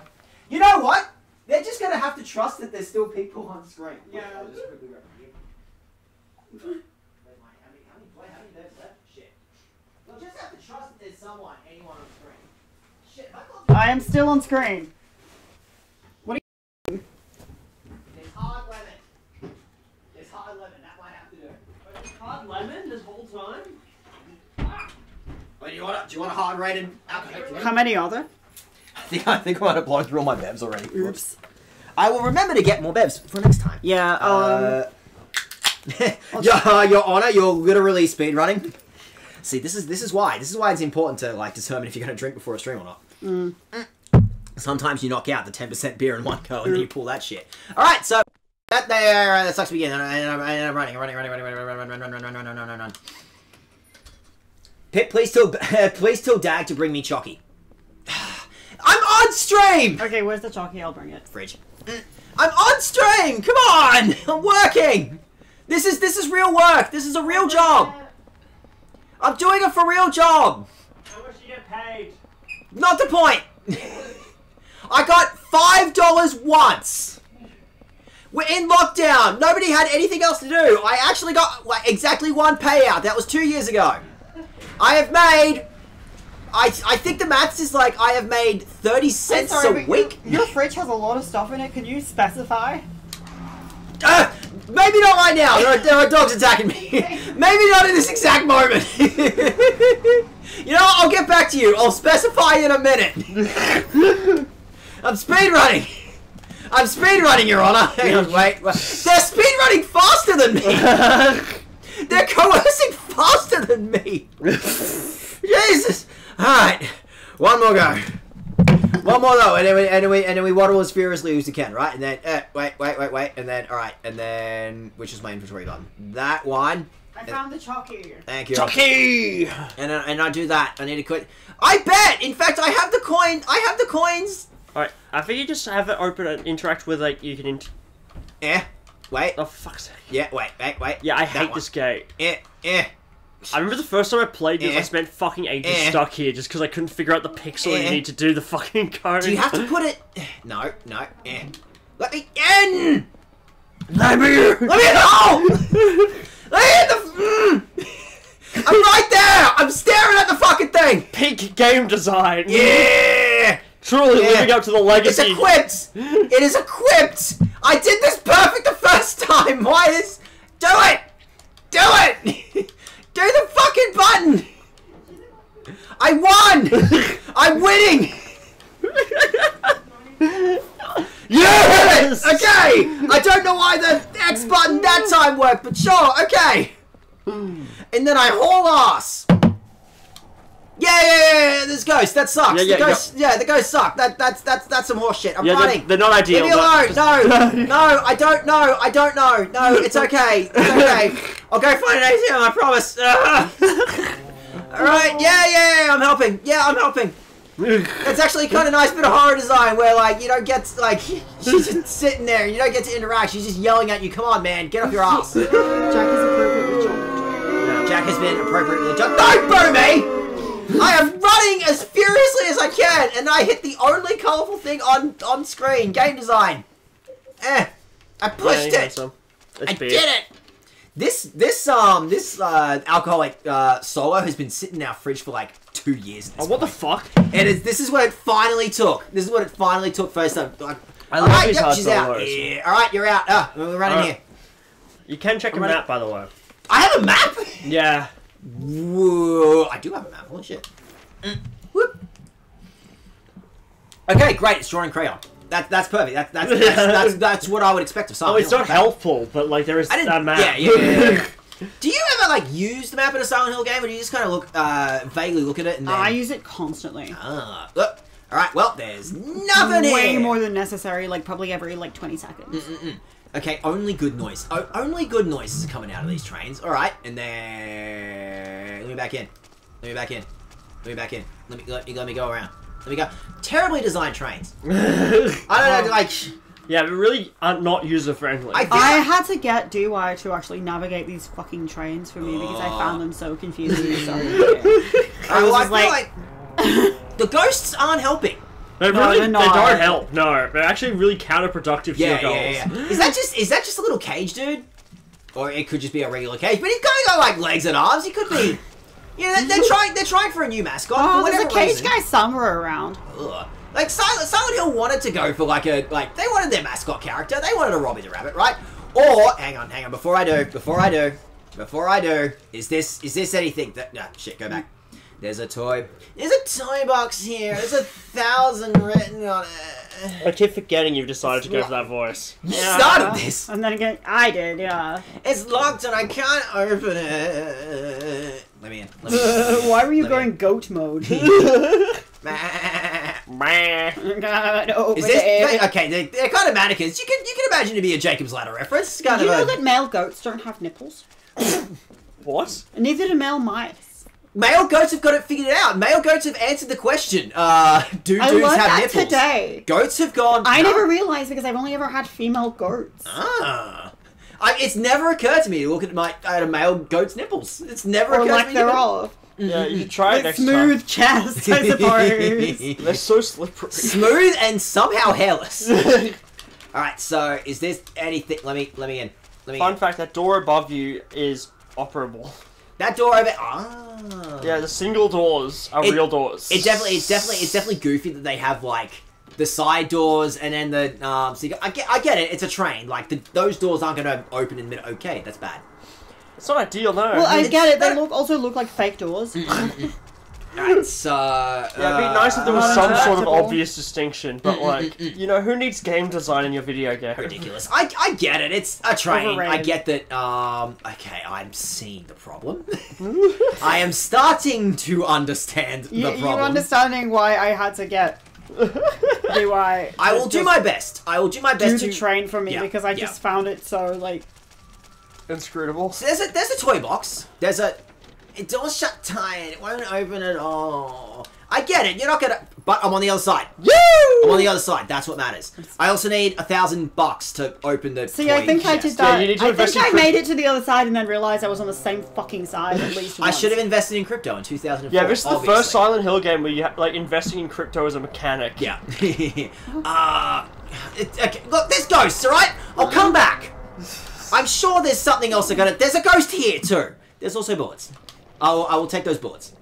Speaker 1: You know what? They're just gonna have to trust that there's still people on screen.
Speaker 3: Yeah.
Speaker 1: I'll just quickly grab a beer. How many devs left? Shit. You'll just have to trust that there's anyone on screen. Shit,
Speaker 3: I am still on screen.
Speaker 1: There's hard lemon. There's hard lemon. That might have to do.
Speaker 2: Hard lemon this whole time?
Speaker 1: Wait, do you want a hard rated alcohol?
Speaker 3: How many are there?
Speaker 1: I think I might have blown through all my bevs already.
Speaker 3: Oops.
Speaker 1: I will remember to get more bevs for next time.
Speaker 3: Yeah.
Speaker 1: Your Honor, you're literally speedrunning. See, this is why it's important to like determine if you're going to drink before a stream or not. Sometimes you knock out the 10% beer in one go and then you pull that shit. All right, so that sucks to begin. And I'm running. Pip, please tell Dag to bring me Chocky. I'm on stream!
Speaker 3: Okay, where's the chalky? I'll bring it.
Speaker 1: Fridge. I'm on stream! Come on! I'm working! This is real work. This is a real job. I'm doing a for real job.
Speaker 2: How much do you get paid?
Speaker 1: Not the point. I got $5 once. We're in lockdown. Nobody had anything else to do. I actually got exactly one payout. That was 2 years ago. I have made... I think the maths is like I have made 30 cents a week.
Speaker 3: Your fridge has a lot of stuff in it. Can you specify?
Speaker 1: Maybe not right now. There are dogs attacking me. Maybe not in this exact moment. You know what? I'll get back to you. I'll specify in a minute. I'm speedrunning. I'm speedrunning, Your Honor. Hang on, wait. They're speedrunning faster than me. They're coercing faster than me. Jesus. Alright. One more go. One more though, and then we waddle as furiously as we can, right? And then wait, and then alright, and then which is my inventory button? That one.
Speaker 3: I found the chalky.
Speaker 1: Thank you.
Speaker 2: Chalky!
Speaker 1: And I do that. I need to quit. I bet. In fact, I have the coin. I have the coins.
Speaker 2: Alright, I think you just have it open and interact with like you can.
Speaker 1: Yeah. Wait.
Speaker 2: Oh fuck's sake.
Speaker 1: Yeah. Wait.
Speaker 2: Yeah, I hate this game.
Speaker 1: Yeah.
Speaker 2: I remember the first time I played this,
Speaker 1: Eh.
Speaker 2: I spent fucking ages stuck here just because I couldn't figure out the pixel you need to do the fucking code.
Speaker 1: Do you have to put it? No. Let me in. Let me in the hole. Let me in the. I'm right there. I'm staring at the fucking thing.
Speaker 2: Peak game design.
Speaker 1: Yeah.
Speaker 2: Truly living up to the legacy.
Speaker 1: It's equipped. It is equipped. I did this perfect the first time. Why is? Do it. Do it. Do the fucking button. I won. I'm winning.
Speaker 2: Yes.
Speaker 1: Okay. I don't know why the X button that time worked, but sure. Okay. And then I haul ass. Yeah. This ghost. That sucks. The ghosts suck. That's some horse shit. I'm running.
Speaker 2: They're not ideal.
Speaker 1: Leave me alone. No. I don't know. No, it's okay. I'll go find an ATM. I promise. All right. Yeah. I'm helping. It's actually kind of nice bit of horror design where like you don't get to, like she's just sitting there. You don't get to interact. She's just yelling at you. Come on, man. Get off your ass.
Speaker 3: Jack is appropriately jumped.
Speaker 1: Jack has been appropriately jumped. Don't boo me! I am running as furiously as I can, and I hit the only colourful thing on screen. Game design. I pushed it. I did it. This alcoholic solo has been sitting in our fridge for like 2 years.
Speaker 2: Oh, what the fuck?
Speaker 1: This is what it finally took. This is what it finally took first time. Like,
Speaker 2: I love these hard
Speaker 1: she's
Speaker 2: solos.
Speaker 1: out. Yeah. All right, you're out. We're running here.
Speaker 2: You can check a map, by the way.
Speaker 1: I have a map.
Speaker 2: Yeah.
Speaker 1: Whoa! I do have a map. Holy shit. Whoop. Okay, great. It's drawing crayon. That's perfect. That's what I would expect of
Speaker 2: Oh,
Speaker 1: Silent
Speaker 2: it's
Speaker 1: Hill.
Speaker 2: not helpful, but like there is a map.
Speaker 1: Yeah. Do you ever like use the map in a Silent Hill game, or do you just kind of vaguely look at it and then?
Speaker 3: I use it constantly.
Speaker 1: Look. Alright, well, there's nothing
Speaker 3: Way
Speaker 1: here!
Speaker 3: more than necessary, like probably every like 20 seconds.
Speaker 1: Okay, only good noise. Only good noises are coming out of these trains. Alright, and then... Let me back in. Let me back in. Let me back in. Let me go around. Let me go. Terribly designed trains. I don't know, like...
Speaker 2: Yeah, but really not user friendly.
Speaker 3: I had to get DY to actually navigate these fucking trains for me because I found them so confusing. Sorry.
Speaker 1: Well, I feel like the ghosts aren't helping.
Speaker 2: They
Speaker 3: No,
Speaker 2: really
Speaker 3: they're
Speaker 2: they
Speaker 3: not.
Speaker 2: don't help. No, they're actually really counterproductive to your goals.
Speaker 1: Yeah. Is that just a little cage dude? Or it could just be a regular cage, but he's kind of got like legs and arms. He could be. Yeah, they're trying for a new mascot.
Speaker 3: Oh,
Speaker 1: for
Speaker 3: there's a
Speaker 1: whatever
Speaker 3: cage
Speaker 1: reason.
Speaker 3: guy somewhere around.
Speaker 1: Ugh. Like Silent Hill wanted to go for they wanted their mascot character. They wanted a Robbie the Rabbit, right? Or hang on. Before I do, is this anything that? No, shit. Go back. There's a toy box here. There's 1,000 written on it.
Speaker 2: I keep forgetting you've decided to go for that voice.
Speaker 1: You started this.
Speaker 3: And then again, I did, yeah.
Speaker 1: It's locked and I can't open it. Let me in.
Speaker 3: Why were you going goat mode? God, open
Speaker 1: Is this
Speaker 3: it.
Speaker 1: okay? They're kind of mannequins. You can imagine to be a Jacob's Ladder reference. It's kind
Speaker 3: Did you know
Speaker 1: of
Speaker 3: that male goats don't have nipples?
Speaker 2: What?
Speaker 3: Neither do male mice.
Speaker 1: male goats have got it figured out. Male goats have answered the question. Do
Speaker 3: I
Speaker 1: dudes
Speaker 3: learned
Speaker 1: have
Speaker 3: that
Speaker 1: nipples?
Speaker 3: today.
Speaker 1: Goats have gone.
Speaker 3: I never realized because I've only ever had female goats.
Speaker 1: It's never occurred to me to look at a male goat's nipples. It's never
Speaker 3: Or
Speaker 1: occurred
Speaker 3: lack
Speaker 1: to me.
Speaker 3: thereof.
Speaker 2: Yeah, you should try it next
Speaker 3: Smooth
Speaker 2: time.
Speaker 3: chest, I suppose.
Speaker 2: They're so slippery.
Speaker 1: Smooth and somehow hairless. All right, so is this anything? Let me in.
Speaker 2: Fun fact: that door above you is operable.
Speaker 1: That door over. Ah.
Speaker 2: Yeah, the single doors are real doors.
Speaker 1: It's definitely goofy that they have like the side doors and then the So I get it. It's a train. Like those doors aren't going to open in a minute. Okay, that's bad.
Speaker 2: It's not ideal, no.
Speaker 3: Well, I get it. They also look like fake doors.
Speaker 1: Alright, so...
Speaker 2: Yeah, it'd be nice if there was
Speaker 3: not
Speaker 2: some sort of
Speaker 3: interactable.
Speaker 2: obvious distinction, but like, you know, who needs game design in your video game?
Speaker 1: ridiculous. I get it. It's a train.
Speaker 3: Overrated.
Speaker 1: I get that. Okay, I'm seeing the problem. I am starting to understand the problem.
Speaker 3: You're understanding why I had to get DY.
Speaker 1: I will do my best. I will do my best
Speaker 3: do the
Speaker 1: to
Speaker 3: train for me
Speaker 1: Yeah,
Speaker 3: because I
Speaker 1: yeah.
Speaker 3: just found it so like.
Speaker 2: Inscrutable.
Speaker 1: So there's a toy box. It door's shut tight. It won't open at all. I get it. You're not gonna. But I'm on the other side.
Speaker 3: Woo!
Speaker 1: I'm on the other side. That's what matters. I also need $1,000 to open the.
Speaker 3: See,
Speaker 1: toy
Speaker 3: I think I
Speaker 1: chest.
Speaker 3: did that.
Speaker 2: you need to
Speaker 3: I
Speaker 2: invest
Speaker 3: think I
Speaker 2: in
Speaker 3: made it to the other side and then realized I was on the same fucking side at least
Speaker 1: I
Speaker 3: once.
Speaker 1: should have invested in crypto in 2004.
Speaker 2: Yeah, this is the
Speaker 1: obviously.
Speaker 2: first Silent Hill game where you like investing in crypto as a mechanic.
Speaker 1: Yeah. Okay, look, there's ghosts, alright? I'll come back. I'm sure there's something else there's a ghost here, too. There's also bullets. I will take those bullets.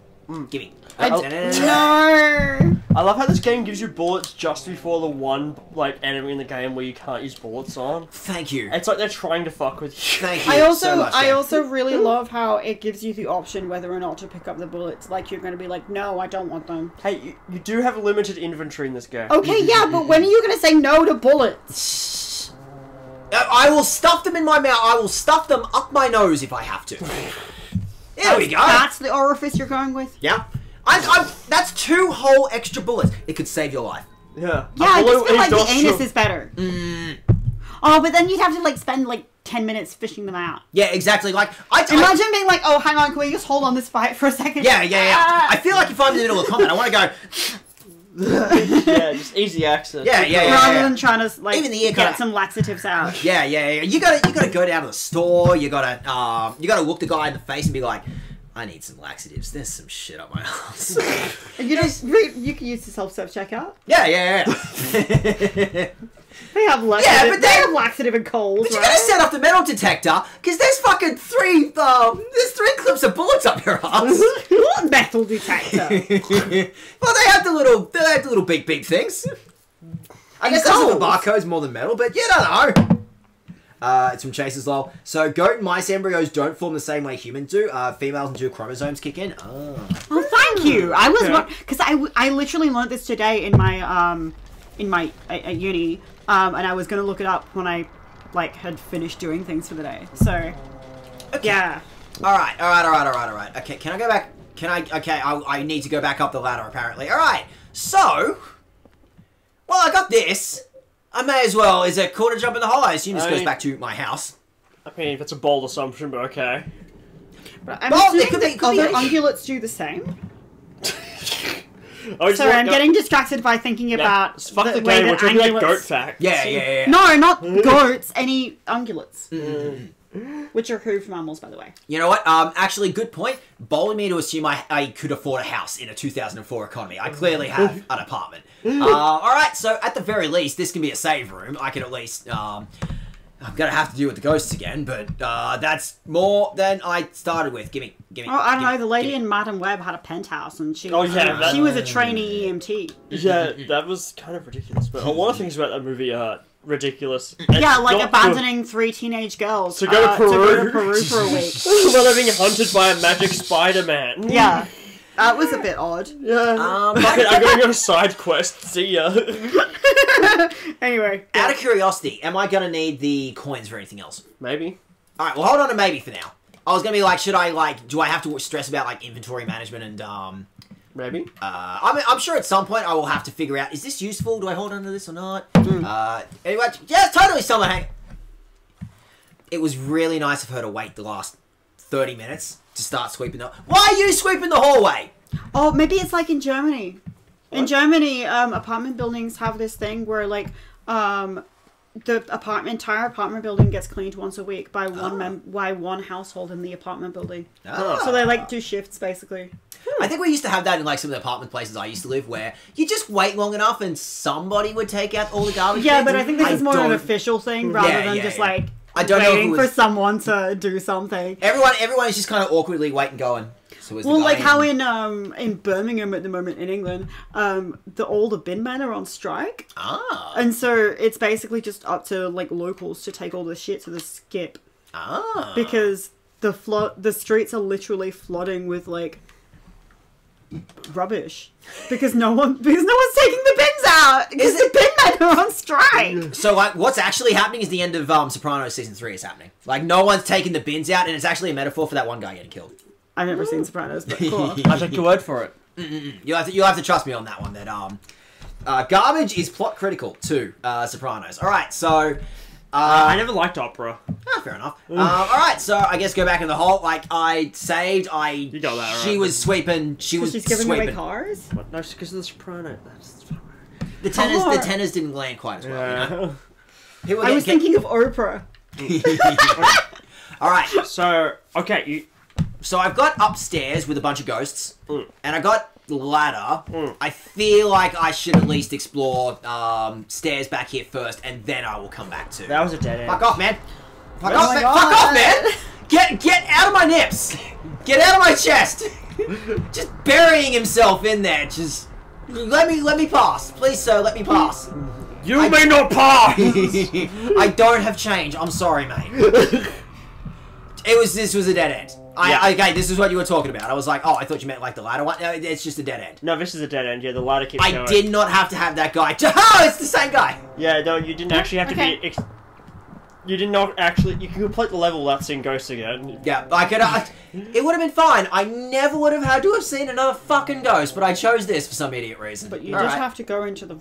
Speaker 1: Give me.
Speaker 3: No.
Speaker 2: I love how this game gives you bullets just before the one like enemy in the game where you can't use bullets on.
Speaker 1: Thank you.
Speaker 2: It's like they're trying to fuck with you.
Speaker 1: Thank you
Speaker 3: I
Speaker 1: so much.
Speaker 3: also really love how it gives you the option whether or not to pick up the bullets. Like you're going to be like, no, I don't want them.
Speaker 2: Hey, you do have limited inventory in this game.
Speaker 3: Okay, yeah, but when are you going to say no to bullets?
Speaker 1: I will stuff them in my mouth. I will stuff them up my nose if I have to. There we go.
Speaker 3: That's the orifice you're going with?
Speaker 1: Yeah. That's 2 whole extra bullets. It could save your life.
Speaker 2: Yeah.
Speaker 3: Yeah, I just feel like the
Speaker 2: industrial-
Speaker 3: anus is better. Oh, but then you'd have to like spend like 10 minutes fishing them out.
Speaker 1: Yeah, exactly. Like,
Speaker 3: Imagine being like, oh, hang on, can we just hold on this fight for a second?
Speaker 1: Yeah.
Speaker 3: Ah.
Speaker 1: I feel like if I'm in the middle of combat, I want to go...
Speaker 2: Yeah, just easy access.
Speaker 1: Yeah.
Speaker 3: Rather than trying to like
Speaker 1: Even the ear
Speaker 3: get
Speaker 1: cut.
Speaker 3: some laxatives out.
Speaker 1: Yeah. You gotta go down to the store. You gotta look the guy in the face and be like, I need some laxatives. There's some shit up my ass.
Speaker 3: You can use the self-serve checkout.
Speaker 1: Yeah.
Speaker 3: They have laxative.
Speaker 1: Yeah, but
Speaker 3: they have laxative and coals,
Speaker 1: But you
Speaker 3: right?
Speaker 1: gotta set up the metal detector because there's fucking 3 clips of bullets up your ass.
Speaker 3: What metal detector?
Speaker 1: Well, they have the little big things. I guess those are the barcodes more than metal, but you don't know. It's from Chase's lol. So goat and mice embryos don't form the same way humans do. Females and dual chromosomes kick in. Oh.
Speaker 3: Oh, thank you. I was because I literally learned this today in my at uni, and I was gonna look it up when I like had finished doing things for the day. So,
Speaker 1: Okay.
Speaker 3: yeah.
Speaker 1: All right. Okay, can I go back? I need to go back up the ladder apparently. All right. So Well, I got this. I may as well. Is a quarter jump in the hole? I assume this goes back to my house.
Speaker 2: I mean, that's a bold assumption, but okay.
Speaker 3: But I'm
Speaker 1: Well, it
Speaker 3: assuming
Speaker 1: could be
Speaker 3: that other
Speaker 1: any-
Speaker 3: ungulates do the same.
Speaker 2: I just
Speaker 3: Sorry,
Speaker 2: want-
Speaker 3: I'm getting distracted by thinking about
Speaker 2: It's fuck the
Speaker 3: way
Speaker 2: game. We're
Speaker 3: that
Speaker 2: talking about
Speaker 3: ungulates...
Speaker 2: goat facts.
Speaker 1: Yeah.
Speaker 3: No, not goats. Any ungulates,
Speaker 1: Mm.
Speaker 3: which are hooved mammals, by the way.
Speaker 1: You know what? Actually, good point. Bolding me to assume I could afford a house in a 2004 economy. I clearly have an apartment. Alright, so at the very least, this can be a save room. I can at least... I'm gonna have to deal with the ghosts again, but that's more than I started with. Gimme.
Speaker 3: Oh, I don't know. The lady in Madam Web had a penthouse, and she
Speaker 2: Oh, yeah, that-
Speaker 3: she was a trainee EMT.
Speaker 2: Yeah, that was kind of ridiculous. But a lot of things about that movie are ridiculous.
Speaker 3: Yeah,
Speaker 2: And
Speaker 3: like
Speaker 2: not
Speaker 3: abandoning 3 teenage girls
Speaker 2: To go to Peru.
Speaker 3: for a week.
Speaker 2: While they're being hunted by a magic Spider-Man.
Speaker 3: Yeah, that was a bit odd.
Speaker 2: Yeah. Fuck it, I'm going on a side quest. See ya.
Speaker 3: Anyway,
Speaker 1: Out of curiosity, am I gonna need the coins for anything else?
Speaker 2: Maybe.
Speaker 1: Alright, well hold on to maybe for now. I was gonna be like, do I have to stress about like inventory management and
Speaker 2: Maybe.
Speaker 1: I'm sure at some point I will have to figure out, is this useful? Do I hold on to this or not? Anyway, yes, totally someone hang. It was really nice of her to wait the last 30 minutes to start sweeping the... Why are you sweeping the hallway?
Speaker 3: oh, maybe it's like in Germany. In
Speaker 2: What?
Speaker 3: Germany, apartment buildings have this thing where like the entire apartment building gets cleaned once a week by one household in the apartment building.
Speaker 1: Ah.
Speaker 3: So they like do shifts basically.
Speaker 1: I think we used to have that in like some of the apartment places I used to live where you just wait long enough and somebody would take out all the garbage
Speaker 3: Yeah,
Speaker 1: cans.
Speaker 3: but I think this is more of an
Speaker 1: don't-
Speaker 3: official thing rather
Speaker 1: Yeah,
Speaker 3: than
Speaker 1: yeah,
Speaker 3: just
Speaker 1: yeah.
Speaker 3: like
Speaker 1: I don't know if it
Speaker 3: waiting
Speaker 1: was-
Speaker 3: for someone to do something.
Speaker 1: Everyone is just kind of awkwardly waiting going. So is the
Speaker 3: Well,
Speaker 1: guy
Speaker 3: like how in Birmingham at the moment in England, all the bin men are on strike,
Speaker 1: Ah.
Speaker 3: and so it's basically just up to like locals to take all the shit to the skip
Speaker 1: Ah.
Speaker 3: because the streets are literally flooding with like rubbish because no one's taking the bins out because the bin men are on strike.
Speaker 1: So, like, what's actually happening is the end of Sopranos Season 3 is happening. Like, no one's taking the bins out, and it's actually a metaphor for that one guy getting killed.
Speaker 3: I've never seen Sopranos, but cool.
Speaker 2: I take your word for it.
Speaker 1: You'll have to trust me on that one, that, garbage is plot critical to Sopranos. Alright, so...
Speaker 2: I never liked opera.
Speaker 1: fair enough. Alright, so I guess go back in the hole. Like, I saved,
Speaker 2: You got that,
Speaker 1: She
Speaker 2: right.
Speaker 1: was sweeping, she was
Speaker 3: She's giving away
Speaker 1: sweeping.
Speaker 3: cars.
Speaker 2: What? No, it's because of the Soprano. That's
Speaker 1: The tenors didn't land quite as well, you know? People
Speaker 3: I was thinking of Oprah.
Speaker 1: Alright,
Speaker 2: So, okay, you...
Speaker 1: so I've got upstairs with a bunch of ghosts, and I got the ladder.
Speaker 2: Mm.
Speaker 1: I feel like I should at least explore stairs back here first, and then I will come back to.
Speaker 2: That was a dead end.
Speaker 1: Fuck off, man! Fuck
Speaker 3: Oh
Speaker 1: off,
Speaker 3: my
Speaker 1: man!
Speaker 3: God.
Speaker 1: Fuck off, man! Get out of my nips! Get out of my chest! Just burying himself in there. Just let me pass, please, sir. Let me pass.
Speaker 2: You may not pass!
Speaker 1: I don't have change. I'm sorry, mate. This was a dead end. Okay, this is what you were talking about. I was like, oh, I thought you meant like the ladder one. No, it's just a dead end.
Speaker 2: No, this is a dead end. Yeah, the ladder keeps
Speaker 1: I
Speaker 2: going.
Speaker 1: did not have to have that guy. Oh, it's the same guy.
Speaker 2: Yeah, no, you didn't actually have to
Speaker 3: Okay.
Speaker 2: be... You did not actually... You can complete the level without seeing ghosts again.
Speaker 1: Yeah, I could. It would have been fine. I never would have had to have seen another fucking ghost, but I chose this for some idiot reason.
Speaker 3: But you
Speaker 1: All
Speaker 3: just
Speaker 1: right.
Speaker 3: have to go into the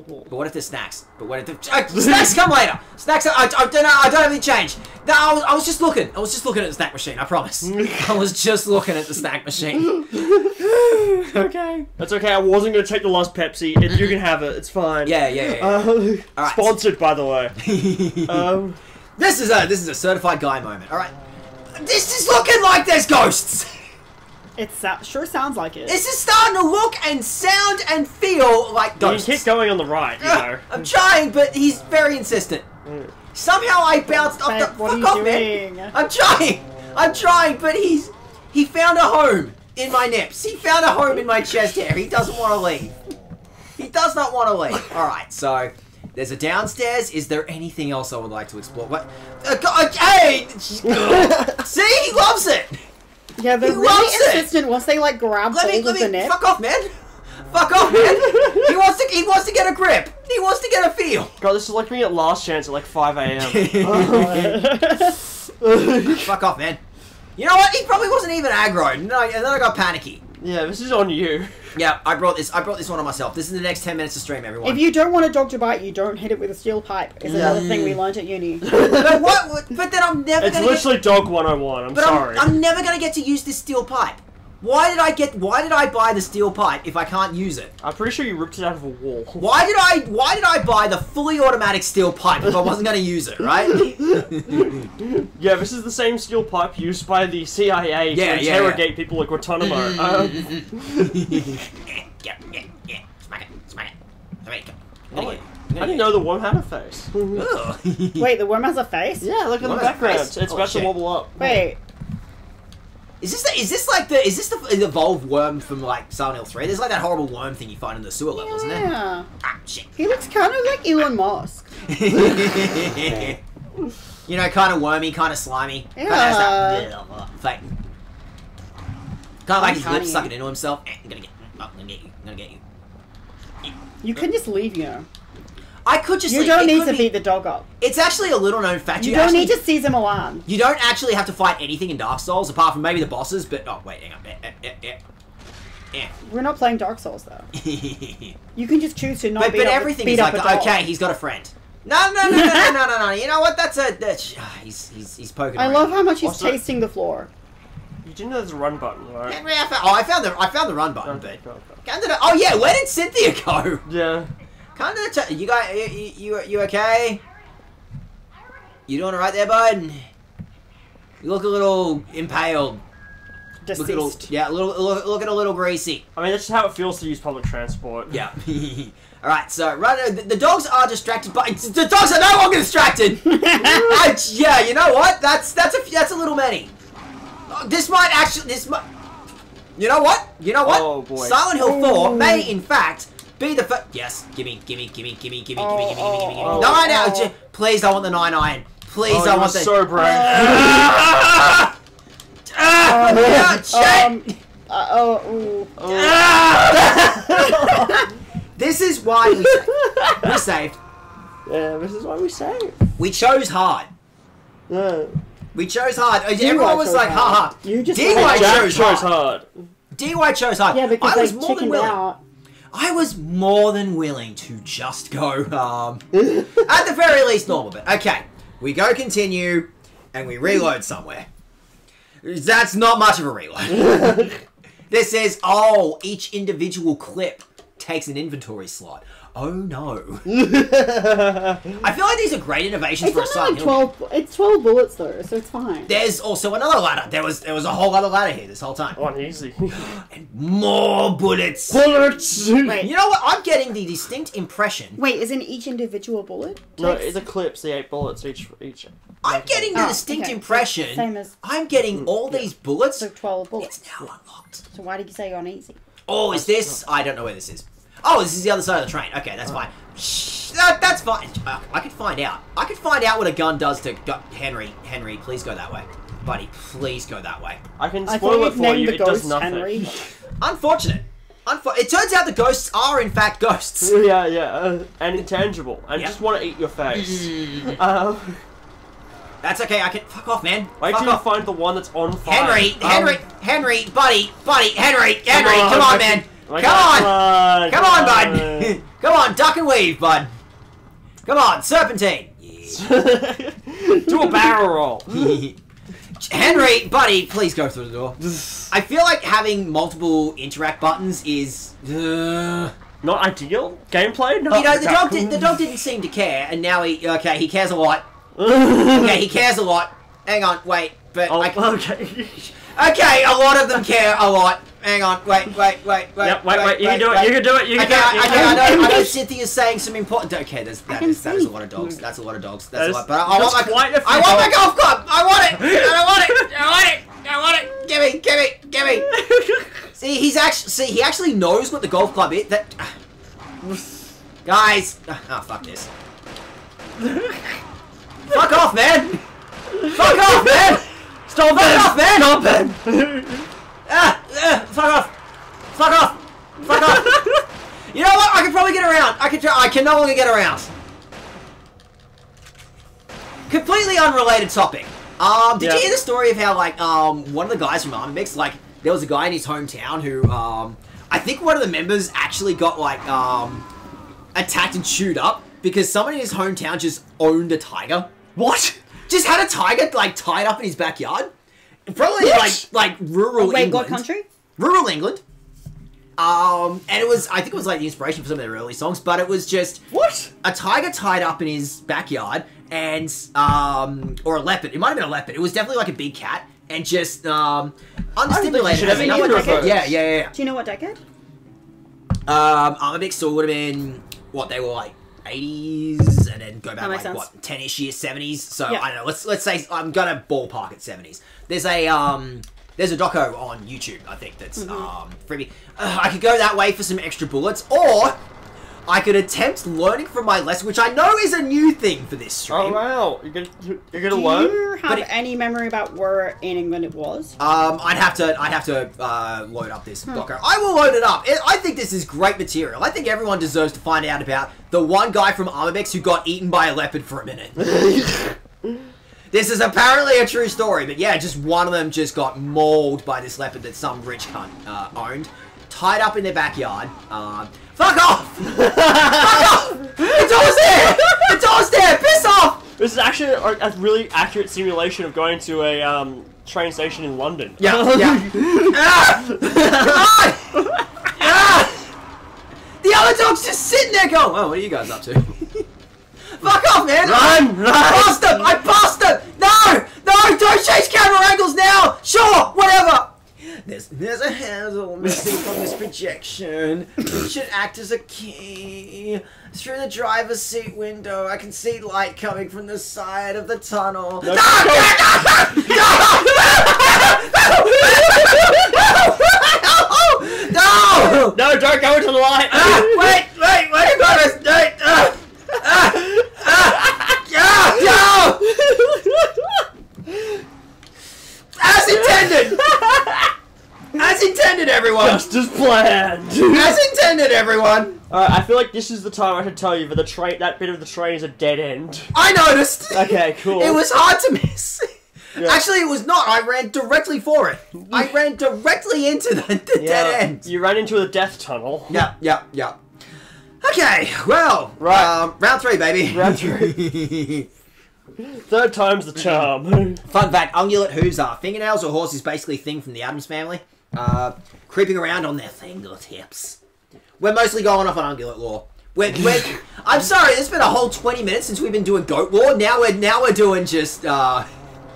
Speaker 3: wall.
Speaker 1: But what if there's snacks? But what if the snacks come later? Snacks. I don't know. I don't have any change. No, I was just looking. I was just looking at the snack machine. I promise. I was just looking at the snack machine.
Speaker 2: Okay. That's okay, I wasn't going to take the last Pepsi. You can have it, it's fine.
Speaker 1: Yeah. Alright.
Speaker 2: Sponsored, by the way.
Speaker 1: This is a certified guy moment. All right. This is looking like there's ghosts.
Speaker 3: It sure sounds like it.
Speaker 1: This is starting to look and sound and feel like
Speaker 2: You
Speaker 1: ghosts.
Speaker 2: keep going on the right, you know.
Speaker 1: I'm trying, but he's very insistent. Somehow I bounced off
Speaker 3: Babe,
Speaker 1: the.
Speaker 3: what are
Speaker 1: Fuck
Speaker 3: you
Speaker 1: off,
Speaker 3: doing?
Speaker 1: man. I'm trying, but he found a home in my nips. He found a home in my chest hair. He doesn't want to leave. He does not want to leave. All right, so there's a downstairs. Is there anything else I would like to explore? What? Hey! See, he loves it.
Speaker 3: Yeah, they're
Speaker 1: He
Speaker 3: really
Speaker 1: loves it.
Speaker 3: insistent once they like grab hold of the net.
Speaker 1: Fuck off, man. Fuck off, man. He wants to get a grip. He wants to get a feel.
Speaker 2: God, this is like me at last chance at like 5 a.m.
Speaker 1: Fuck off, man. You know what? He probably wasn't even aggro. No, and then I got panicky.
Speaker 2: Yeah, this is on you.
Speaker 1: Yeah, I brought this one on myself. This is the next 10 minutes of stream, everyone.
Speaker 3: If you don't want a dog to bite you, don't hit it with a steel pipe. Is another thing we learned at uni.
Speaker 1: But what? But then I'm never
Speaker 2: It's
Speaker 1: gonna
Speaker 2: literally dog 101. I'm
Speaker 1: But
Speaker 2: sorry.
Speaker 1: I'm never gonna get to use this steel pipe. Why did I buy the steel pipe if I can't use it?
Speaker 2: I'm pretty sure you ripped it out of a wall.
Speaker 1: Why did I buy the fully automatic steel pipe if I wasn't gonna use it, right?
Speaker 2: Yeah, this is the same steel pipe used by the CIA to interrogate people like Guantanamo.
Speaker 1: Yeah. Smack it. Smack it.
Speaker 2: I didn't know the worm had a face.
Speaker 1: Ugh.
Speaker 3: Wait, the worm has a face?
Speaker 2: Yeah, look at the
Speaker 1: Worm has a
Speaker 2: background.
Speaker 1: face?
Speaker 2: It's
Speaker 1: Oh,
Speaker 2: about
Speaker 1: shit.
Speaker 2: to wobble up.
Speaker 3: Wait.
Speaker 1: Is this the evolved worm from like Silent Hill 3? There's like that horrible worm thing you find in the sewer levels, isn't there?
Speaker 3: Yeah.
Speaker 1: Ah, shit.
Speaker 3: He looks kind of like Elon Musk.
Speaker 1: You know, kind of wormy, kind of slimy.
Speaker 3: Yeah.
Speaker 1: Kind of has that fake. Kind of like his
Speaker 3: Uncanny.
Speaker 1: lips sucking into himself. I'm gonna get you.
Speaker 3: You can just leave, you know.
Speaker 1: I could just.
Speaker 3: You
Speaker 1: leave.
Speaker 3: don't
Speaker 1: It
Speaker 3: need
Speaker 1: could
Speaker 3: to beat the dog up.
Speaker 1: It's actually a little known fact.
Speaker 3: You don't need to seize him alarm.
Speaker 1: You don't actually have to fight anything in Dark Souls apart from maybe the bosses. But oh wait, hang on.
Speaker 3: We're not playing Dark Souls though. You can just choose to not
Speaker 1: But
Speaker 3: beat up,
Speaker 1: everything
Speaker 3: beat
Speaker 1: is
Speaker 3: up
Speaker 1: like
Speaker 3: a dog.
Speaker 1: okay, he's got a friend. No. You know what? He's poking.
Speaker 3: I
Speaker 1: around.
Speaker 3: love how much he's
Speaker 2: What's that?
Speaker 3: tasting the floor.
Speaker 2: You do know there's a run button, right?
Speaker 1: Henry, I found the run button,
Speaker 2: Okay,
Speaker 1: but
Speaker 2: okay.
Speaker 1: oh yeah, where did Cynthia go?
Speaker 2: Yeah.
Speaker 1: You guys, you okay? You doing alright there, bud? You look a little impaled.
Speaker 3: Deceased.
Speaker 1: Looking a little greasy.
Speaker 2: I mean, that's just how it feels to use public transport.
Speaker 1: Yeah. Alright, so the dogs are distracted, but the dogs are no longer distracted. Yeah, you know what? That's a little many. This might. You know what?
Speaker 2: Oh, boy.
Speaker 1: Silent Hill 4 may in fact be the first. Yes, gimme.
Speaker 3: Oh,
Speaker 1: No, please, I want the 9 iron. Please,
Speaker 2: Oh,
Speaker 1: I
Speaker 2: you
Speaker 1: want
Speaker 2: were
Speaker 1: the.
Speaker 2: so brave.
Speaker 1: This is why we saved.
Speaker 2: Yeah, this is why we save.
Speaker 1: We chose hard.
Speaker 2: Yeah.
Speaker 1: We chose hard. Everyone was like, haha.
Speaker 3: You just
Speaker 1: DY
Speaker 2: Jack
Speaker 1: chose
Speaker 2: chose
Speaker 1: hard.
Speaker 2: hard.
Speaker 1: DY chose hard.
Speaker 3: Yeah, because
Speaker 1: I was
Speaker 3: they
Speaker 1: more than
Speaker 3: chickened
Speaker 1: willing.
Speaker 3: out.
Speaker 1: I was more than willing to just go, at the very least normal bit. Okay, we continue, and we reload somewhere. That's not much of a reload. This is, each individual clip takes an inventory slot. Oh no. I feel like these are great innovations
Speaker 3: It's
Speaker 1: for a Silent
Speaker 3: only
Speaker 1: Hill.
Speaker 3: like 12. It's 12 bullets though, so it's fine.
Speaker 1: There's also another ladder. There was a whole other ladder here this whole time.
Speaker 2: One easy.
Speaker 1: And more bullets.
Speaker 2: Bullets!
Speaker 3: Wait.
Speaker 1: You know what? I'm getting the distinct impression.
Speaker 3: Wait, isn't each individual bullet?
Speaker 2: No,
Speaker 3: takes-
Speaker 2: the clips, the 8 bullets each.
Speaker 1: I'm getting the
Speaker 3: Oh,
Speaker 1: distinct
Speaker 3: okay.
Speaker 1: impression.
Speaker 3: Same as
Speaker 1: I'm getting all these bullets.
Speaker 3: so 12 bullets.
Speaker 1: It's now unlocked.
Speaker 3: So why did you say on easy?
Speaker 1: Oh, is this? I don't know where this is. Oh, this is the other side of the train. Okay, that's fine. Shh, that's fine. I could find out. I could find out what a gun does to Henry. Henry, please go that way. Buddy, please go that way.
Speaker 2: I can
Speaker 3: I
Speaker 2: spoil
Speaker 3: thought
Speaker 2: it
Speaker 3: you'd
Speaker 2: for
Speaker 3: named
Speaker 2: you,
Speaker 3: the
Speaker 2: it does
Speaker 3: ghost
Speaker 2: nothing.
Speaker 3: Henry.
Speaker 1: Unfortunate. It turns out the ghosts are in fact ghosts.
Speaker 2: Yeah, and intangible, and
Speaker 1: Yep.
Speaker 2: just want to eat your face.
Speaker 1: That's okay. I can fuck off, man.
Speaker 2: Wait
Speaker 1: Fuck
Speaker 2: till you
Speaker 1: off.
Speaker 2: find the one that's on fire.
Speaker 1: Henry, buddy, Henry, come on, man.
Speaker 2: Come
Speaker 1: Come on, bud. Come on, duck and weave, bud. Come on, serpentine.
Speaker 2: Do a barrel roll.
Speaker 1: Henry, buddy, please go through the door. I feel like having multiple interact buttons is.
Speaker 2: Not ideal gameplay. No.
Speaker 1: You know, the dog didn't seem to care, and now he cares a lot. Okay, he cares a lot. Hang on, wait, but
Speaker 2: okay.
Speaker 1: okay, a lot of them care a lot. Hang on, wait.
Speaker 2: Yep, wait. You can do it. You can do it. You can do it.
Speaker 1: I know Cynthia's saying some important. Okay, that is a lot of dogs. That's a lot of dogs. That's a lot. But I want my golf club. I want it. I want it. Give me. See, he actually knows what the golf club is. That guys. Oh, fuck this. Fuck off, man. Fuck off, man.
Speaker 2: Stop it!
Speaker 1: Fuck off! You know what? I can probably get around. I can no longer get around. Completely unrelated topic. Did you hear the story of how one of the guys from Army Mix, there was a guy in his hometown who I think one of the members actually got like attacked and chewed up because someone in his hometown just owned a tiger.
Speaker 2: What?
Speaker 1: Just had a tiger like tied up in his backyard. Probably like rural
Speaker 3: Wait,
Speaker 1: England.
Speaker 3: what country?
Speaker 1: Rural England. And I think it was like the inspiration for some of their early songs, but it was just
Speaker 2: What?
Speaker 1: a tiger tied up in his backyard and or a leopard. It might have been a leopard. It was definitely like a big cat and just understimulated.
Speaker 2: should have
Speaker 3: You know what decade?
Speaker 1: Yeah.
Speaker 3: Do you know what decade?
Speaker 1: Armabix still would have been what they were like 80s and then go back
Speaker 3: That makes
Speaker 1: like
Speaker 3: sense.
Speaker 1: what 10ish years 70s. So
Speaker 3: Yeah.
Speaker 1: I don't know. Let's say I'm gonna ballpark at 70s. There's a doco on YouTube I think that's freebie. I could go that way for some extra bullets, or I could attempt learning from my lesson, which I know is a new thing for this stream.
Speaker 2: Oh wow, you're gonna
Speaker 3: Do
Speaker 2: learn?
Speaker 3: you have
Speaker 1: But it-
Speaker 3: any memory about where in England it was?
Speaker 1: I'd have to load up this doco. I will load it up. I think this is great material. I think everyone deserves to find out about the one guy from Armabix who got eaten by a leopard for a minute. This is apparently a true story, but yeah, just one of them just got mauled by this leopard that some rich cunt owned, tied up in their backyard. Fuck off! Fuck off! The door's there! The door's there! Piss off!
Speaker 2: This is actually a really accurate simulation of going to a train station in London.
Speaker 1: Yeah. Ah! Come on! Ah! The other dog's just sitting there going, oh, what are you guys up to? Fuck off, man!
Speaker 2: Run!
Speaker 1: I passed him! I passed him! No! No! Don't change camera angles now! Sure! Whatever! There's a handle missing from this projection. It should act as a key. Through the driver's seat window, I can see light coming from the side of the tunnel.
Speaker 2: No,
Speaker 1: No!
Speaker 2: No, don't go into the light!
Speaker 1: Wait, Boris! Wait! No! As intended! As intended, everyone!
Speaker 2: Just as planned!
Speaker 1: As intended, everyone!
Speaker 2: Alright, I feel like this is the time I should tell you that that bit of the train is a dead end.
Speaker 1: I noticed!
Speaker 2: Okay, cool.
Speaker 1: It was hard to miss.
Speaker 2: Yeah.
Speaker 1: Actually, it was not. I ran directly for it. I ran directly into the dead end.
Speaker 2: You ran into a death tunnel.
Speaker 1: Yeah. Okay, well,
Speaker 2: Right.
Speaker 1: round 3, baby.
Speaker 2: Round 3. Third time's the charm.
Speaker 1: Fun fact, ungulate hooves are fingernails or horses, basically a thing from the Addams family. Creeping around on their fingertips. We're mostly going off on ungulate lore. I'm sorry, it's been a whole 20 minutes since we've been doing goat lore. Now we're doing just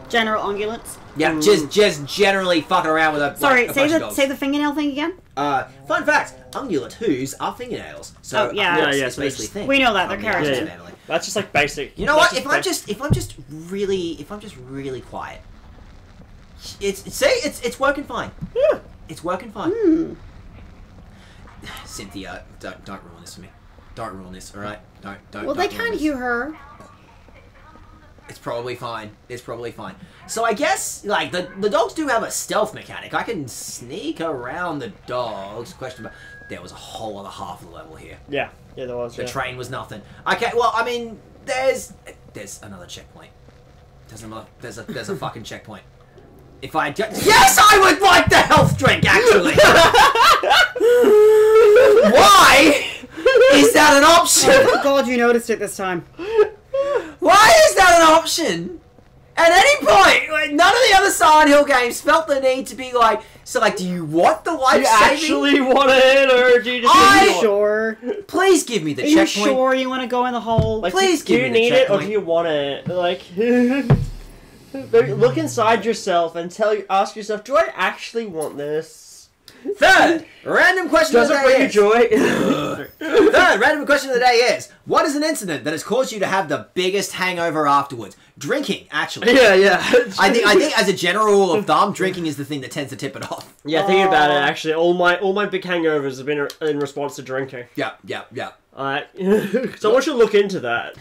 Speaker 3: General ungulates.
Speaker 1: yeah, just generally fucking around with a
Speaker 3: Sorry,
Speaker 1: like, a
Speaker 3: say
Speaker 1: bunch of
Speaker 3: the
Speaker 1: dogs.
Speaker 3: say the fingernail thing again.
Speaker 1: Fun fact, ungulate hooves are fingernails. So
Speaker 3: Oh, yeah.
Speaker 2: Yeah,
Speaker 1: it's
Speaker 2: so
Speaker 1: basically a thing.
Speaker 3: We know that, they're
Speaker 1: from the Addams
Speaker 3: characters.
Speaker 2: Yeah.
Speaker 1: family.
Speaker 2: That's just like basic.
Speaker 1: You know what?
Speaker 2: That's
Speaker 1: If I'm just really quiet, it's working fine.
Speaker 2: Yeah.
Speaker 1: It's working fine.
Speaker 3: Hmm.
Speaker 1: Cynthia, don't ruin this for me. Don't ruin this, all right? Don't.
Speaker 3: Well,
Speaker 1: don't
Speaker 3: they
Speaker 1: ruin
Speaker 3: can't
Speaker 1: this.
Speaker 3: hear her.
Speaker 1: It's probably fine. It's probably fine. So I guess like the dogs do have a stealth mechanic. I can sneak around the dogs. Question about there was a whole other half of the level here.
Speaker 2: Yeah, there was.
Speaker 1: The
Speaker 2: Yeah.
Speaker 1: train was nothing. Okay, well, I mean, there's another checkpoint. There's a fucking checkpoint. If I yes, I would like the health drink actually. Why is that an option?
Speaker 3: Oh God, you noticed it this time.
Speaker 1: Why is that an option? At any point, like, none of the other Silent Hill games felt the need to be like, so like, do you want the life
Speaker 2: Do you
Speaker 1: saving?
Speaker 2: actually want it, or do you just?
Speaker 3: Are you
Speaker 1: I-
Speaker 3: sure?
Speaker 1: Please give me the
Speaker 3: Are you
Speaker 1: checkpoint.
Speaker 3: sure you want to go in the hole?
Speaker 2: Like,
Speaker 1: Please
Speaker 2: do
Speaker 1: give
Speaker 2: you
Speaker 1: me the
Speaker 2: need it or
Speaker 1: checkpoint.
Speaker 2: do you want it? Like, maybe look inside yourself and ask yourself, do I actually want this?
Speaker 1: Third, random question
Speaker 2: Does
Speaker 1: of
Speaker 2: it
Speaker 1: the day
Speaker 2: bring you
Speaker 1: is,
Speaker 2: joy?
Speaker 1: Third, random question of the day is, what is an incident that has caused you to have the biggest hangover afterwards? Drinking, actually.
Speaker 2: yeah.
Speaker 1: I think as a general rule of thumb, drinking is the thing that tends to tip it off.
Speaker 2: Yeah, thinking about it, actually, all my big hangovers have been in response to drinking.
Speaker 1: Yeah.
Speaker 2: Someone should look into that.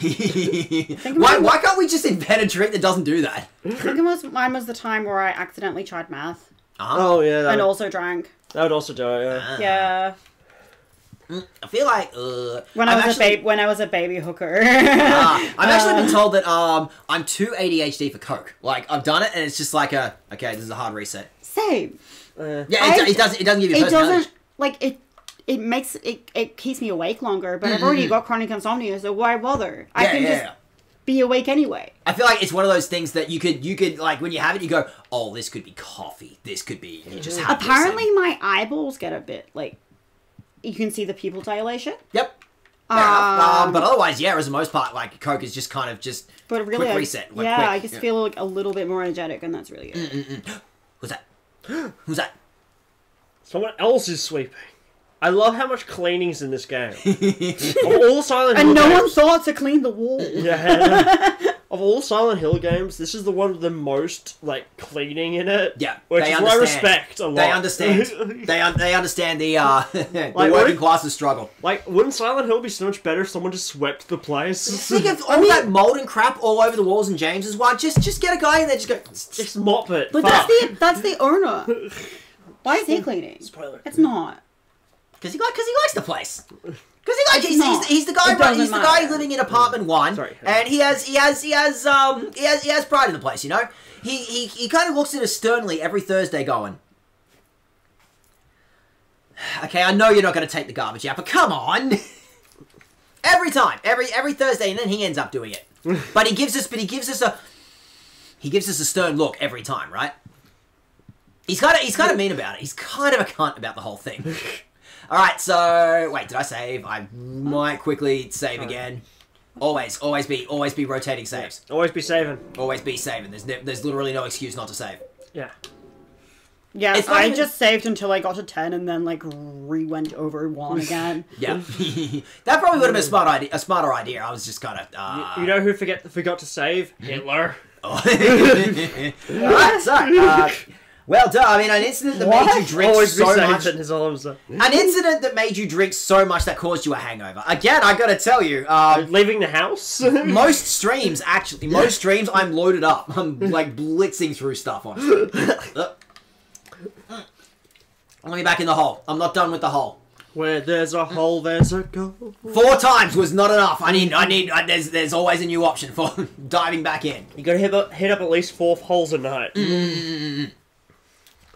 Speaker 1: Why can't we just invent a drink that doesn't do that?
Speaker 3: I think mine was the time where I accidentally tried meth
Speaker 2: Oh yeah,
Speaker 3: and also drank.
Speaker 2: that would also do it. Yeah.
Speaker 3: Yeah,
Speaker 1: I feel like
Speaker 3: when I was a baby hooker.
Speaker 1: I've actually been told that I'm too ADHD for coke. Like I've done it and it's just like okay, this is a hard reset.
Speaker 3: Same.
Speaker 1: Yeah, it doesn't give you
Speaker 3: It
Speaker 1: personality.
Speaker 3: doesn't like it. it keeps me awake longer. But I've already got chronic insomnia, so why bother? I can just be awake anyway.
Speaker 1: I feel like it's one of those things that you could like when you have it, you go, oh, this could be coffee. This could be. And you just have
Speaker 3: Apparently, my eyeballs get a bit like you can see the pupil dilation.
Speaker 1: Yep. Fair enough. But otherwise, yeah, as the most part, like Coke is just kind of just
Speaker 3: but really,
Speaker 1: quick reset. Like,
Speaker 3: yeah,
Speaker 1: quick.
Speaker 3: I just feel like a little bit more energetic, and that's really good.
Speaker 1: Who's that? Who's that?
Speaker 2: Someone else is sweeping. I love how much cleaning's in this game. Of all Silent Hill
Speaker 3: And no
Speaker 2: games,
Speaker 3: one thought to clean the wall.
Speaker 2: Yeah. Of all Silent Hill games, this is the one with the most like cleaning in it.
Speaker 1: Yeah,
Speaker 2: which
Speaker 1: they
Speaker 2: is
Speaker 1: understand.
Speaker 2: what I respect a lot.
Speaker 1: They understand. they understand the the
Speaker 2: Like,
Speaker 1: working class's struggle.
Speaker 2: Like, wouldn't Silent Hill be so much better if someone just swept the place?
Speaker 1: Think of all that mold and crap all over the walls in James's one. Just get a guy in there, just go.
Speaker 2: Just mop it.
Speaker 3: But
Speaker 2: Fuck.
Speaker 3: that's the owner. Why is he cleaning?
Speaker 2: Spoiler.
Speaker 3: It's not.
Speaker 1: Because he likes the place. Because he's the guy
Speaker 3: It doesn't
Speaker 1: he's the
Speaker 3: matter.
Speaker 1: guy living in apartment 1,
Speaker 2: Sorry.
Speaker 1: and he has pride in the place. You know, he kind of looks at us sternly every Thursday, going, "Okay, I know you're not going to take the garbage out, but come on." Every time, every Thursday, and then he ends up doing it. But he gives us a stern look every time, right? He's kind of mean about it. He's kind of a cunt about the whole thing. All right, so wait, did I save? I might quickly save again. Always be rotating saves.
Speaker 2: Always be saving.
Speaker 1: Always be saving. There's literally no excuse not to save.
Speaker 2: Yeah.
Speaker 3: Yeah,
Speaker 1: It's not
Speaker 3: I
Speaker 1: even-
Speaker 3: just saved until I got to 10 and then like re-went over 1 again.
Speaker 1: Yeah, that probably would have been a smarter idea. I was just kind of.
Speaker 2: You know who forgot to save? Hitler.
Speaker 1: All right, so. Well done. I mean, an incident that made you drink
Speaker 2: Always be
Speaker 1: so
Speaker 2: saving
Speaker 1: much.
Speaker 2: is all I'm saying.
Speaker 1: An incident that made you drink so much that caused you a hangover. Again, I gotta tell you,
Speaker 2: Leaving the house?
Speaker 1: most streams, I'm loaded up. I'm like blitzing through stuff on it. Let me back in the hole. I'm not done with the hole.
Speaker 2: Where there's a hole, there's a goal.
Speaker 1: 4 times was not enough. There's always a new option for diving back in.
Speaker 2: You gotta hit up at least 4 holes a night.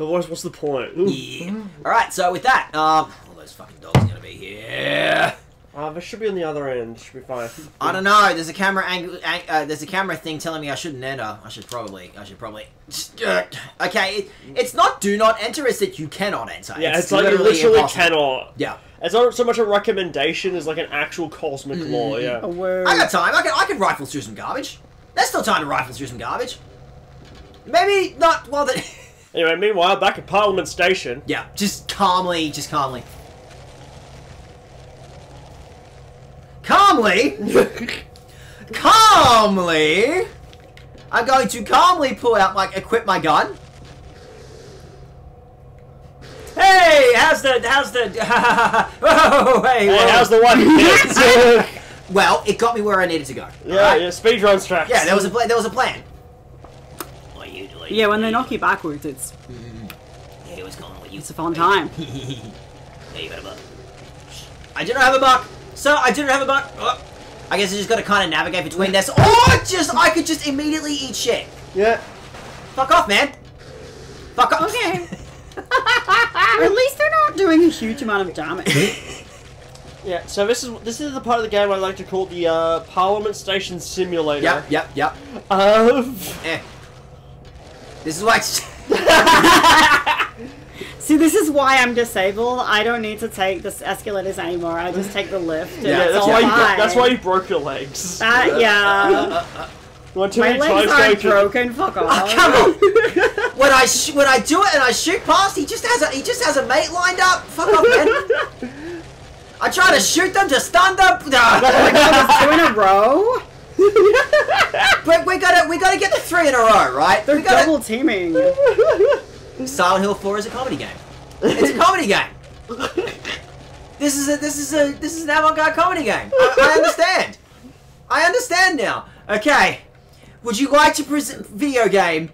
Speaker 2: Otherwise, what's the point?
Speaker 1: Yeah. Alright, so with that, all those fucking dogs are gonna be here.
Speaker 2: This should be on the other end. Should be fine.
Speaker 1: I don't know. There's a camera there's a camera thing telling me I shouldn't enter. I should probably. Okay, it's not do not enter. It's that you cannot enter.
Speaker 2: Yeah, it's like you literally
Speaker 1: impossible.
Speaker 2: cannot.
Speaker 1: Yeah.
Speaker 2: It's not so much a recommendation as like an actual cosmic law. Yeah.
Speaker 3: A word.
Speaker 1: I got time. I could rifle through some garbage. There's still time to rifle through some garbage. Maybe not while the.
Speaker 2: Anyway, meanwhile, back at Parliament Station.
Speaker 1: Yeah, just calmly. Calmly! I'm going to calmly equip my gun. Hey, how's the, whoa, hey,
Speaker 2: How's the one?
Speaker 1: Well, it got me where I needed to go.
Speaker 2: Yeah,
Speaker 1: alright?
Speaker 2: yeah, speedrun tracks.
Speaker 1: Yeah, there was a plan. What are you doing?
Speaker 3: Yeah, when they knock you backwards, it's
Speaker 1: Hey, what's going on with you?
Speaker 3: a fun time.
Speaker 1: Hey, you got a buck. I do not have a buck. Sir, I do not have a buck. Oh. I guess I just gotta kind of navigate between this. I could just immediately eat shit.
Speaker 2: Yeah.
Speaker 1: Fuck off, man. Fuck off.
Speaker 3: Okay. At least they're not doing a huge amount of damage.
Speaker 2: Yeah. So this is the part of the game I like to call the Parliament Station Simulator.
Speaker 1: Yep.
Speaker 2: Eh.
Speaker 1: This is why.
Speaker 3: See, this is why I'm disabled. I don't need to take the escalators anymore. I just take the lift. And
Speaker 1: Yeah,
Speaker 3: it's
Speaker 2: that's
Speaker 3: all
Speaker 2: why
Speaker 3: fine.
Speaker 2: that's why you broke your legs.
Speaker 3: Yeah.
Speaker 2: You want too
Speaker 3: My
Speaker 2: many
Speaker 3: legs
Speaker 2: times
Speaker 3: aren't
Speaker 2: going
Speaker 3: broken. Fuck off.
Speaker 1: Come on. When I do it and I shoot past, he just has a mate lined up. Fuck off, man. I try to shoot them to stun them.
Speaker 3: Two in a row?
Speaker 1: But we gotta get the 3 in a row, right?
Speaker 3: They're double teaming.
Speaker 1: Silent Hill 4 is a comedy game. It's a comedy game. This is an avant-garde comedy game. I understand. I understand now. Okay. Would you like to present video game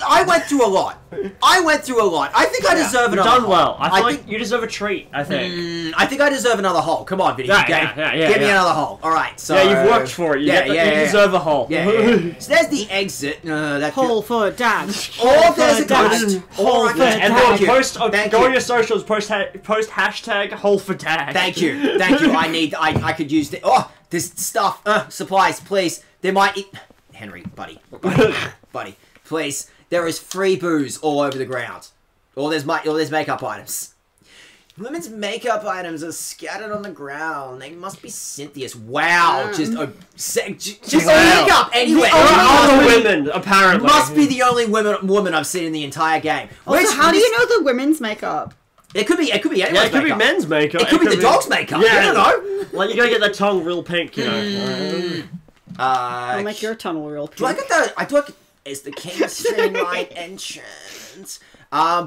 Speaker 1: I went through a lot. I think I deserve
Speaker 2: You've
Speaker 1: another
Speaker 2: done
Speaker 1: hole.
Speaker 2: well. I feel like
Speaker 1: think,
Speaker 2: you deserve a treat, I think.
Speaker 1: I think I deserve another hole. Come on, video game. Give me another hole. All right. So
Speaker 2: Yeah, you've worked for it. You deserve a hole.
Speaker 1: Yeah, yeah. So there's the exit.
Speaker 3: Hole for dad.
Speaker 1: Or there's a ghost.
Speaker 3: Hole for
Speaker 2: And
Speaker 3: dad.
Speaker 2: go on your socials, post hashtag hole for tag.
Speaker 1: Thank you. I could use the. Oh, this stuff. Supplies, please. There might. Henry, buddy, please. There is free booze all over the ground. Or there's makeup items. Women's makeup items are scattered on the ground. They must be Cynthia's. Wow, just makeup anywhere.
Speaker 2: Other women, apparently.
Speaker 1: Must be the only woman I've seen in the entire game.
Speaker 3: Also, how do you know the women's makeup?
Speaker 1: It could be anyone's
Speaker 2: Yeah, it could be
Speaker 1: makeup.
Speaker 2: men's makeup.
Speaker 1: It could be the dog's makeup.
Speaker 2: Yeah.
Speaker 1: I don't know.
Speaker 2: Like, you gotta get that tongue real pink, you know.
Speaker 3: I'll make your tunnel real pink.
Speaker 1: Do I get the? Is the King's Streamline entrance?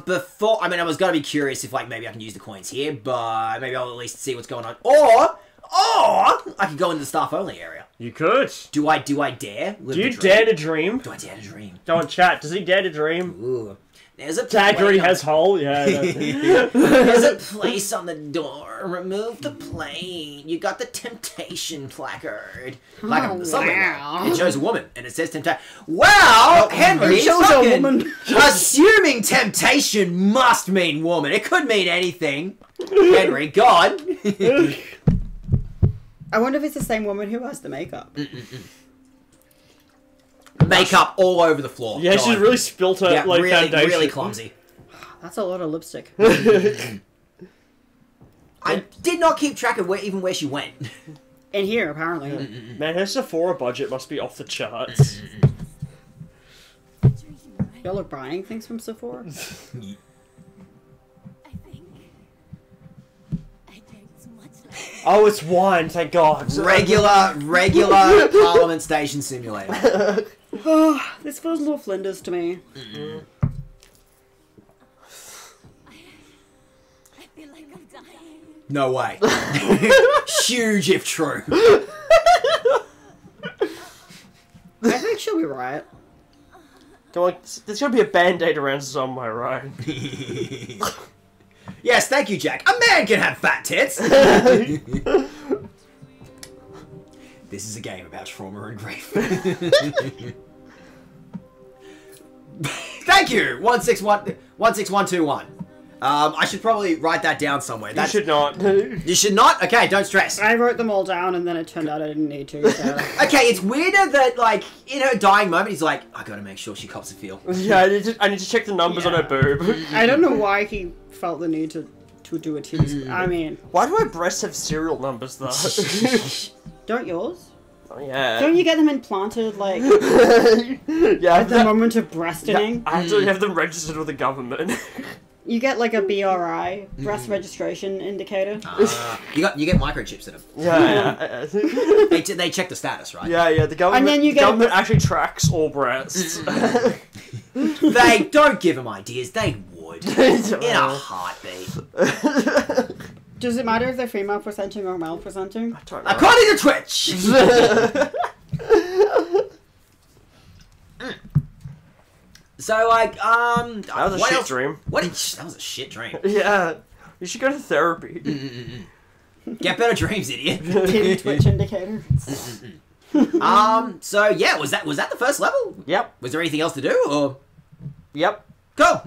Speaker 1: Before, I mean, I was gonna be curious if like maybe I can use the coins here, but maybe I'll at least see what's going on. Or I could go into the staff only area.
Speaker 2: You could.
Speaker 1: Do I dare?
Speaker 2: Do you dare to dream?
Speaker 1: Do I dare to dream?
Speaker 2: Go on, chat. Does he dare to dream?
Speaker 1: Ooh. There's a
Speaker 2: Tag already has hole. Yeah.
Speaker 1: There's a place on the door. Remove the plane. You got the temptation placard. Like a subway. It shows a woman, and it says temptation. Wow, Henry,
Speaker 3: It shows a woman.
Speaker 1: Assuming temptation must mean woman. It could mean anything. Henry, God.
Speaker 3: I wonder if it's the same woman who has the makeup.
Speaker 1: Makeup all over the floor.
Speaker 2: Yeah,
Speaker 1: God.
Speaker 2: she's really spilt her foundation.
Speaker 1: Really clumsy.
Speaker 3: That's a lot of lipstick.
Speaker 1: I did not keep track of where she went.
Speaker 3: In here, apparently.
Speaker 2: Man, her Sephora budget must be off the charts.
Speaker 3: Y'all are buying things from Sephora?
Speaker 6: I think I drank too much last
Speaker 2: Oh, it's wine, thank God.
Speaker 1: Regular Parliament Station Simulator.
Speaker 3: Oh, this feels more Flinders to me.
Speaker 6: I feel like I'm dying.
Speaker 1: No way. Huge if true.
Speaker 3: I think she'll be right.
Speaker 2: Come on, there's gotta be a band-aid around somewhere, right?
Speaker 1: Yes, thank you, Jack. A man can have fat tits. This is a game about trauma and grief. Thank you, 16121. I should probably write that down somewhere.
Speaker 2: You should not.
Speaker 1: You should not? Okay, don't stress.
Speaker 3: I wrote them all down and then it turned out I didn't need to. So.
Speaker 1: Okay, it's weirder that, like, in her dying moment, he's like, I gotta make sure she cops a feel.
Speaker 2: Yeah, I need to check the numbers on her boob.
Speaker 3: I don't know why he felt the need to do a tease. I mean...
Speaker 2: Why do my breasts have serial numbers, though?
Speaker 3: Don't yours?
Speaker 2: Oh, yeah.
Speaker 3: Don't you get them implanted, like,
Speaker 2: Yeah,
Speaker 3: at the moment of breasting?
Speaker 2: I have to have them registered with the government.
Speaker 3: You get, like, a BRI, breast registration indicator.
Speaker 1: You get microchips in them.
Speaker 2: Yeah.
Speaker 1: They check the status, right?
Speaker 2: Yeah, the government,
Speaker 3: And then you get-
Speaker 2: government actually tracks all breasts.
Speaker 1: They don't give them ideas. They would. In a heartbeat.
Speaker 3: Does it matter if they're female presenting or male presenting?
Speaker 2: I don't know.
Speaker 1: According to Twitch. So, like,
Speaker 2: That was a
Speaker 1: what
Speaker 2: shit
Speaker 1: else?
Speaker 2: dream.
Speaker 1: That was a shit dream.
Speaker 2: Yeah. You should go to therapy.
Speaker 1: Get better dreams, idiot.
Speaker 3: Twitch indicator.
Speaker 1: So yeah, was that the first level?
Speaker 2: Yep.
Speaker 1: Was there anything else to do, or
Speaker 2: Yep.
Speaker 1: go?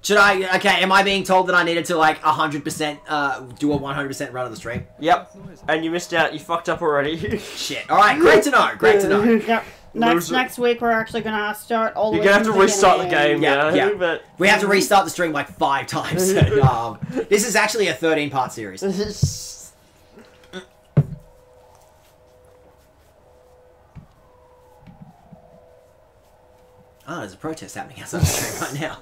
Speaker 1: Should I? Okay, am I being told that I needed to like 100% do a 100% run of the stream?
Speaker 2: Yep. And you missed out. You fucked up already.
Speaker 1: Shit. All right, great to know. Great to know.
Speaker 3: Yep.
Speaker 2: Loser.
Speaker 3: Next week we're actually gonna start all the
Speaker 2: You're
Speaker 3: way
Speaker 2: gonna have
Speaker 3: from
Speaker 2: to restart the
Speaker 3: beginning.
Speaker 2: game,
Speaker 1: Yeah,
Speaker 2: yeah.
Speaker 1: yeah.
Speaker 2: But
Speaker 1: We have to restart the stream like 5 times. This is actually a 13-part series. Oh, there's a protest happening outside the stream right now.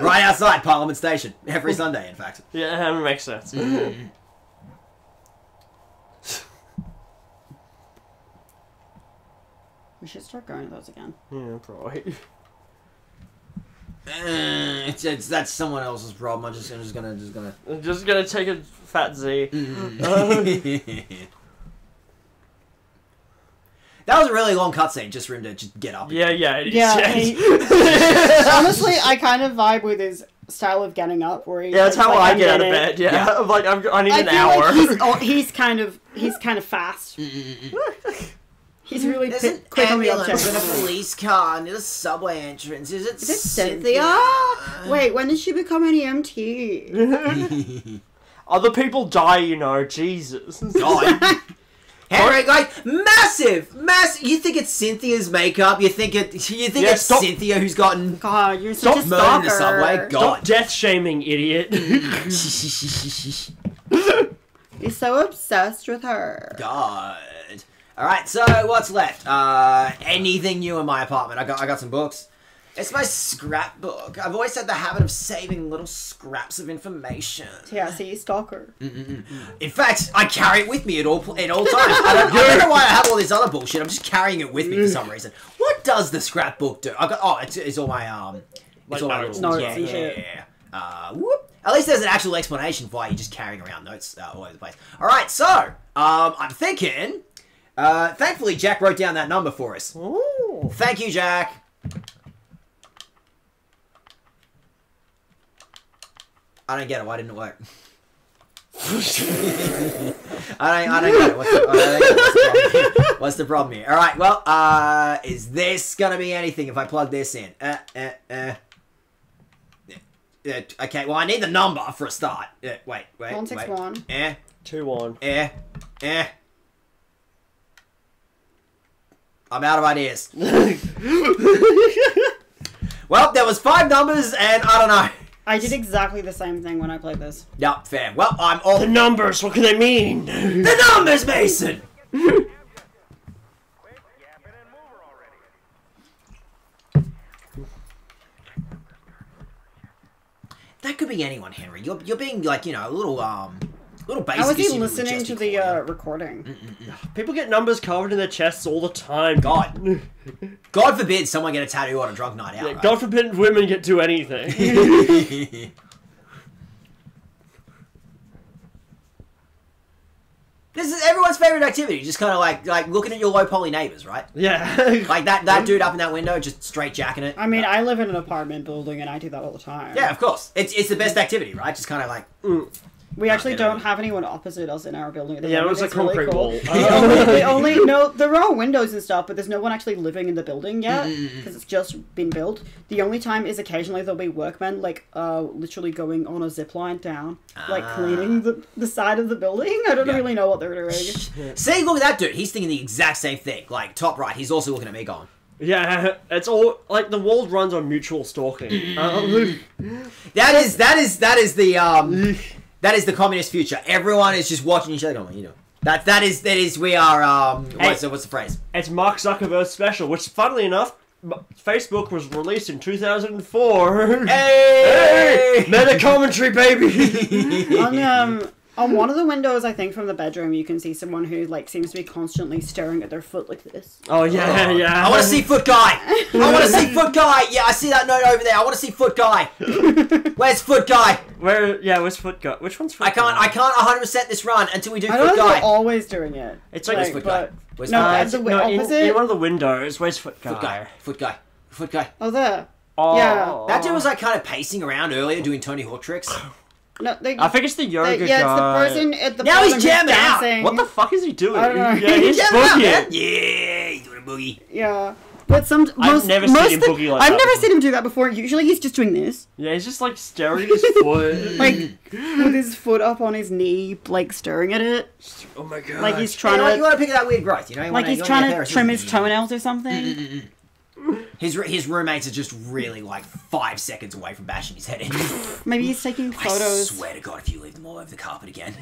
Speaker 1: Right outside Parliament Station. Every Sunday, in fact.
Speaker 2: yeah, that makes sense.
Speaker 3: We should start going to those again.
Speaker 2: Yeah, probably.
Speaker 1: That's someone else's problem. I'm just gonna.
Speaker 2: I'm just gonna take a fat Z.
Speaker 1: That That was a really long cutscene just for him to just get up.
Speaker 2: Yeah.
Speaker 3: Honestly, I kind of vibe with his style of getting up, where he.
Speaker 2: Yeah, that's how I get out of
Speaker 3: it.
Speaker 2: bed. Yeah,
Speaker 1: Yeah.
Speaker 2: I'm like I need
Speaker 3: I
Speaker 2: an
Speaker 3: feel
Speaker 2: hour.
Speaker 3: like he's kind of fast. He's really
Speaker 1: There's an
Speaker 3: quick on the
Speaker 1: ambulance
Speaker 3: uptake.
Speaker 1: and a police car near the subway entrance. Is it
Speaker 3: Cynthia? Wait, when did she become an EMT?
Speaker 2: Other people die, you know. Jesus.
Speaker 1: God. Henry, like massive. You think it's Cynthia's makeup? You think it's
Speaker 2: stop.
Speaker 1: Cynthia who's gotten
Speaker 3: God, you're such a
Speaker 1: murdered in the
Speaker 3: stalker.
Speaker 1: subway? God.
Speaker 2: Death shaming, idiot.
Speaker 3: He's so obsessed with her.
Speaker 1: God. All right, so what's left? Anything new in my apartment? I got some books. It's my scrapbook. I've always had the habit of saving little scraps of information.
Speaker 3: Yeah, see, stalker.
Speaker 1: In fact, I carry it with me at all times. I don't know why I have all this other bullshit. I'm just carrying it with me for some reason. What does the scrapbook do? It's all my it's all my
Speaker 2: notes.
Speaker 1: little
Speaker 3: Notes and shit.
Speaker 1: Whoop. At least there's an actual explanation for why you're just carrying around notes all over the place. All right, so I'm thinking. Thankfully, Jack wrote down that number for us.
Speaker 2: Ooh.
Speaker 1: Thank you, Jack. I don't get it. Why didn't it work? I don't get it. What's the problem here? All right. Well, is this gonna be anything if I plug this in? Okay. Well, I need the number for a start. Wait.
Speaker 3: 161.
Speaker 2: 2-1.
Speaker 1: I'm out of ideas. Well, there was 5 numbers, and I don't know.
Speaker 3: I did exactly the same thing when I played this.
Speaker 1: Yup, fair. Well, I'm all
Speaker 2: The numbers, what can they mean?
Speaker 1: the numbers, Mason. That could be anyone, Henry. You're being like, a little basic.
Speaker 3: How was he listening to the recording?
Speaker 2: People get numbers carved in their chests all the time.
Speaker 1: God forbid someone get a tattoo on a drunk night out.
Speaker 2: Yeah,
Speaker 1: right?
Speaker 2: God forbid women get do anything.
Speaker 1: This is everyone's favorite activity. Just kind of like looking at your low poly neighbors, right?
Speaker 2: Yeah.
Speaker 1: Like that dude up in that window, just straight jacking it.
Speaker 3: I mean, I live in an apartment building and I do that all the time.
Speaker 1: Yeah, of course. It's the best activity, right? Just kind of like.
Speaker 3: We actually don't have anyone opposite us in our building at the
Speaker 2: Yeah, it
Speaker 3: moment.
Speaker 2: was a
Speaker 3: It's really
Speaker 2: concrete
Speaker 3: cool.
Speaker 2: wall.
Speaker 3: We only no, there are windows and stuff, but there's no one actually living in the building yet because it's just been built. The only time is occasionally there'll be workmen literally going on a zip line down, cleaning the side of the building. I don't really know what they're doing.
Speaker 1: See, look at that dude. He's thinking the exact same thing. Like top right, he's also looking at me going.
Speaker 2: Yeah, it's all like the world runs on mutual stalking.
Speaker 1: That is the communist future. Everyone is just watching each other going, That is we are what's the phrase?
Speaker 2: It's Mark Zuckerberg's special, which funnily enough, Facebook was released in 2004.
Speaker 1: Hey!
Speaker 2: Meta commentary, baby.
Speaker 3: On one of the windows, I think from the bedroom, you can see someone who seems to be constantly staring at their foot like this.
Speaker 2: Oh yeah, yeah.
Speaker 1: I want to see foot guy. I want to see foot guy. Yeah, I see that note over there. I want to see foot guy. Where's foot guy?
Speaker 2: Where's foot guy? Which one's foot guy?
Speaker 1: I can't 100% this run until we do
Speaker 3: I don't
Speaker 1: foot
Speaker 3: know if
Speaker 1: guy.
Speaker 3: they're always doing it.
Speaker 2: It's like
Speaker 1: Where's foot guy?
Speaker 3: But
Speaker 1: Where's
Speaker 3: no,
Speaker 1: foot guy?
Speaker 3: at the opposite.
Speaker 2: In one of the windows. Where's foot guy?
Speaker 1: Foot guy. Foot guy. Foot guy.
Speaker 3: Oh, there.
Speaker 2: Oh,
Speaker 3: Yeah.
Speaker 1: That dude was kind of pacing around earlier doing Tony Hawk tricks.
Speaker 3: No,
Speaker 2: I think it's the yoga guy.
Speaker 3: yeah, it's the person at the
Speaker 1: Now
Speaker 3: bottom
Speaker 1: he's
Speaker 3: who's
Speaker 1: jamming out.
Speaker 3: dancing.
Speaker 2: What the fuck is he doing?
Speaker 3: I don't know.
Speaker 2: Yeah, he's
Speaker 1: Jamming out, man.
Speaker 2: boogie.
Speaker 1: Yeah, he's doing a boogie.
Speaker 3: Yeah. But
Speaker 2: I've never seen him boogie like
Speaker 3: I've
Speaker 2: that
Speaker 3: never
Speaker 2: before.
Speaker 3: seen him do that before. Usually he's just doing this.
Speaker 2: Yeah, he's just staring at his foot.
Speaker 3: With his foot up on his knee, stirring at it.
Speaker 2: Oh my god.
Speaker 3: Like he's trying
Speaker 1: You
Speaker 3: to
Speaker 1: want to pick at that weird growth,
Speaker 3: he's trying to trim his toenails or something.
Speaker 1: His roommates are just really 5 seconds away from bashing his head in.
Speaker 3: Maybe he's taking
Speaker 1: I
Speaker 3: photos.
Speaker 1: swear to God, if you leave them all over the carpet again.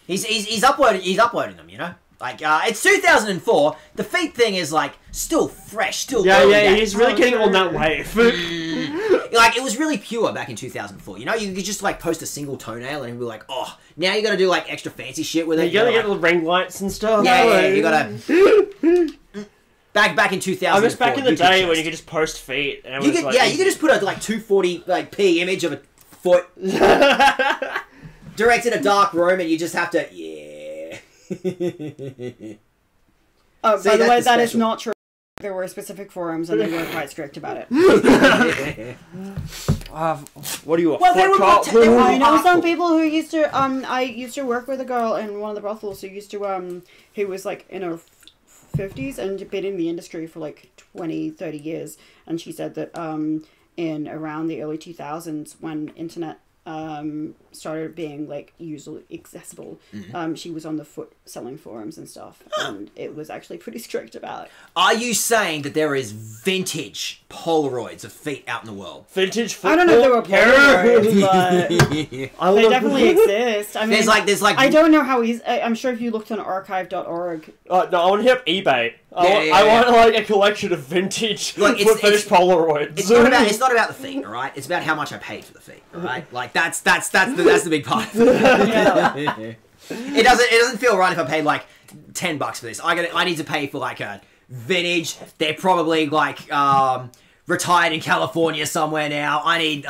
Speaker 1: he's uploading them, it's 2004. The feet thing is still fresh, still early
Speaker 2: yeah,
Speaker 1: days.
Speaker 2: he's really getting on that wave.
Speaker 1: It was really pure back in 2004. You could just post a single toenail and it'd be like, oh, now you got to do extra fancy shit with it.
Speaker 2: You gotta get the ring lights and stuff.
Speaker 1: Yeah, you gotta. Back in 2004.
Speaker 2: I miss back in the day when you could just post feet. And
Speaker 1: You could just put a 240p image of a foot direct in a dark room, and you just have to
Speaker 3: Oh,
Speaker 1: See,
Speaker 3: by the way,
Speaker 1: that's the
Speaker 3: that is
Speaker 1: special.
Speaker 3: not true. There were specific forums, and they were quite strict about it.
Speaker 2: What do you want?
Speaker 1: Well, they were not they were
Speaker 3: I know some
Speaker 1: hardcore.
Speaker 3: people who used to. I used to work with a girl in one of the brothels who used to. Who was like in her 50s and been in the industry for like 20, 30 years, and she said that in around the early 2000s when internet started being like usually accessible, she was on the foot selling forums and stuff, and it was actually pretty strict about it.
Speaker 1: Are you saying that there is vintage Polaroids of feet out in the world?
Speaker 2: Vintage football?
Speaker 3: I don't know if they were Polaroids, but they definitely exist. I mean,
Speaker 1: there's like
Speaker 3: I don't know how easy. I'm sure if you looked on archive.org.
Speaker 2: No, I want to hit up eBay.
Speaker 1: Yeah,
Speaker 2: I want like a collection of vintage
Speaker 1: Look,
Speaker 2: foot-fetish Polaroids.
Speaker 1: it's not about the feet, all right? It's about how much I paid for the feet, all right? Like that's the big part. It doesn't feel right if I paid like $10 for this. I need to pay for like a vintage. They're probably like retired in California somewhere now. I need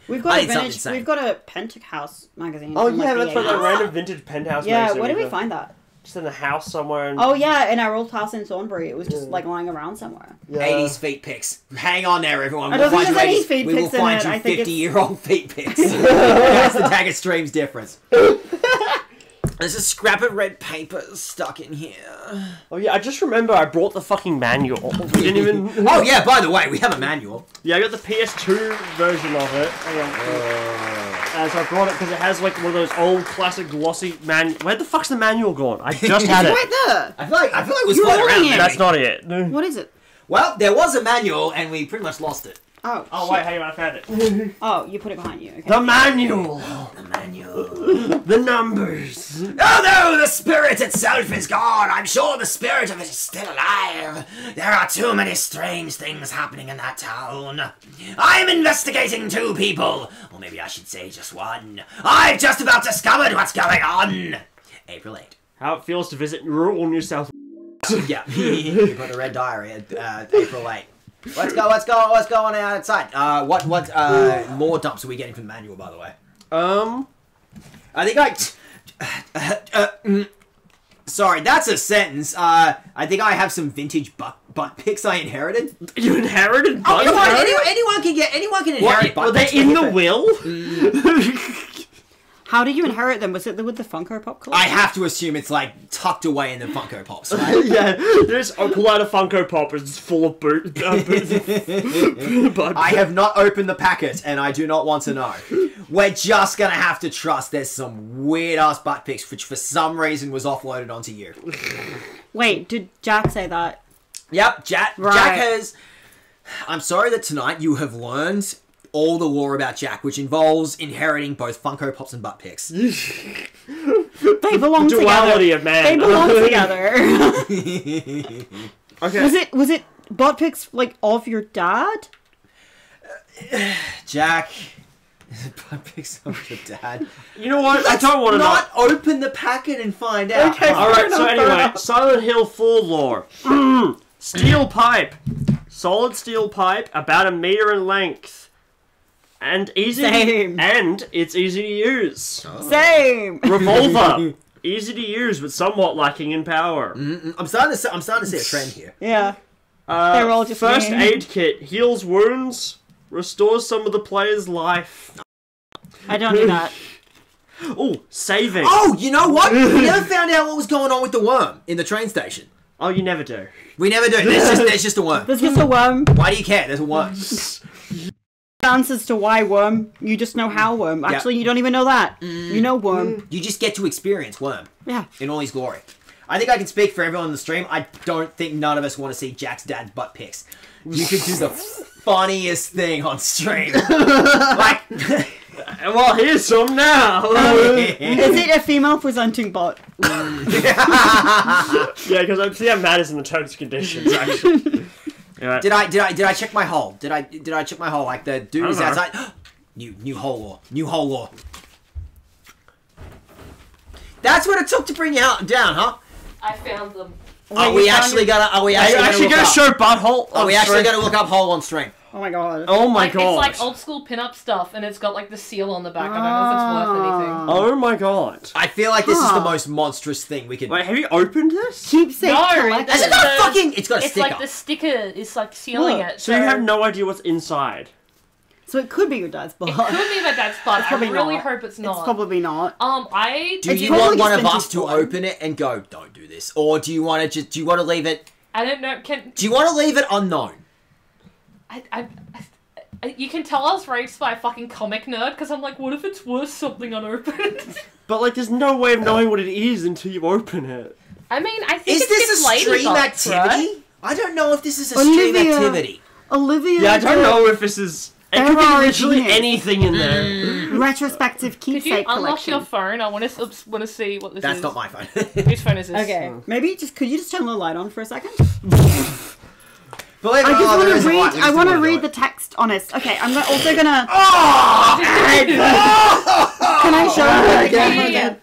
Speaker 3: We've got
Speaker 1: I
Speaker 3: a
Speaker 1: need something
Speaker 3: vintage.
Speaker 1: insane.
Speaker 3: We've got a Penthouse magazine.
Speaker 2: Oh
Speaker 3: from,
Speaker 2: yeah,
Speaker 3: like,
Speaker 2: that's
Speaker 3: the
Speaker 2: like a
Speaker 3: 80s.
Speaker 2: random vintage penthouse.
Speaker 3: Yeah,
Speaker 2: magazine
Speaker 3: where did we
Speaker 2: with
Speaker 3: find that?
Speaker 2: Just in a house somewhere. In...
Speaker 3: Oh yeah, in our old house in Thornbury. It was just like lying around somewhere.
Speaker 2: yeah.
Speaker 1: 80s feet pics. Hang on there, everyone.
Speaker 3: I don't
Speaker 1: We'll
Speaker 3: think
Speaker 1: find
Speaker 3: there's
Speaker 1: you
Speaker 3: any
Speaker 1: 80s
Speaker 3: feet
Speaker 1: we will
Speaker 3: pics in
Speaker 1: find
Speaker 3: it.
Speaker 1: you
Speaker 3: I think it's-
Speaker 1: 50-year-old feet pics. That's the Daget Stream's difference. There's a scrap of red paper stuck in here.
Speaker 2: Oh yeah, I just remember I brought the fucking manual. We didn't even.
Speaker 1: Oh yeah, by the way, we have a manual.
Speaker 2: Yeah, I got the PS2 version of it. Hang on. So I brought it because it has like one of those old classic glossy Where the fuck's the manual gone? I just had
Speaker 3: It's
Speaker 2: it.
Speaker 3: right there.
Speaker 1: I feel like it was
Speaker 3: You're
Speaker 1: floating around.
Speaker 3: holding it.
Speaker 2: That's not it.
Speaker 3: What is it?
Speaker 1: Well, there was a manual, and we pretty much lost it.
Speaker 3: Oh.
Speaker 2: Oh
Speaker 3: shit.
Speaker 2: wait, hang on, I found it.
Speaker 3: Oh, you put it behind you. Okay.
Speaker 2: The manual.
Speaker 1: The manual.
Speaker 2: The numbers.
Speaker 1: Although the spirit itself is gone, I'm sure the spirit of it is still alive. There are too many strange things happening in that town. I'm investigating 2 people. Or maybe I should say just one. I've just about discovered what's going on. April 8.
Speaker 2: How it feels to visit rural New South.
Speaker 1: Yeah, you got the red diary at April 8. What's going on outside? What more dumps are we getting from the manual, by the way? I think sorry, that's a sentence. I think I have some vintage butt pics I inherited.
Speaker 2: You inherited butt
Speaker 1: Anyone can inherit butt
Speaker 2: Were they
Speaker 1: pics.
Speaker 2: in the will?
Speaker 3: How did you inherit them? Was it with the Funko Pop collection?
Speaker 1: I have to assume it's like tucked away in the Funko Pops, right?
Speaker 2: Yeah, just pull out a Funko Pop. It's full of boot.
Speaker 1: I have not opened the packet, and I do not want to know. We're just gonna have to trust there's some weird-ass butt pics, which for some reason was offloaded onto you.
Speaker 3: Wait, did Jack say that?
Speaker 1: Yep, Jack
Speaker 3: Right.
Speaker 1: has... I'm sorry that tonight you have learned all the lore about Jack, which involves inheriting both Funko Pops and butt pics.
Speaker 3: They belong together.
Speaker 2: Duality of man.
Speaker 3: They belong together.
Speaker 2: Okay.
Speaker 3: Was it butt pics like of your dad?
Speaker 1: Jack... butt pics of your dad.
Speaker 2: You know what? I don't want to
Speaker 1: Not open the packet and find out.
Speaker 3: Okay,
Speaker 2: All right. So
Speaker 3: Fair
Speaker 2: anyway,
Speaker 3: enough.
Speaker 2: Silent Hill 4 lore. Steel pipe, solid steel pipe, about 1 meter in length, and easy.
Speaker 3: Same.
Speaker 2: And it's easy to use.
Speaker 3: Same.
Speaker 2: Revolver, easy to use, but somewhat lacking in power.
Speaker 1: I'm starting to see a trend here.
Speaker 3: Yeah. They're all just
Speaker 2: First
Speaker 3: named.
Speaker 2: aid kit heals wounds, restores some of the player's life.
Speaker 3: I don't do that.
Speaker 2: Oh, saving.
Speaker 1: Oh, you know what? We never found out what was going on with the worm in the train station.
Speaker 2: Oh, you never do.
Speaker 1: We never do. There's just a worm.
Speaker 3: There's just a worm.
Speaker 1: Why do you care? There's a worm.
Speaker 3: Answers to why worm. You just know how worm. Actually, you don't even know that. You know worm.
Speaker 1: You just get to experience worm
Speaker 3: Yeah.
Speaker 1: in all his glory. I think I can speak for everyone on the stream. I don't think none of us want to see Jack's dad's butt pics. You could do the funniest thing on stream. Like,
Speaker 2: Well, here's some now.
Speaker 3: Is it a female presenting butt?
Speaker 2: Yeah, because I see how mad is in the terms and conditions. Actually. Yeah.
Speaker 1: did I check my hole? Did I check my hole? Like the dude is
Speaker 2: know.
Speaker 1: outside. New hole lore. New hole lore. That's what it took to bring you out down, huh?
Speaker 4: I found them.
Speaker 1: Are we actually gonna
Speaker 2: Are you actually
Speaker 1: look
Speaker 2: gonna
Speaker 1: up?
Speaker 2: show butthole?
Speaker 1: Are we actually gonna look up hole on stream?
Speaker 3: Oh my god.
Speaker 2: Oh my
Speaker 4: Like,
Speaker 2: god.
Speaker 4: it's like old school pinup stuff, and it's got like the seal on the back. I don't know if it's worth anything.
Speaker 2: Oh my god.
Speaker 1: I feel like this is
Speaker 3: Huh.
Speaker 1: the most monstrous thing we could.
Speaker 2: Wait, have you opened this?
Speaker 3: Keepsake
Speaker 4: No,
Speaker 3: collection.
Speaker 1: Has it got a fucking? It's got a
Speaker 4: It's
Speaker 1: sticker.
Speaker 4: like the sticker is like sealing
Speaker 3: Look,
Speaker 4: it.
Speaker 2: So you have no idea what's inside.
Speaker 3: So it could be your dad's butt.
Speaker 4: It could be my dad's butt. I
Speaker 3: probably
Speaker 4: really
Speaker 3: not.
Speaker 4: hope it's not.
Speaker 3: It's probably not.
Speaker 4: I
Speaker 1: Do
Speaker 3: It's
Speaker 1: you
Speaker 3: probably
Speaker 1: want one of
Speaker 3: vintage
Speaker 1: us to
Speaker 3: porn.
Speaker 1: open it and go, "Don't do this," or do you want to just? Do you want to leave it?
Speaker 4: don't know.
Speaker 1: Do you want to leave it unknown?
Speaker 4: You can tell I was raised by a fucking comic nerd because I'm like, what if it's worth something unopened?
Speaker 2: But like, there's no way of knowing what it is until you open it.
Speaker 4: I mean, I think
Speaker 1: Is
Speaker 4: it's
Speaker 1: this
Speaker 4: just
Speaker 1: a stream
Speaker 4: ladybugs,
Speaker 1: activity?
Speaker 4: right?
Speaker 1: I don't know if this is a stream
Speaker 3: Olivia.
Speaker 1: activity.
Speaker 3: Olivia.
Speaker 2: Yeah, I don't
Speaker 3: did
Speaker 2: know if this is. It could be
Speaker 3: There are
Speaker 2: literally
Speaker 3: genius.
Speaker 2: anything in there.
Speaker 3: Retrospective
Speaker 4: Could you
Speaker 3: keepsake
Speaker 4: unlock
Speaker 3: collection.
Speaker 4: your phone? I want to see what this
Speaker 1: That's
Speaker 4: is.
Speaker 1: not my phone.
Speaker 4: Whose phone is this?
Speaker 3: Okay, maybe could you just turn the light on for a second?
Speaker 1: Believe it
Speaker 3: I
Speaker 1: or
Speaker 3: just
Speaker 1: not,
Speaker 3: want
Speaker 1: there
Speaker 3: to
Speaker 1: is a
Speaker 3: read.
Speaker 1: light, we
Speaker 3: I
Speaker 1: just
Speaker 3: want to
Speaker 1: don't wanna
Speaker 3: read
Speaker 1: do
Speaker 3: the text on it. Okay, I'm also gonna.
Speaker 1: Oh!
Speaker 3: Can I show you it again?
Speaker 4: Yeah.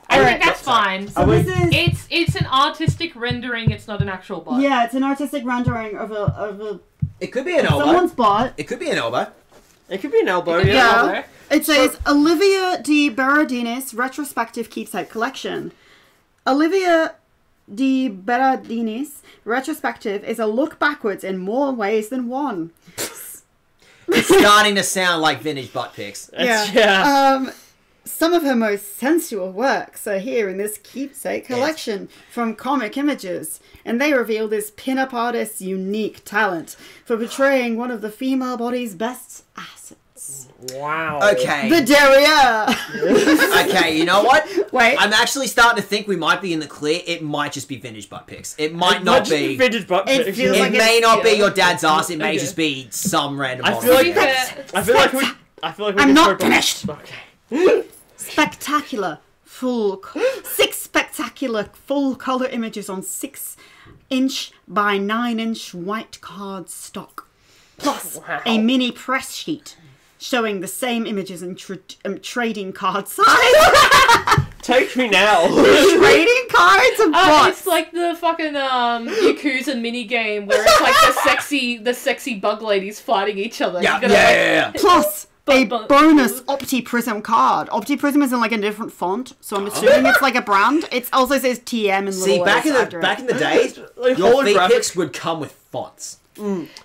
Speaker 4: I
Speaker 3: Alright.
Speaker 4: think that's fine.
Speaker 3: So this is.
Speaker 4: It's an artistic rendering. It's not an actual butt.
Speaker 3: Yeah, it's an artistic rendering of a
Speaker 1: It could be an elbow.
Speaker 3: someone's butt.
Speaker 1: It could be an elbow.
Speaker 2: It could be an elbow,
Speaker 4: It could be
Speaker 2: yeah.
Speaker 4: elbow.
Speaker 3: It says Olivia de Berardinis Retrospective Keepsake Collection. Olivia de Berardinis Retrospective is a look backwards in more ways than one.
Speaker 1: It's starting to sound like vintage butt pics.
Speaker 2: Yeah.
Speaker 3: Some of her most sensual works are here in this keepsake collection from Comic Images, and they reveal this pin-up artist's unique talent for portraying one of the female body's best assets.
Speaker 2: Wow.
Speaker 1: Okay.
Speaker 3: The derriere!
Speaker 1: Okay, you know what?
Speaker 3: Wait.
Speaker 1: I'm actually starting to think we might be in the clear. It might just be vintage butt pics. It might
Speaker 2: It
Speaker 1: not
Speaker 2: just
Speaker 1: be.
Speaker 2: vintage butt
Speaker 3: It
Speaker 2: pics.
Speaker 3: feels
Speaker 1: It
Speaker 3: like
Speaker 1: may
Speaker 3: it's-
Speaker 1: not be
Speaker 4: yeah.
Speaker 1: your dad's ass. It may
Speaker 2: Okay.
Speaker 1: just be some random.
Speaker 2: I
Speaker 1: model.
Speaker 2: feel like
Speaker 4: Yeah.
Speaker 2: I feel like we. I feel like we
Speaker 3: I'm
Speaker 2: can
Speaker 3: not
Speaker 2: throw back-
Speaker 3: finished.
Speaker 2: Okay.
Speaker 3: Spectacular six spectacular full color images on 6-inch by 9-inch white card stock, plus
Speaker 2: Wow.
Speaker 3: a mini press sheet showing the same images in trading card size.
Speaker 2: Take me now.
Speaker 3: Trading cards of bots.
Speaker 4: It's like the fucking Yakuza mini game where it's like the sexy bug ladies fighting each other.
Speaker 1: Yeah,
Speaker 4: You gotta,
Speaker 1: yeah.
Speaker 3: Plus a
Speaker 4: but-
Speaker 3: bonus OptiPrism card. OptiPrism is in like a different font, so I'm assuming it's like a brand. It also says TM in
Speaker 1: See,
Speaker 3: little
Speaker 1: back in
Speaker 3: letters
Speaker 1: the
Speaker 3: after
Speaker 1: back
Speaker 3: it.
Speaker 1: in the days,
Speaker 2: Like
Speaker 1: your feet
Speaker 2: holographic.
Speaker 1: pics would come with fonts.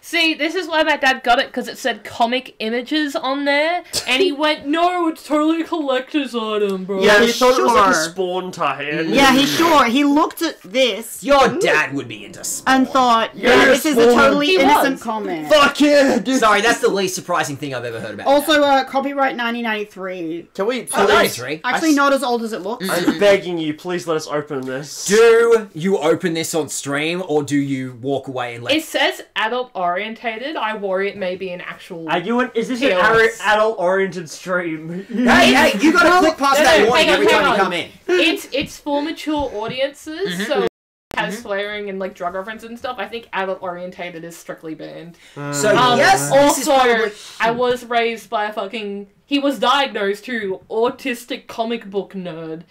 Speaker 4: See, this is why my dad got it, because it said Comic Images on there, and he went, no, it's totally a collector's item, bro.
Speaker 2: Yeah, he
Speaker 3: Yeah,
Speaker 2: thought it was like a
Speaker 3: sure.
Speaker 2: Spawn tie-in.
Speaker 3: Yeah, he looked at this
Speaker 1: Your dad would be into sport.
Speaker 3: and thought, yeah,
Speaker 2: Yeah,
Speaker 3: this is a
Speaker 2: Spawn.
Speaker 3: totally
Speaker 4: He
Speaker 3: innocent
Speaker 4: was.
Speaker 3: comment.
Speaker 2: Fuck yeah, dude.
Speaker 1: Sorry, that's the least surprising thing I've ever heard about.
Speaker 3: Also, copyright 1993.
Speaker 2: Can we
Speaker 1: Oh,
Speaker 2: please?
Speaker 1: 93.
Speaker 3: Actually, not as old as it looks.
Speaker 2: I'm begging you, please let us open this.
Speaker 1: Do you open this on stream or do you walk away and let?
Speaker 4: It says adult orientated. I worry it may be an actual.
Speaker 2: Are you is this an
Speaker 4: POS.
Speaker 2: adult-oriented stream?
Speaker 1: Hey, you gotta click past
Speaker 4: No,
Speaker 1: that
Speaker 4: no,
Speaker 1: warning
Speaker 4: hang on,
Speaker 1: every time
Speaker 4: hang
Speaker 1: you
Speaker 4: on.
Speaker 1: come in.
Speaker 4: It's for mature audiences, so it has swearing and like drug references and stuff. I think adult orientated is strictly banned.
Speaker 1: So yes, this is
Speaker 4: Also,
Speaker 1: probably.
Speaker 4: I was raised by a fucking. He was diagnosed too, autistic comic book nerd.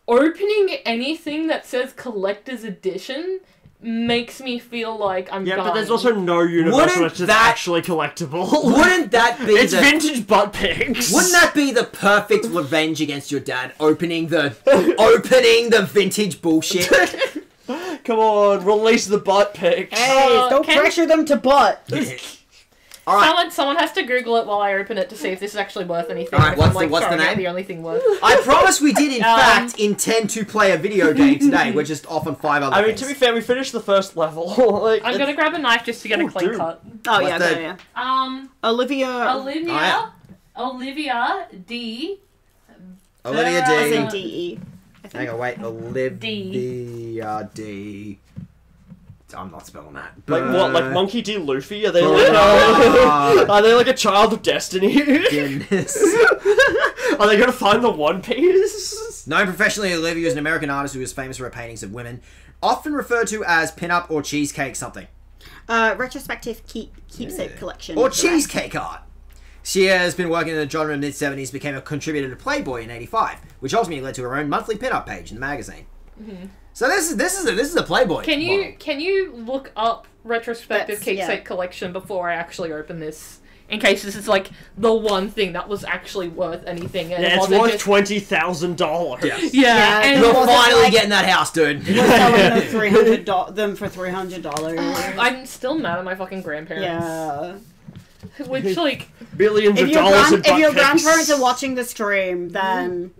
Speaker 4: Opening anything that says collector's edition makes me feel like I'm
Speaker 2: Yeah,
Speaker 4: dying.
Speaker 2: but there's also no universe
Speaker 1: Wouldn't
Speaker 2: where it's just
Speaker 1: that-
Speaker 2: actually collectible.
Speaker 1: Wouldn't that be
Speaker 2: It's
Speaker 1: the?
Speaker 2: vintage butt pics.
Speaker 1: Wouldn't that be the perfect revenge against your dad? Opening the vintage bullshit.
Speaker 2: Come on, release the butt pics.
Speaker 3: Hey, don't
Speaker 4: can-
Speaker 3: pressure them to butt.
Speaker 1: All right.
Speaker 4: Someone has to Google it while I open it to see if this is actually worth anything.
Speaker 1: All right,
Speaker 4: if
Speaker 1: what's
Speaker 4: I'm,
Speaker 1: the-
Speaker 4: like,
Speaker 1: what's the
Speaker 4: throwing out
Speaker 1: name?
Speaker 4: The only thing worth.
Speaker 1: I promise we did in fact intend to play a video game today. We're just off on 5 other
Speaker 2: I mean,
Speaker 1: things.
Speaker 2: to be fair, we finished the first level. like,
Speaker 4: I'm gonna grab a knife just to get a
Speaker 2: Oh,
Speaker 4: clean
Speaker 2: dude.
Speaker 4: cut.
Speaker 3: Oh,
Speaker 1: What's
Speaker 3: yeah,
Speaker 1: the-
Speaker 3: yeah. Olivia.
Speaker 4: Olivia.
Speaker 1: yeah.
Speaker 4: Olivia D.
Speaker 1: Olivia
Speaker 3: I
Speaker 1: D.
Speaker 3: say D-E.
Speaker 1: Hang on, wait. Olivia D. I'm not spelling that.
Speaker 2: Like what? Like Monkey D. Luffy? Are they
Speaker 1: Oh,
Speaker 2: like? Are they like a child of destiny?
Speaker 1: goodness.
Speaker 2: Are they gonna find the One Piece?
Speaker 1: Known professionally, Olivia is an American artist who is famous for her paintings of women, often referred to as pin-up or cheesecake something.
Speaker 3: Retrospective keepsake collection.
Speaker 1: Or
Speaker 3: correct.
Speaker 1: cheesecake art. She has been working in the genre in the mid-70s, became a contributor to Playboy in 85, which ultimately led to her own monthly pin-up page in the magazine. So this is a Playboy.
Speaker 4: Can you look up retrospective
Speaker 3: Yes,
Speaker 4: keepsake collection before I actually open this? In case this is like the one thing that was actually worth anything. And
Speaker 2: Yeah, it's
Speaker 4: wasn't
Speaker 2: worth
Speaker 4: just-
Speaker 2: $20,000.
Speaker 1: Yeah.
Speaker 3: Yeah,
Speaker 4: and
Speaker 1: You're
Speaker 3: wasn't
Speaker 1: finally
Speaker 3: like-
Speaker 1: getting that house, dude.
Speaker 3: We're selling them for $300.
Speaker 4: I'm still mad at my fucking grandparents.
Speaker 3: Yeah.
Speaker 4: Which like
Speaker 2: Billions of
Speaker 3: If your,
Speaker 2: dollars in butt
Speaker 3: if your
Speaker 2: pics.
Speaker 3: grandparents are watching the stream, then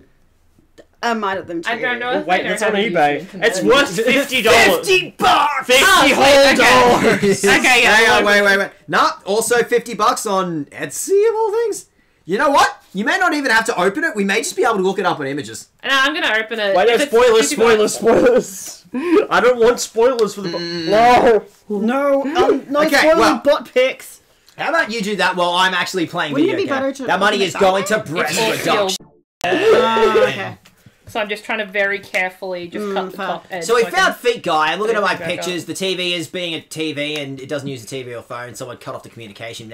Speaker 3: I'm mad at them too.
Speaker 4: I don't know.
Speaker 2: Wait,
Speaker 4: If
Speaker 2: that's
Speaker 4: they
Speaker 2: on
Speaker 4: know how to use
Speaker 2: eBay.
Speaker 4: the internet.
Speaker 2: It's worth $50.
Speaker 1: $50.
Speaker 2: 50
Speaker 4: Oh,
Speaker 2: whole
Speaker 4: okay.
Speaker 2: dollars.
Speaker 4: Okay, yeah.
Speaker 1: Hang on, wait. Nah, also $50 on Etsy of all things. You know what? You may not even have to open it. We may just be able to look it up on images.
Speaker 4: No, I'm gonna open it.
Speaker 2: Wait, no,
Speaker 4: If it's
Speaker 2: spoilers. I don't want spoilers for the... No.
Speaker 3: No, no
Speaker 1: Okay,
Speaker 3: spoiling
Speaker 1: well-
Speaker 3: butt pics.
Speaker 1: How about you do that while I'm actually playing
Speaker 3: Wouldn't
Speaker 1: video
Speaker 3: it be better
Speaker 1: game?
Speaker 3: to
Speaker 1: That money
Speaker 3: open it
Speaker 1: is
Speaker 3: that
Speaker 1: going
Speaker 3: way?
Speaker 1: to breast
Speaker 4: all
Speaker 1: reduction.
Speaker 3: Okay.
Speaker 4: So I'm just trying to very carefully just cut the
Speaker 3: fair.
Speaker 4: top edge.
Speaker 1: So we
Speaker 4: I
Speaker 1: found
Speaker 4: can-
Speaker 1: Feet Guy. I'm looking at my
Speaker 4: Back up.
Speaker 1: pictures. The TV is being a TV and it doesn't use the TV or phone. Someone cut off the communication.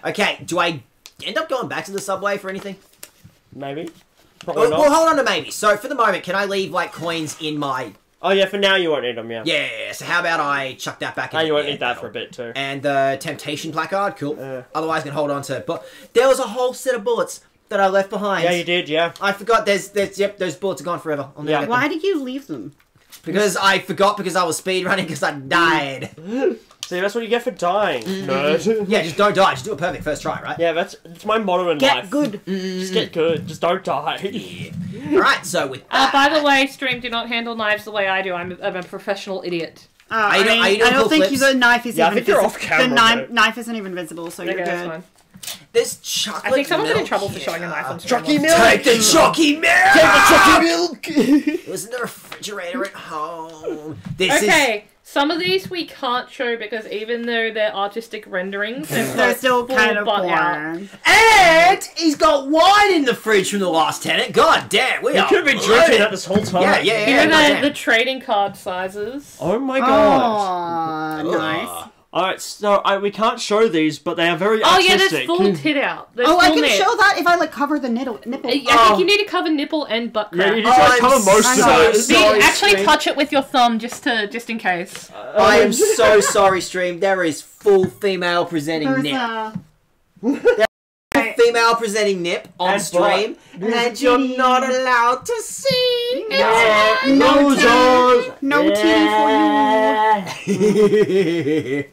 Speaker 1: Okay, do I end up going back to the subway for anything?
Speaker 2: Maybe. Probably
Speaker 1: Well,
Speaker 2: not.
Speaker 1: hold on to maybe. So for the moment, can I leave like coins in my...
Speaker 2: Oh yeah, for now you won't need them, yeah.
Speaker 1: Yeah, so how about I chuck that back in?
Speaker 2: Now you won't
Speaker 1: the
Speaker 2: need that
Speaker 1: air
Speaker 2: for a bit too.
Speaker 1: And the Temptation placard, cool.
Speaker 2: Yeah.
Speaker 1: Otherwise, I can hold on to it. But there was a whole set of bullets that I left behind.
Speaker 2: Yeah, you did, yeah.
Speaker 1: I forgot. Yep, those bullets are gone forever. I'll never
Speaker 2: Yeah.
Speaker 1: get them.
Speaker 3: Why did you leave them?
Speaker 1: Because I forgot because I was speedrunning because I died.
Speaker 2: See, that's what you get for dying, nerd.
Speaker 1: Yeah, just don't die. Just do it perfect first try, right?
Speaker 2: Yeah, that's my motto in
Speaker 3: Get
Speaker 2: life.
Speaker 3: good.
Speaker 2: Just get good. Just don't die.
Speaker 1: All right. So with that,
Speaker 4: By the way, stream, do not handle knives the way I do. I'm a professional idiot.
Speaker 1: Are you doing
Speaker 3: I
Speaker 1: cool
Speaker 3: don't think
Speaker 1: flips?
Speaker 3: the knife is
Speaker 2: Yeah, I
Speaker 3: even
Speaker 2: think you're
Speaker 3: visible.
Speaker 2: off camera,
Speaker 3: The knife,
Speaker 2: though.
Speaker 3: knife isn't even visible, so
Speaker 4: Okay,
Speaker 3: you're
Speaker 4: that's
Speaker 3: good.
Speaker 4: fine.
Speaker 1: there's chocolate.
Speaker 4: I think someone's in
Speaker 1: milk
Speaker 4: trouble for
Speaker 1: here.
Speaker 4: showing a knife on stream.
Speaker 2: Chalky milk!
Speaker 1: Take the chalky milk.
Speaker 2: Take the chalky milk!
Speaker 1: It was in the refrigerator at home. This is.
Speaker 4: Okay, some of these we can't show because even though they're artistic renderings,
Speaker 3: They're still
Speaker 4: full
Speaker 3: kind of
Speaker 4: butt out.
Speaker 3: porn.
Speaker 1: And he's got wine in the fridge from the last tenant. God damn, we
Speaker 2: You
Speaker 1: are
Speaker 2: could have been
Speaker 1: loaded.
Speaker 2: drinking that this whole time.
Speaker 1: Yeah.
Speaker 4: Here
Speaker 1: God
Speaker 4: are
Speaker 1: damn.
Speaker 4: the trading card sizes.
Speaker 2: Oh my god.
Speaker 3: Oh, nice.
Speaker 2: Alright, so we can't show these, but they are very
Speaker 4: Oh yeah,
Speaker 2: artistic.
Speaker 4: there's full tit out. There's
Speaker 3: Oh, I
Speaker 4: full
Speaker 3: can
Speaker 4: nip.
Speaker 3: show that if I like cover the nipple.
Speaker 4: I think you need to cover nipple and butt
Speaker 2: Yeah,
Speaker 4: crack.
Speaker 2: you just like
Speaker 1: I'm
Speaker 2: cover most
Speaker 3: so
Speaker 2: of it.
Speaker 3: sorry.
Speaker 4: Actually,
Speaker 3: Stream.
Speaker 4: touch it with your thumb just in case.
Speaker 1: I am so sorry, stream. There is full female presenting
Speaker 3: There's
Speaker 1: nip. Female presenting nip on
Speaker 2: And
Speaker 1: stream, and you're not allowed to see.
Speaker 3: no
Speaker 2: Losers!
Speaker 3: no titty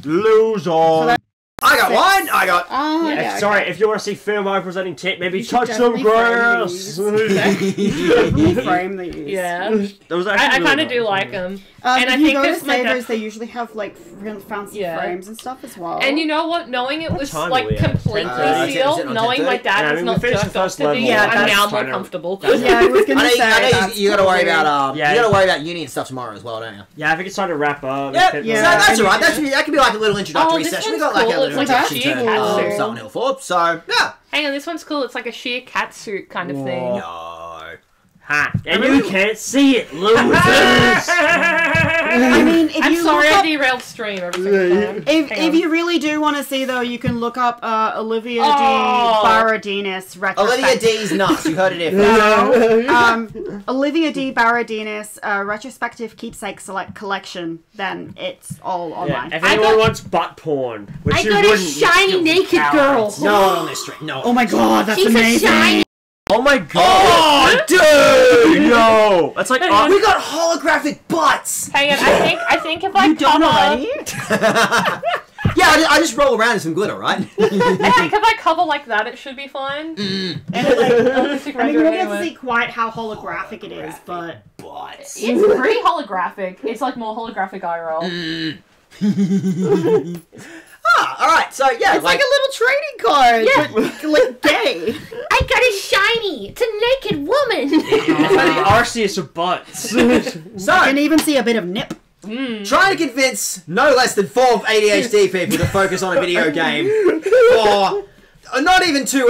Speaker 2: Losers!
Speaker 1: I got wine. I got.
Speaker 3: Oh,
Speaker 2: If- sorry, if you want to see female presenting tit, maybe touch
Speaker 3: should
Speaker 2: some
Speaker 3: definitely
Speaker 2: grass.
Speaker 3: Definitely frame these.
Speaker 4: Yeah,
Speaker 2: That was
Speaker 4: I
Speaker 2: actually
Speaker 4: kind
Speaker 2: really
Speaker 4: of do
Speaker 2: nice.
Speaker 4: like them.
Speaker 3: And
Speaker 4: And I
Speaker 3: if you
Speaker 4: think
Speaker 3: go to
Speaker 4: this my dad-
Speaker 3: Savers, they usually have like fancy
Speaker 4: Yeah.
Speaker 3: frames and stuff as well.
Speaker 4: And you know what? Knowing it was
Speaker 2: time
Speaker 4: like
Speaker 2: are we at?
Speaker 4: completely
Speaker 2: 10:30?
Speaker 4: sealed,
Speaker 1: 10:30?
Speaker 4: knowing my dad
Speaker 2: Yeah, I
Speaker 4: was
Speaker 2: mean,
Speaker 4: not
Speaker 2: we finished the
Speaker 4: jerked off
Speaker 2: first
Speaker 4: to me,
Speaker 2: level.
Speaker 3: Yeah,
Speaker 4: I'm
Speaker 3: that's
Speaker 4: now more
Speaker 2: fine.
Speaker 4: comfortable.
Speaker 3: yeah, I was gonna
Speaker 1: I know,
Speaker 3: say
Speaker 1: you gotta worry about
Speaker 2: Yeah.
Speaker 1: you gotta worry about uni and stuff tomorrow as well, don't you?
Speaker 2: Yeah, I think it's time to wrap up.
Speaker 1: Yep.
Speaker 2: Get-
Speaker 3: Yeah.
Speaker 1: So that's
Speaker 3: and
Speaker 1: alright.
Speaker 3: you-
Speaker 1: That could be like a little introductory
Speaker 4: this
Speaker 1: session. We
Speaker 4: one's
Speaker 1: got like a
Speaker 4: cool.
Speaker 1: little
Speaker 4: It's like a
Speaker 1: introduction
Speaker 4: sheer
Speaker 1: to
Speaker 4: cat suit.
Speaker 1: Silent Hill 4. So yeah.
Speaker 4: Hang on, this one's cool. It's like a sheer cat suit kind of thing.
Speaker 2: Whoa.
Speaker 1: No.
Speaker 2: Ha! And
Speaker 1: really-
Speaker 2: you can't see it, losers!
Speaker 3: I mean, if
Speaker 4: I'm
Speaker 3: you
Speaker 4: sorry
Speaker 3: look
Speaker 4: I
Speaker 3: up,
Speaker 4: derailed stream every single time.
Speaker 3: if
Speaker 4: Hang on.
Speaker 3: you really do want to see though, you can look up Olivia
Speaker 4: Oh.
Speaker 3: D. Baradinas retrospective.
Speaker 1: Olivia D's nuts. You heard it here first.
Speaker 3: No, Olivia D. Baradinas retrospective keepsake select collection. Then it's all
Speaker 2: Yeah,
Speaker 3: online.
Speaker 2: if
Speaker 4: I
Speaker 2: anyone
Speaker 4: got-
Speaker 2: wants butt porn, which
Speaker 4: I
Speaker 2: you
Speaker 4: got a
Speaker 2: wouldn't,
Speaker 4: shiny
Speaker 2: you
Speaker 4: naked
Speaker 2: cowards.
Speaker 4: girl.
Speaker 1: No one on this stream. No.
Speaker 3: Oh my god, that's
Speaker 4: She's
Speaker 3: amazing!
Speaker 4: a shiny.
Speaker 2: Oh my god!
Speaker 1: Oh, dude!
Speaker 2: No! That's like,
Speaker 4: Hang on.
Speaker 1: We got holographic butts.
Speaker 4: Hang on, I think if I
Speaker 3: You done
Speaker 4: cover,
Speaker 3: already?
Speaker 1: Yeah, I just roll around in some glitter, right?
Speaker 4: I think if I cover like that, it should be fine.
Speaker 3: And it, like,
Speaker 4: Artistic
Speaker 3: I mean, you
Speaker 4: render
Speaker 3: don't get to
Speaker 4: anyway.
Speaker 3: see quite how holographic it is, but
Speaker 1: Butts.
Speaker 4: It's pretty holographic. It's like more holographic IRL.
Speaker 1: All right. So yeah,
Speaker 3: it's like a little trading card,
Speaker 4: Yeah.
Speaker 3: but like gay.
Speaker 4: I got a shiny. It's a naked woman.
Speaker 2: it's like the Arceus of butts.
Speaker 1: so
Speaker 3: You can even see a bit of nip.
Speaker 1: trying to convince no less than 4 ADHD people to focus on a video game for not even 3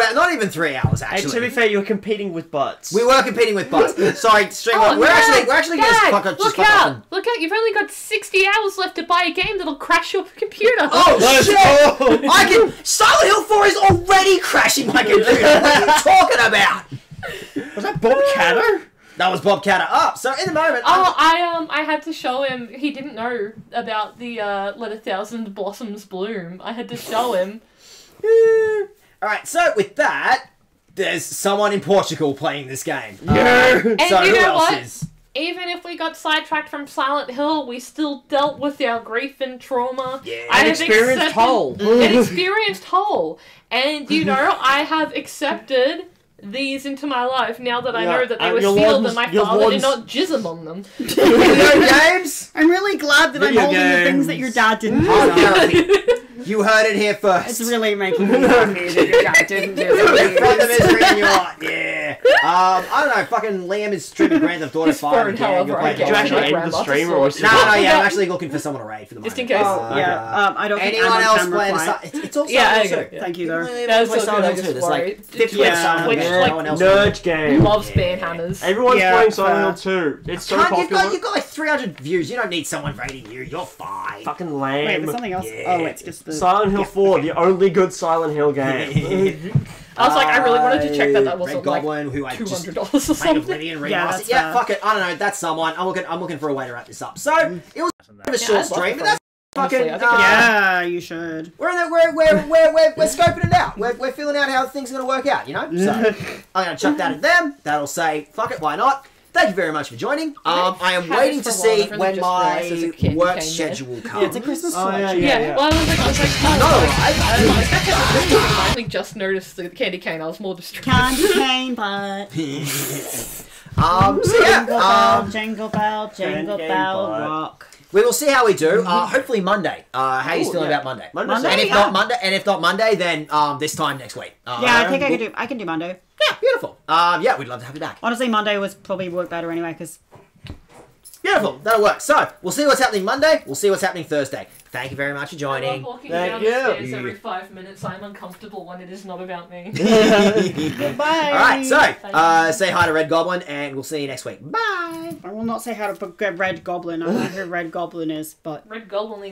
Speaker 1: hours.
Speaker 2: And to be
Speaker 1: Actually,
Speaker 2: fair, you were competing with butts.
Speaker 1: we were competing with butts. Sorry, stream.
Speaker 4: Oh,
Speaker 1: we're
Speaker 4: Dad,
Speaker 1: actually
Speaker 4: Dad,
Speaker 1: gonna
Speaker 4: look
Speaker 1: fuck
Speaker 4: out!
Speaker 1: up.
Speaker 4: Look out! You've only got 60 hours left to buy a game that'll crash your computer.
Speaker 1: Oh
Speaker 2: Let's
Speaker 1: shit!
Speaker 2: go!
Speaker 1: I can. Silent Hill 4 is already crashing my computer. What are you talking about?
Speaker 2: Was that Bob Catter?
Speaker 1: That was Bob Catter. Up. So in the moment.
Speaker 4: I had to show him. He didn't know about the Let a Thousand Blossoms Bloom. I had to show him.
Speaker 1: All right. So with that, there's someone in Portugal playing this game.
Speaker 4: And
Speaker 1: so
Speaker 4: you
Speaker 1: who
Speaker 4: know
Speaker 1: else
Speaker 4: what?
Speaker 1: is?
Speaker 4: Even if we got sidetracked from Silent Hill, we still dealt with our grief and trauma.
Speaker 1: Yeah.
Speaker 4: I
Speaker 2: An
Speaker 4: have
Speaker 2: experienced whole.
Speaker 4: An experienced whole. And, you know, I have accepted these into my life now that I know that they were
Speaker 2: your
Speaker 4: sealed
Speaker 2: wardens-
Speaker 4: and my
Speaker 2: your
Speaker 4: father did
Speaker 2: wardens-
Speaker 4: not jism on them.
Speaker 1: Video games.
Speaker 3: I'm really glad that I'm
Speaker 2: Video
Speaker 3: holding the things that
Speaker 2: games.
Speaker 3: your dad didn't
Speaker 1: Oh,
Speaker 3: do.
Speaker 1: therapy. You heard it here first.
Speaker 3: It's really making me happy that your dad didn't do it.
Speaker 1: From the misery in your heart, yeah. I don't know, fucking Liam is streaming Grand Theft Auto
Speaker 4: He's
Speaker 1: 5
Speaker 4: phone,
Speaker 1: again.
Speaker 4: however,
Speaker 1: You're
Speaker 4: I
Speaker 1: playing
Speaker 2: Did you
Speaker 4: guess.
Speaker 2: actually
Speaker 1: Fortnite.
Speaker 2: end the stream or was it?
Speaker 1: No, I'm
Speaker 4: Yeah.
Speaker 1: actually looking for someone to raid for the
Speaker 4: Just
Speaker 1: moment.
Speaker 4: in case.
Speaker 3: Yeah, I don't think
Speaker 1: Anyone
Speaker 3: I'm on
Speaker 1: else
Speaker 3: camera
Speaker 1: playing
Speaker 3: quite.
Speaker 1: it's also
Speaker 4: Yeah,
Speaker 1: also-
Speaker 4: okay, yeah.
Speaker 3: Thank you, though.
Speaker 4: That's
Speaker 1: Play
Speaker 4: so
Speaker 1: Silent
Speaker 4: good, I
Speaker 1: Hill
Speaker 4: just
Speaker 1: 2. There's like
Speaker 4: worried.
Speaker 1: 50
Speaker 3: Yeah.
Speaker 1: Silent
Speaker 4: Which,
Speaker 1: Hill.
Speaker 4: like,
Speaker 1: No one else
Speaker 2: Nerd game.
Speaker 4: Loves ban hammers.
Speaker 2: Everyone's
Speaker 3: Yeah,
Speaker 2: playing
Speaker 3: fair.
Speaker 2: Silent Hill 2. It's so
Speaker 1: You've
Speaker 2: popular.
Speaker 1: got like 300 views. You don't need someone rating you. You're fine.
Speaker 2: Fucking
Speaker 3: Wait,
Speaker 2: lame.
Speaker 3: there's something else.
Speaker 1: Yeah.
Speaker 3: Oh, it's just the...
Speaker 2: Silent Hill 4, the only good Silent Hill game.
Speaker 4: I was like, I really wanted to check that
Speaker 1: Red
Speaker 4: wasn't like
Speaker 1: Goblin, who I just
Speaker 4: $200 or
Speaker 1: made
Speaker 4: something.
Speaker 1: Oblivion remaster.
Speaker 3: Yeah, that's
Speaker 1: Yeah,
Speaker 3: fair.
Speaker 1: fuck it. I don't know. That's someone. I'm looking for a way to wrap this up. So it was a bit of a
Speaker 4: Yeah,
Speaker 1: short
Speaker 4: I'd love
Speaker 1: stream,
Speaker 4: to
Speaker 1: but that's
Speaker 4: honestly,
Speaker 1: fucking.
Speaker 4: I think
Speaker 3: Yeah, you should.
Speaker 1: We're in the, we're scoping it out. We're feeling out how things are gonna work out. You know. So I'm gonna chuck that at them. That'll say fuck it. Why not? Thank you very much for joining. I am
Speaker 4: Had
Speaker 1: waiting
Speaker 4: this
Speaker 1: to
Speaker 4: for a while,
Speaker 1: see
Speaker 4: I've really
Speaker 1: when
Speaker 4: just
Speaker 1: my
Speaker 4: realised there's a candy
Speaker 1: work
Speaker 4: cane there.
Speaker 1: schedule comes.
Speaker 3: Yeah, it's a Christmas
Speaker 2: Oh, yeah,
Speaker 3: selection.
Speaker 2: yeah.
Speaker 4: Yeah, well, I was like,
Speaker 1: No,
Speaker 4: I only just noticed the candy cane. I was more distracted.
Speaker 3: Candy cane butt.
Speaker 1: so yeah,
Speaker 3: Jingle bell, jingle
Speaker 2: Candy
Speaker 3: bell,
Speaker 2: cane butt.
Speaker 3: rock.
Speaker 1: we will see how we do. Hopefully Monday. How are you
Speaker 2: Ooh,
Speaker 1: feeling
Speaker 2: yeah.
Speaker 1: about Monday?
Speaker 2: Monday?
Speaker 1: And if
Speaker 3: Yeah.
Speaker 1: not Monday, then this time next week.
Speaker 3: Yeah, I think I can do Monday.
Speaker 1: Yeah, beautiful. Yeah, we'd love to have you back.
Speaker 3: Honestly, Monday was probably work better anyway, because...
Speaker 1: Beautiful, that'll work. So we'll see what's happening Monday. We'll see what's happening Thursday. Thank you very much for
Speaker 4: I
Speaker 1: joining.
Speaker 4: love walking
Speaker 2: Thank
Speaker 4: down
Speaker 2: you.
Speaker 4: the stairs every 5 minutes. I'm uncomfortable when it is not about me.
Speaker 3: Bye!
Speaker 1: All right, so say hi to Red Goblin, and we'll see you next week. Bye.
Speaker 3: I will not say how to get Red Goblin. I don't know who Red Goblin is, but...
Speaker 4: Red Goblin